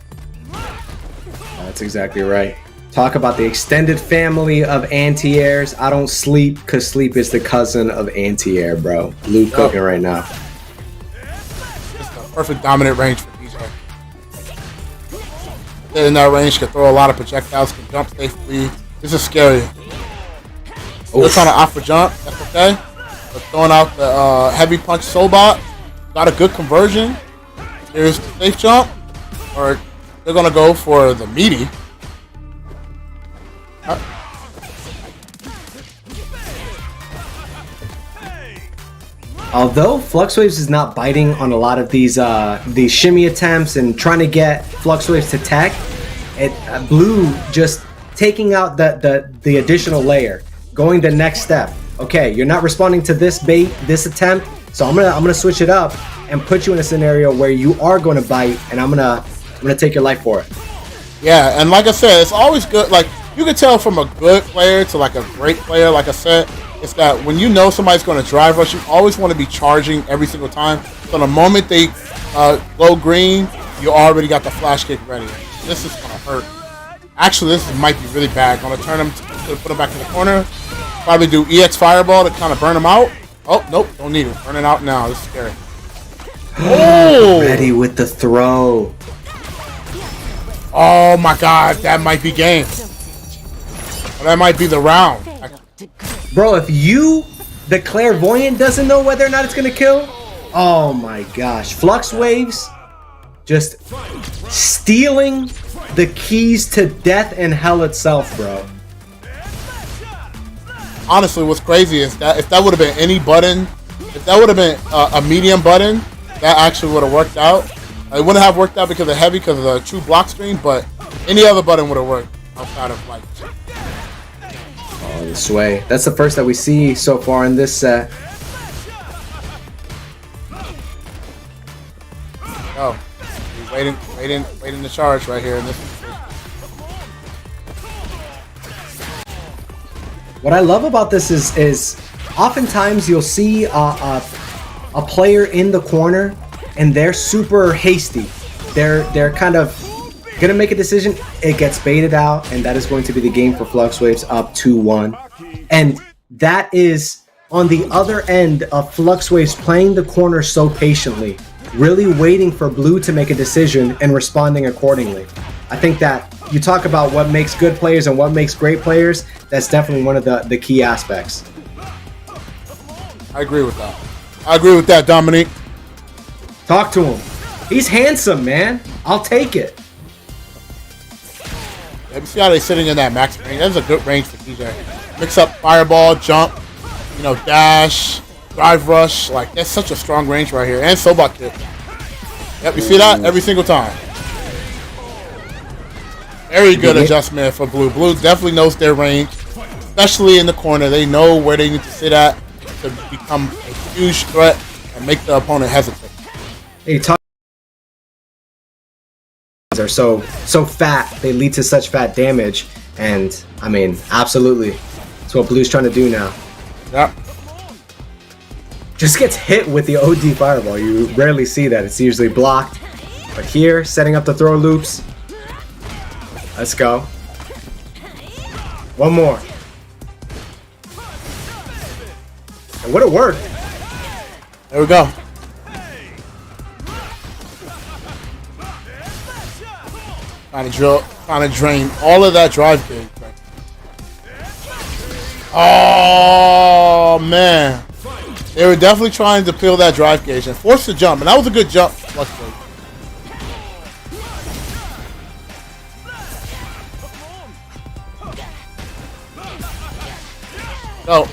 That's exactly right. Talk about the extended family of anti-airs. I don't sleep because sleep is the cousin of anti-air, bro. Blue cooking right now. Just a perfect dominant range for DJ. They're in that range, can throw a lot of projectiles, can jump safely. This is scary. They're trying to offer jump. That's okay. They're throwing out the heavy punch Sobot. Got a good conversion. Here's the safe jump. Or they're going to go for the meaty. Although FluxWaves is not biting on a lot of these shimmy attempts and trying to get FluxWaves to tech, Blue just taking out the additional layer, going the next step. Okay, you're not responding to this bait, this attempt, so I'm gonna switch it up and put you in a scenario where you are going to bite, and I'm gonna take your life for it. Yeah, and like I said, it's always good. Like, you can tell from a good player to like a great player. Like I said, it's that when you know somebody's going to drive rush, you always want to be charging every single time. So the moment they go green, you already got the flash kick ready. This is going to hurt. Actually, this might be really bad. Going to turn him to put him back in the corner. Probably do EX Fireball to kind of burn him out. Oh, nope, don't need it. Burn it out now. This is scary. Oh! Ready with the throw. Oh my God, that might be game. Or that might be the round. Bro, if the clairvoyant doesn't know whether or not it's gonna kill, oh my gosh. FluxWaves just stealing the keys to death and hell itself, bro. Honestly, what's crazy is that if that would have been any button, if that would have been a medium button, that actually would have worked out. It wouldn't have worked out because of heavy, because of the true block screen, but any other button would have worked outside of like. Oh, the sway. That's the first that we see so far in this set. Oh, he's waiting to charge right here in this. What I love about this is oftentimes you'll see a player in the corner and they're super hasty. They're kind of gonna make a decision. It gets baited out, and that is going to be the game for FluxWaves, up 2-1. And that is on the other end of FluxWaves playing the corner so patiently, really waiting for Blue to make a decision and responding accordingly. I think that you talk about what makes good players and what makes great players, that's definitely one of the key aspects. I agree with that. I agree with that, Dominique. Talk to him. He's handsome, man. I'll take it. Yeah, you see how they're sitting in that max range? That's a good range for TJ. Mix up fireball, jump, dash, drive rush. Like, that's such a strong range right here. And Sobot kick. Yep, you see that? Every single time. Very good adjustment for Blue. Blue definitely knows their range, especially in the corner. They know where they need to sit at to become a huge threat and make the opponent hesitate. Hey, are so fat, they lead to such fat damage, and I mean, absolutely, that's what Blue's trying to do now. Yep. Just gets hit with the OD fireball. You rarely see that. It's usually blocked, but here, setting up the throw loops. Let's go. One more. It would have worked. There we go. Trying to drain all of that drive gauge. Oh man, they were definitely trying to peel that drive gauge and force the jump, and that was a good jump. So,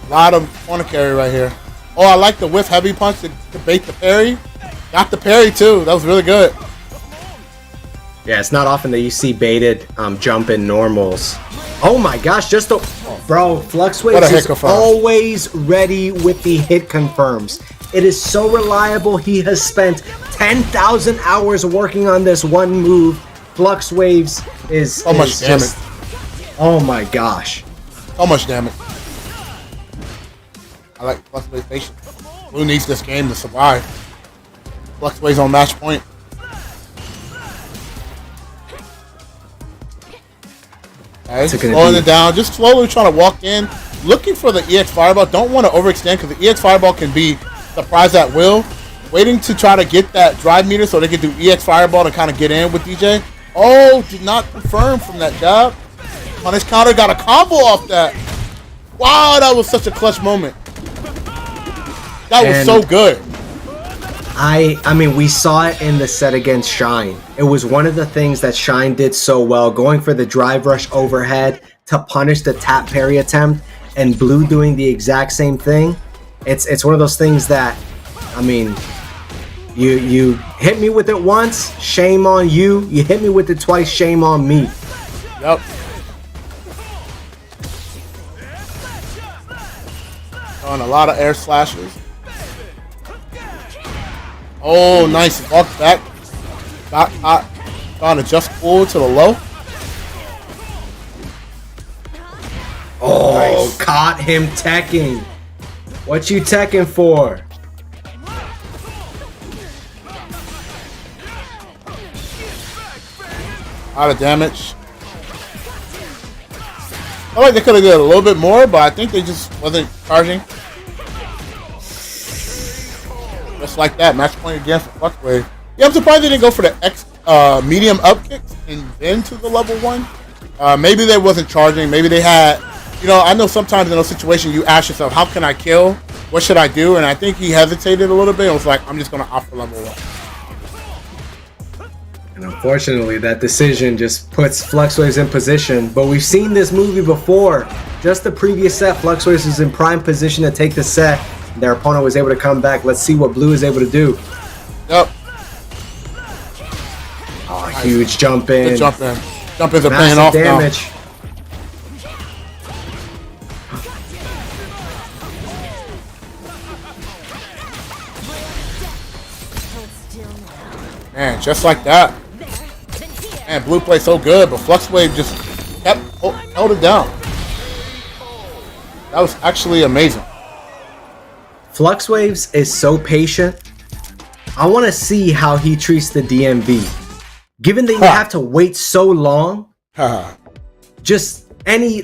a lot of corner carry right here. Oh, I like the whiff heavy punch to bait the parry. Got the parry too. That was really good. Yeah, it's not often that you see baited jump in normals. Oh my gosh, bro, FluxWaves is always ready with the hit confirms. It is so reliable. He has spent 10,000 hours working on this one move. FluxWaves is so much damage. Oh my gosh. So much damage. I like FluxWaves patience. Blue needs this game to survive. FluxWaves on match point. Okay, slowing it down, just slowly trying to walk in, looking for the EX Fireball. Don't want to overextend because the EX Fireball can be surprised at will. waiting to try to get that drive meter so they can do EX Fireball to kind of get in with DJ. Oh, did not confirm from that jab. Punish counter, got a combo off that. Wow, that was such a clutch moment. That was so good. I mean, we saw it in the set against Shine. It was one of the things that Shine did so well, going for the drive rush overhead to punish the tap parry attempt, and Blue doing the exact same thing. It's one of those things that, I mean, you hit me with it once, shame on you. You hit me with it twice, shame on me. Yep. On a lot of air slashes. Oh, nice. Walk back. Got hot. Trying to just pull to the low. Oh, Nice. Caught him teching. What you teching for? A lot of damage. I feel like they could have did a little bit more, but I think they just wasn't charging. Just like that, match point again for FluxWave. Yeah, I'm surprised they didn't go for the medium up kicks and then to the level 1. Maybe they wasn't charging. Maybe they had, you know, I know sometimes in those situations you ask yourself, how can I kill? What should I do? And I think he hesitated a little bit and was like, I'm just going to opt for level 1. And unfortunately, that decision just puts FluxWaves in position. But we've seen this movie before. Just the previous set, FluxWaves was in prime position to take the set. Their opponent was able to come back. Let's see what Blue is able to do. Yep. Oh, huge jump in. Good jump in. Jump ins are paying off damage. now. Man, just like that. Man, Blue played so good, but FluxWave just held it down. That was actually amazing. FluxWaves is so patient. I want to see how he treats the DMV. Given that you have to wait so long, just any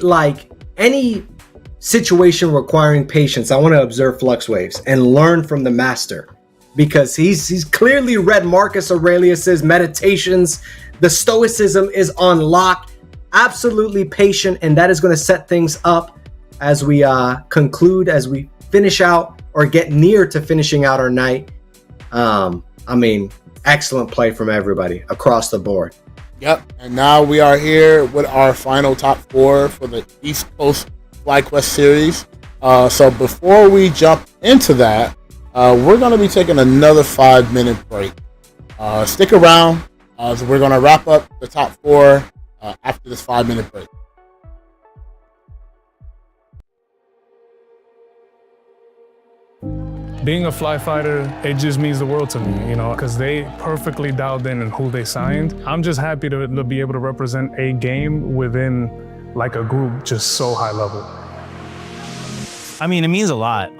situation requiring patience, I want to observe FluxWaves and learn from the master, because he's clearly read Marcus Aurelius's Meditations. The stoicism is on lock. Absolutely patient, and that is going to set things up as we conclude, as we finish out or get near to finishing out our night. I mean, excellent play from everybody across the board. Yep, and now we are here with our final top 4 for the East Coast FlyQuest series. So before we jump into that, we're going to be taking another 5-minute break. Stick around, so we're going to wrap up the top 4 after this 5-minute break. Being a fly fighter, it just means the world to me, you know, because they perfectly dialed in and who they signed. I'm just happy to be able to represent a game within like a group just so high level. I mean, it means a lot,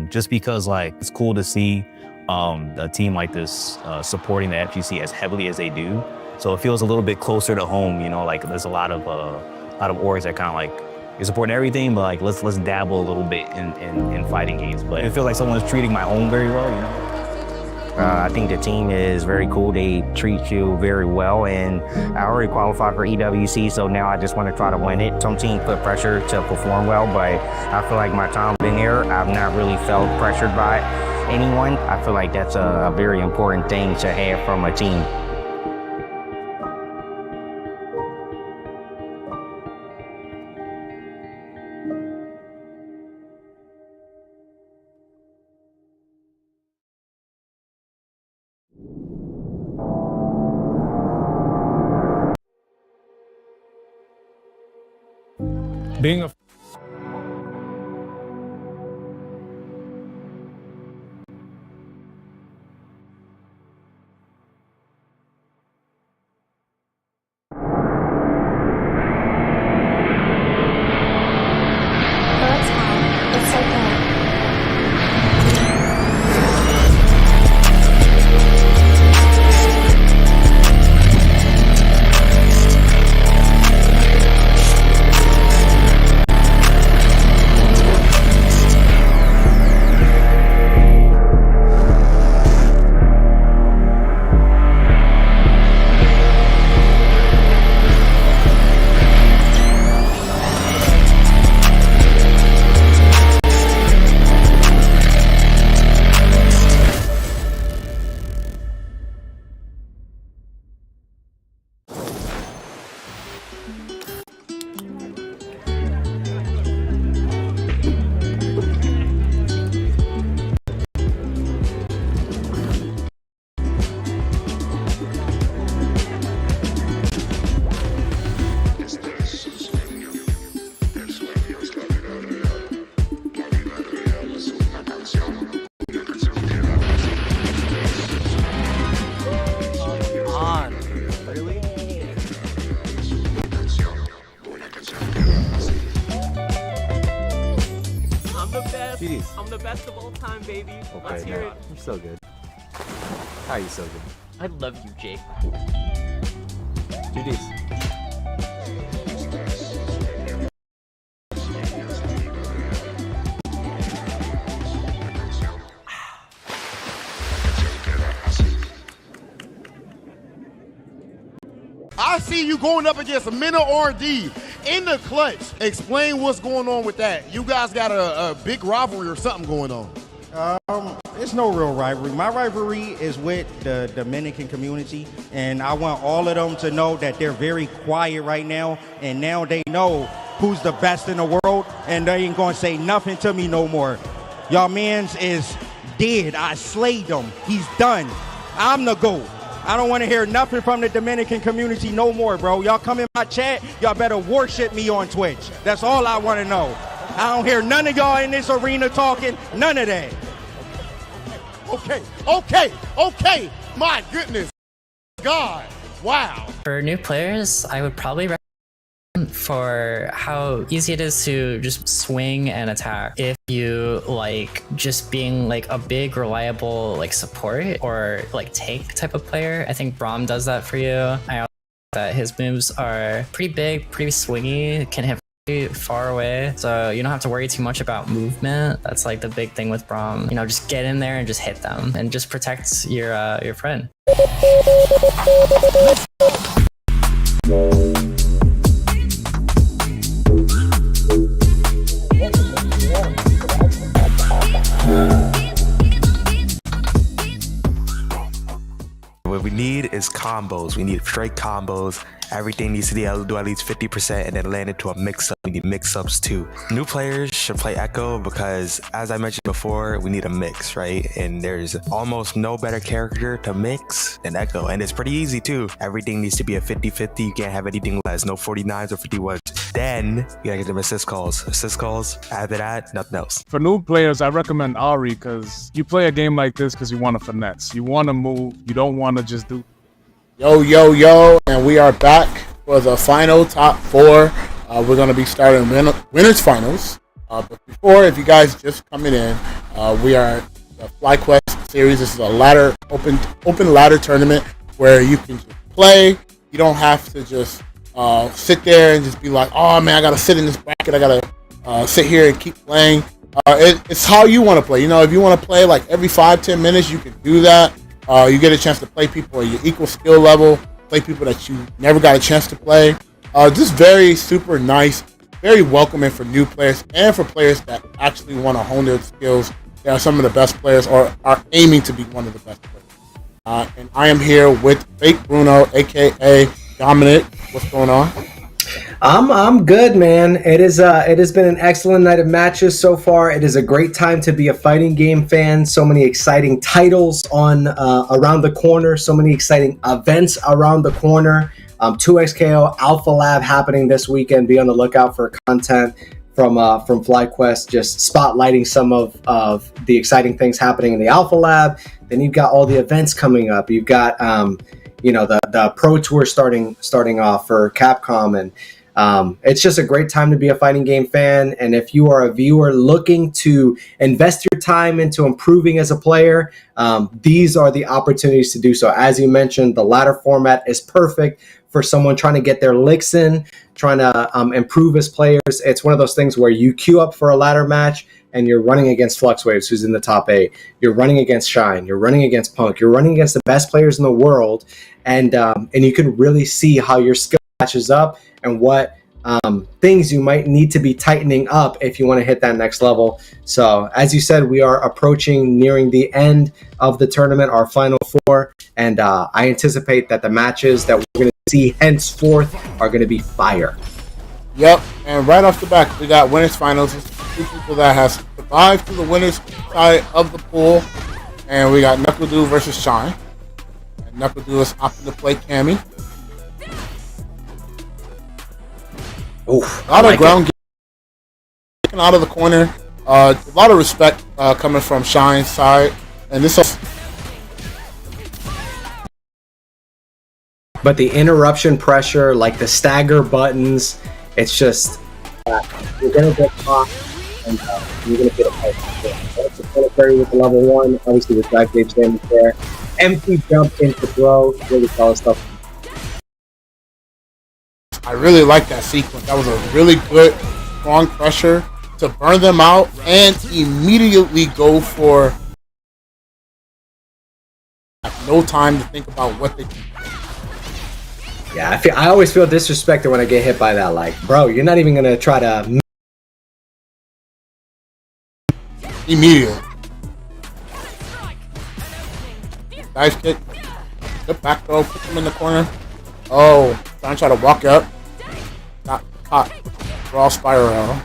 just because like it's cool to see a team like this supporting the FGC as heavily as they do. So it feels a little bit closer to home, you know, like there's a lot of orgs that kind of like, you're supporting everything, but like let's dabble a little bit in fighting games. But it feels like someone's treating my home very well, you know. I think the team is very cool. They treat you very well, and I already qualified for EWC, so now I just want to try to win it. Some teams put pressure to perform well, but I feel like my time being here, I've not really felt pressured by anyone. I feel like that's a very important thing to have from a team. Being a time, baby. Let's Okay, hear no, it. you're so good. How are you so good? I love you, Jake. Do this. I see you going up against a Minna R&D in the clutch. Explain what's going on with that. You guys got a big rivalry or something going on. It's no real rivalry. My rivalry is with the Dominican community, and I want all of them to know that they're very quiet right now, and now they know who's the best in the world, and they ain't gonna say nothing to me no more. Y'all mans is dead. I slayed him. He's done. I'm the GOAT. I don't want to hear nothing from the Dominican community no more, bro. Y'all come in my chat, y'all better worship me on Twitch. That's all I want to know. I don't hear none of y'all in this arena talking, none of that. Okay. My goodness. God. Wow. For new players, I would probably recommend for how easy it is to just swing and attack. If you like just being like a big reliable like support or like tank type of player, I think Braum does that for you. I also think that his moves are pretty big, pretty swingy, can hit pretty far away, so you don't have to worry too much about movement. That's like the big thing with Braum. You know, just get in there and just hit them and just protect your friend. What we need is combos. We need straight combos. Everything needs to do at least 50% and then land into a mix-up. We need mix-ups too. New players should play Echo because, as I mentioned before, we need a mix, right? And there's almost no better character to mix than Echo. And it's pretty easy too. Everything needs to be a 50-50. You can't have anything less. No 49s or 51s. Then you gotta get them assist calls. Assist calls. After that, nothing else. For new players, I recommend Ari because you play a game like this because you want to finesse. You want to move. You don't want to just do. Yo, and we are back for the final top four. We're going to be starting winners finals. But before, if you guys just coming in, we are the FlyQuest series. This is a open ladder tournament where you can just play. You don't have to just sit there and just be like, oh man, I got to sit in this bracket. I got to sit here and keep playing. It's how you want to play. You know, if you want to play like every 5-10 minutes, you can do that. You get a chance to play people at your equal skill level, play people that you never got a chance to play. Just very super nice, very welcoming for new players and for players that actually want to hone their skills. They are some of the best players or are aiming to be one of the best players. And I am here with Fake Bruno, aka Dominic. What's going on? I'm good, man. It has been an excellent night of matches so far. It is a great time to be a fighting game fan. So many exciting titles on around the corner. So many exciting events around the corner. 2XKO Alpha Lab happening this weekend. Be on the lookout for content from FlyQuest, just spotlighting some of the exciting things happening in the Alpha Lab. Then you've got all the events coming up. You've got the Pro Tour starting off for Capcom, and it's just a great time to be a fighting game fan. And if you are a viewer looking to invest your time into improving as a player, these are the opportunities to do so. As you mentioned, the ladder format is perfect for someone trying to get their licks in, trying to improve as players. It's one of those things where you queue up for a ladder match and you're running against Fluxwaves, who's in the top 8. You're running against Shine. You're running against Punk. You're running against the best players in the world, and you can really see how your skill matches up and what things you might need to be tightening up if you want to hit that next level. So, as you said, we are nearing the end of the tournament, our final four, and I anticipate that the matches that we're going to see henceforth are going to be fire. Yep, and right off the bat, we got winners finals. It's two people that has survived to the winners side of the pool, and we got NACL versus Shine. And NACL is opting to play Cammy. Oof, a lot of ground game out of the corner. A lot of respect coming from Shine's side, and this. But the interruption pressure, like the stagger buttons, it's just you're gonna get caught and you're gonna get a fight. military with the level 1. Obviously, with drive gauge damage there. Empty jump into throw. Really solid stuff. I really like that sequence. That was a really good, strong pressure to burn them out and immediately go for no time to think about what they can do. Yeah, I always feel disrespected when I get hit by that. Like, bro, you're not even going to try to... Immediately. Dive kick. Good back throw. Put him in the corner. Oh, trying to walk up. Not caught. Raw spiral.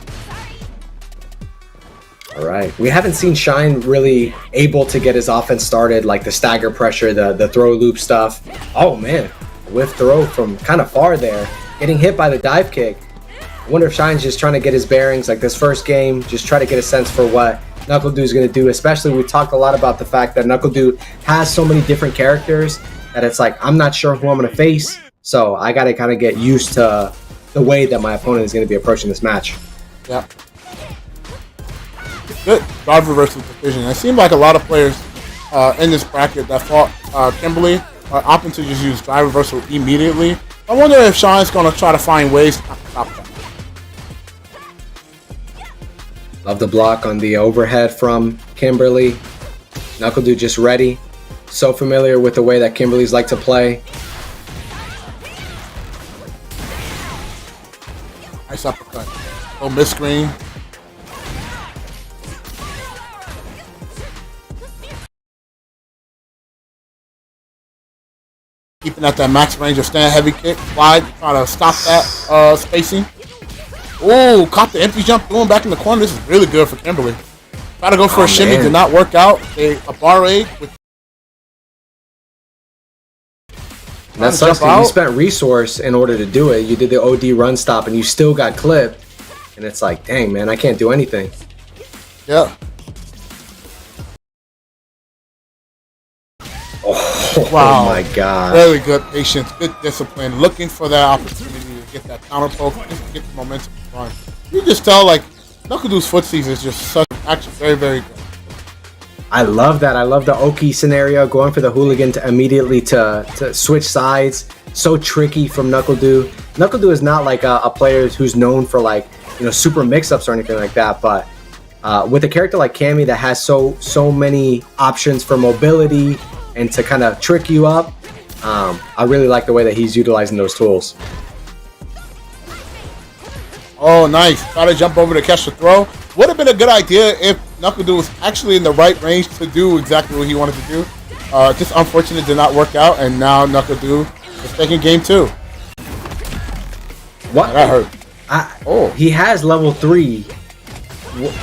All right. We haven't seen Shine really able to get his offense started, like the stagger pressure, the throw loop stuff. Oh, man. Whiff throw from kind of far there. Getting hit by the dive kick. I wonder if Shine's just trying to get his bearings, like this first game, just try to get a sense for what NuckleDu is going to do. Especially, we talked a lot about the fact that NuckleDu has so many different characters that it's like, I'm not sure who I'm going to face. So I got to kind of get used to the way that my opponent is going to be approaching this match. Yeah. Good guard reversal decision. It seemed like a lot of players in this bracket that fought Kimberly are opting to just use drive reversal immediately. I wonder if Shine's going to try to find ways to stop that. Love the block on the overhead from Kimberly. NuckleDu just ready. So familiar with the way that Kimberly's like to play. Nice uppercut. Oh, miss screen. Keeping at that max range of stand heavy kick. Slide, trying to stop that spacing. Oh, caught the empty jump, going back in the corner. This is really good for Kimberly. Try to go for a shimmy, did not work out. A bar egg with. That sucks because you spent resource in order to do it. You did the OD run stop and you still got clipped. And it's like, dang, man, I can't do anything. Yeah. Oh, wow. Oh my God. Very good patience, good discipline, looking for that opportunity to get that counter poke, just to get the momentum to run. You can just tell, like, NuckleDu's footsies is just such, actually very, very good. I love that. I love the Oki scenario, going for the hooligan to immediately to switch sides. So tricky from NuckleDu. NuckleDu is not like a player who's known for, like, you know, super mix-ups or anything like that, but with a character like Cammy that has so many options for mobility and to kind of trick you up, I really like the way that he's utilizing those tools. Oh, nice. Try to jump over to catch the throw. Would have been a good idea if NuckleDu was actually in the right range to do exactly what he wanted to do. Just unfortunate it did not work out, and now NuckleDu is taking game 2. What? That hurt. He has level 3.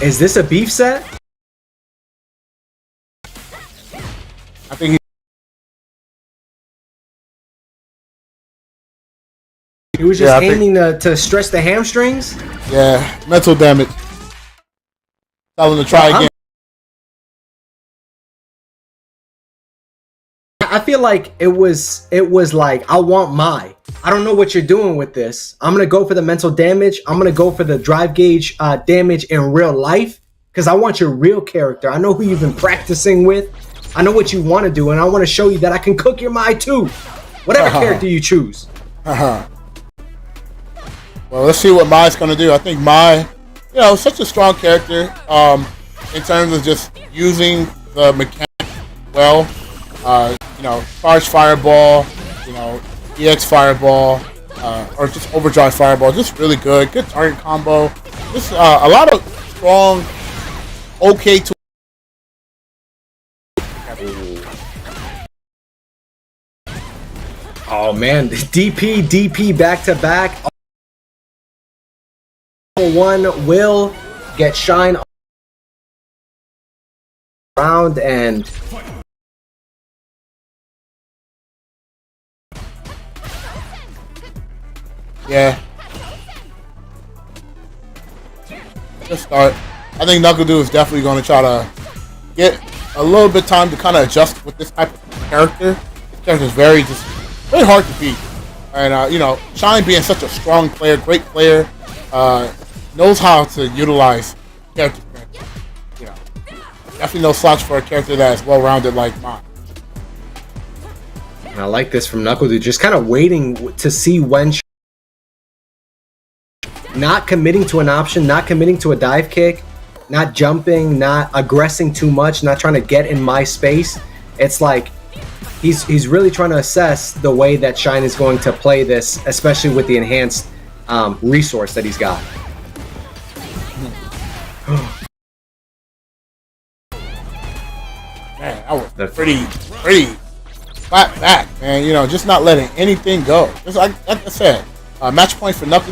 Is this a beef set? I think he was just aiming to stretch the hamstrings? Yeah, mental damage. Tell him to try again. I feel like it was like, I want I don't know what you're doing with this. I'm going to go for the mental damage. I'm going to go for the drive gauge damage in real life because I want your real character. I know who you've been practicing with. I know what you want to do, and I want to show you that I can cook your Mai too. Whatever character you choose. Well, let's see what Mai's going to do. I think Mai, you know, such a strong character in terms of just using the mechanics well. You know, charge fireball, you know, EX fireball, or just overdrive fireball. Just really good. Good target combo. Just a lot of strong, okay tools. Oh man, DP back to back. One will get Shine around and yeah. Let's start. I think NuckleDu is definitely going to try to get a little bit of time to kind of adjust with this type of character. This character is very hard to beat. And, you know, Shine being such a strong player, great player, knows how to utilize character strength. You know. Definitely no slouch for a character that is well-rounded like mine. And I like this from Knuckle Dude, just kind of waiting to see when. Not committing to an option, not committing to a dive kick, not jumping, not aggressing too much, not trying to get in my space. It's like he's really trying to assess the way that Shine is going to play this, especially with the enhanced resource that he's got. Man, that was pretty flat back, man. You know, just not letting anything go. Just like I said, match point for Knuckle